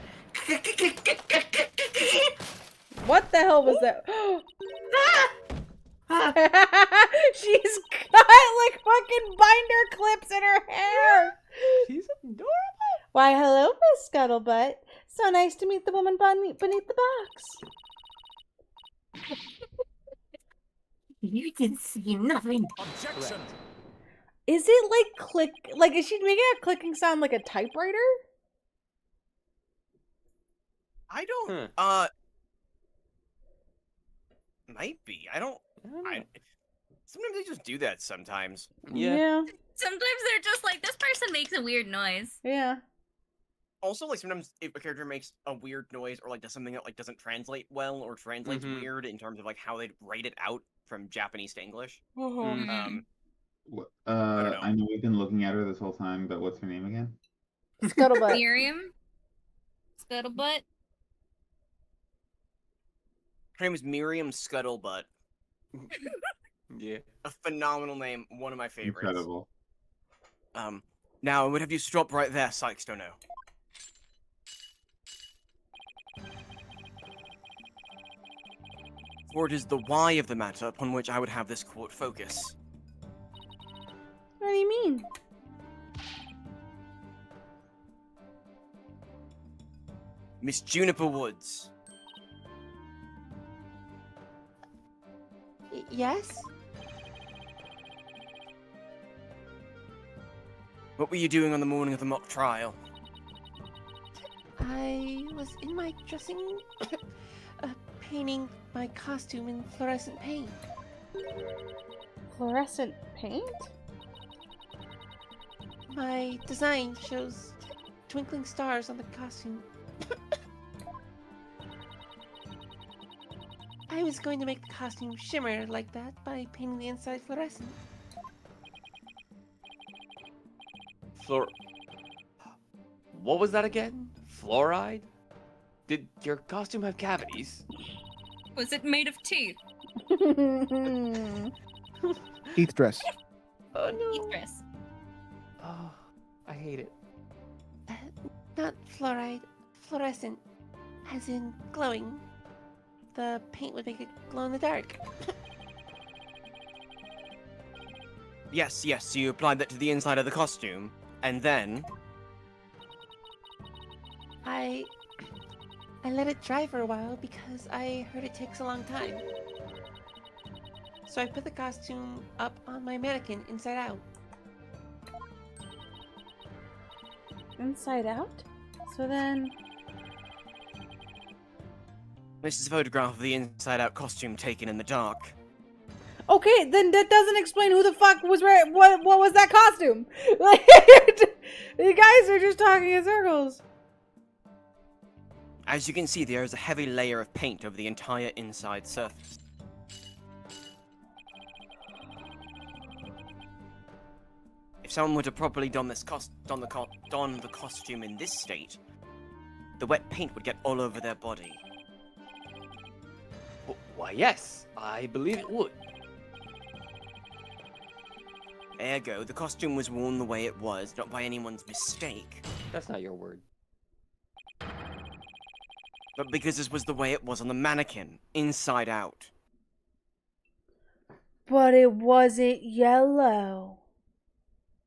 What the hell was that? She's got like fucking binder clips in her hair. She's adorable. Why, hello, Miss Scuttlebutt. So nice to meet the woman beneath the box. You didn't see nothing. Objection! Is it like click? Like, is she making a clicking sound like a typewriter? I don't. Might be. I don't. Sometimes they just do that. Sometimes. Yeah. Sometimes they're just like, this person makes a weird noise. Yeah. Also, like, sometimes if a character makes a weird noise or like does something that like doesn't translate well or translates weird in terms of like how they write it out from Japanese to English. Mm-hmm. I know we've been looking at her this whole time, but what's her name again? Scuttlebutt. Miriam? Scuttlebutt? Her name is Miriam Scuttlebutt. Yeah. A phenomenal name, one of my favorites. Incredible. Now I would have you stop right there, Sykes-Stono. For it is the why of the matter upon which I would have this court focus. What do you mean? Miss Juniper Woods. Yes? What were you doing on the morning of the mock trial? I was in my dressing, painting my costume in fluorescent paint. Fluorescent paint? My design shows twinkling stars on the costume. I was going to make the costume shimmer like that by painting the inside fluorescent. What was that again? Fluoride? Did your costume have cavities? Was it made of teeth? Heath dress. Oh no. Teeth dress. Oh, I hate it. Not fluoride, fluorescent, as in glowing. The paint would make it glow in the dark. Yes, so you applied that to the inside of the costume, and then... I let it dry for a while because I heard it takes a long time. So I put the costume up on my mannequin inside out. Inside out? So then... This is a photograph of the inside-out costume taken in the dark. Okay, then that doesn't explain who the fuck was wearing... What was that costume? Like, you guys are just talking in circles. As you can see, there is a heavy layer of paint over the entire inside surface. If someone were to properly don the costume in this state, the wet paint would get all over their body. Why, yes, I believe it would. Ergo, the costume was worn the way it was, not by anyone's mistake. That's not your word. But because this was the way it was on the mannequin, inside out. But it wasn't yellow.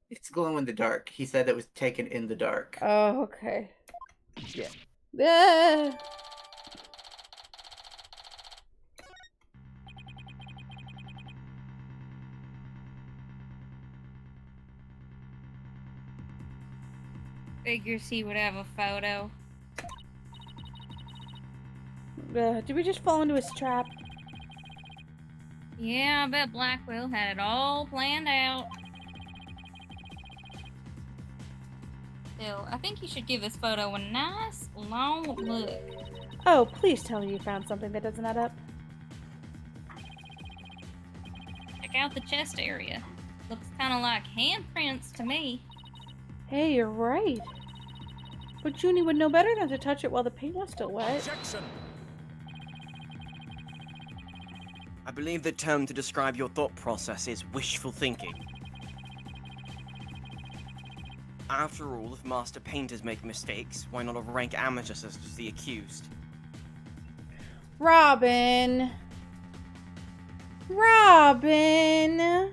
It's glow in the dark. He said it was taken in the dark. Oh, okay. Yeah. Yeah. Figures he would have a photo. Did we just fall into his trap? Yeah, I bet Blackwell had it all planned out. Still, I think you should give this photo a nice, long look. Oh, please tell me you found something that doesn't add up. Check out the chest area. Looks kind of like handprints to me. Hey, you're right. But Junie would know better than to touch it while the paint was still wet. Objection. I believe the term to describe your thought process is wishful thinking. After all, if master painters make mistakes, why not rank amateurs as the accused? Robin! Robin!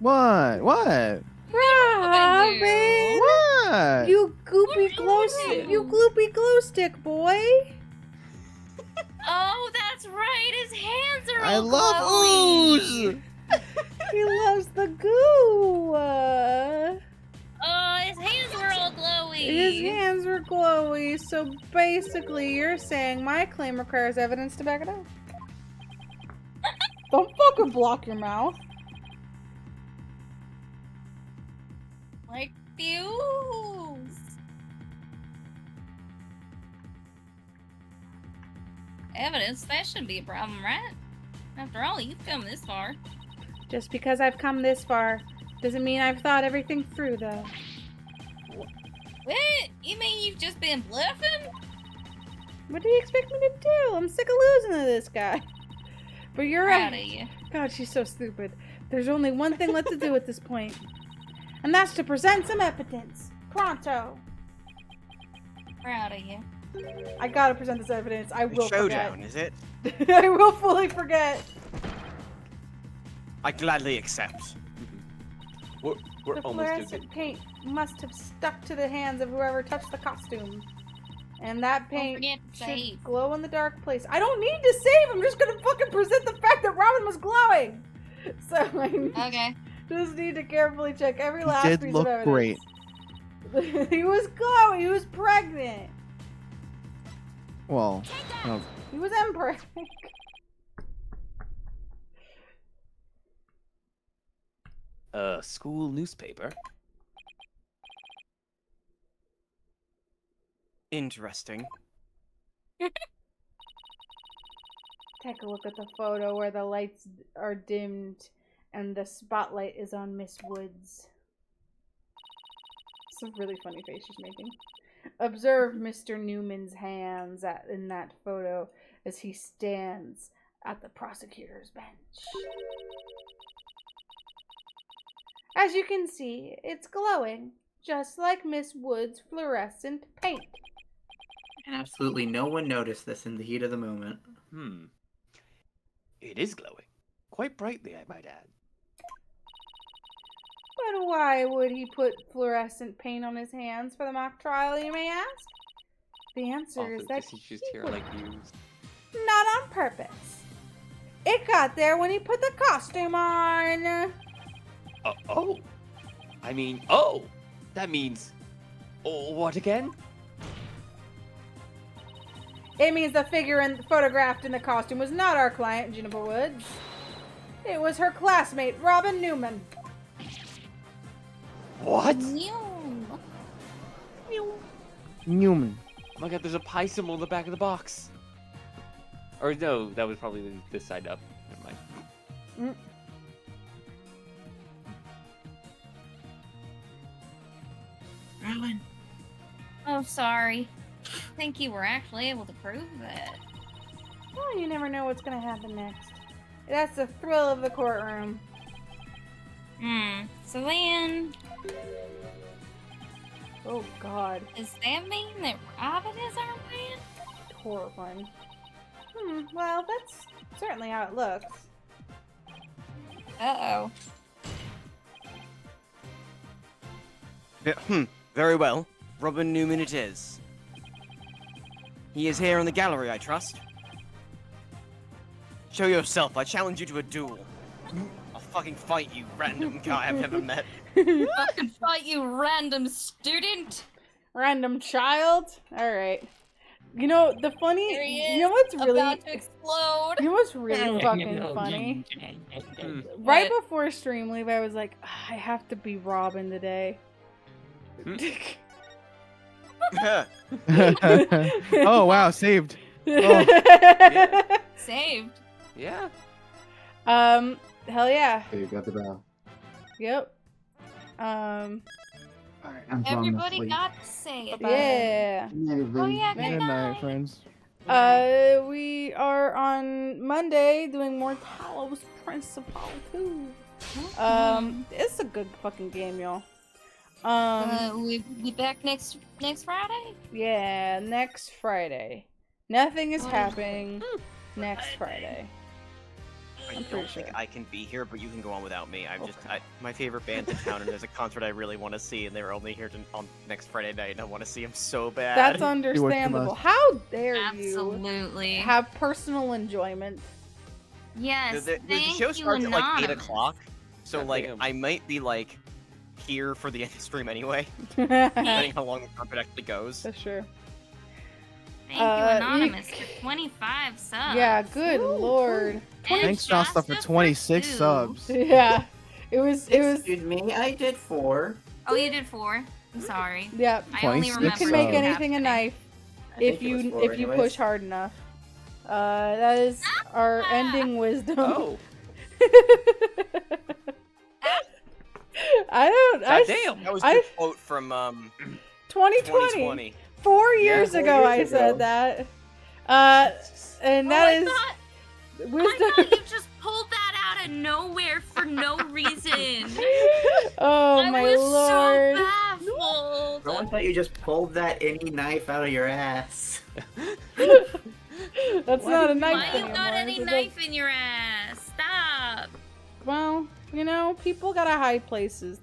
What? What? Robin! What? You gloopy glow stick boy! Oh, that's right. His hands are I all love glowy. ooze! He loves the goo! Oh, his hands were all glowy. His hands were glowy, so basically you're saying my claim requires evidence to back it up. Don't fucking block your mouth. Like the ooze. Evidence? That shouldn't be a problem, right? After all, you've come this far. Just because I've come this far doesn't mean I've thought everything through, though. What? You mean you've just been bluffing? What do you expect me to do? I'm sick of losing to this guy. But you're Proud right. of you. God, she's so stupid. There's only one thing left to do at this point. And that's to present some evidence. Pronto. Proud of you. I gotta present this evidence. I will Showdown, is it? forget. I will fully forget. I gladly accept. We're The almost fluorescent paint must have stuck to the hands of whoever touched the costume. And that paint forget to should save. glow in the dark place. I don't need to save. I'm just gonna fucking present the fact that Robin was glowing. So I Okay. just need to carefully check every He last did piece look of evidence. great. He was glowing. He was pregnant. Well, He was pregnant. School newspaper. Interesting. Take a look at the photo where the lights are dimmed and the spotlight is on Miss Woods. It's a really funny face she's making. Observe Mr. Newman's hands in that photo as he stands at the prosecutor's bench. As you can see, it's glowing, just like Miss Wood's fluorescent paint. And absolutely no one noticed this in the heat of the moment. It is glowing. Quite brightly, I might add. But why would he put fluorescent paint on his hands for the mock trial, you may ask? The answer is that just here like you. not on purpose. It got there when he put the costume on. Oh. I mean, that means... Oh, what again? It means the figure photographed in the costume was not our client, Juniper Woods. It was her classmate, Robin Newman. What? Newman. Oh my god, there's a pie symbol in the back of the box. Or no, that was probably this side up. Never mind. Rowan. Oh, sorry. I think you were actually able to prove that. Well, you never know what's gonna happen next. That's the thrill of the courtroom. So then... Oh, God. Does that mean that Robin is our man? Horrifying. Well, that's certainly how it looks. Uh-oh. Very well. Robin Newman it is. He is here in the gallery, I trust. Show yourself. I challenge you to a duel. I'll fucking fight you, random guy I've never met. Fucking fight you, random student! Random child? Alright. You know, the funny... Here he is, you know what's really... about to explode. You know what's really fucking funny? Right before stream leave, I was like, I have to be Robin today. Oh, wow, saved. Yeah. Saved. Yeah. Hell yeah. So you got the bell. Yep. Alright, I'm falling Everybody asleep. got to say it. Yeah. Oh yeah, Good good night. friends. We are on Monday doing more Talos Principle 2. It's a good fucking game, y'all. We back next Friday? Yeah, next Friday. Nothing is happening next Friday. I don't think I can be here, but you can go on without me. My favorite band's in town, and there's a concert I really want to see, and they're only here on next Friday night, and I want to see them so bad. That's understandable. How dare Absolutely. you have personal enjoyment? Yes. The thank show you, starts at like 8 Anonymous. o'clock, so God like damn. I might be like here for the end of the stream anyway, depending how long the concert actually goes. For sure. Thank you, Anonymous, for 25 subs. Yeah, good lord. And Thanks, Shasta, for Shasta 26 2. subs. Yeah. It was Excuse me, I did 4. Oh, you did 4? I'm sorry. yeah. I only 26 You remember can make subs. anything a knife I if think it was you 4 if you anyways. push hard enough. That is our ending wisdom. Oh. I don't. Goddamn. That was I- the quote from 2020. 2020. 4 years 4 ago, years I said ago. that. And Oh, that I is thought wisdom. you just pulled that out of nowhere for no reason. Oh I my was lord. so baffled. No one thought you just pulled that any knife out of your ass. That's not a knife Why you anymore. got any It's a- knife in your ass? Stop. Well, you know, people gotta hide places.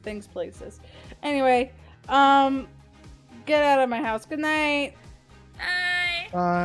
Anyway, get out of my house. Good night. Bye. Bye.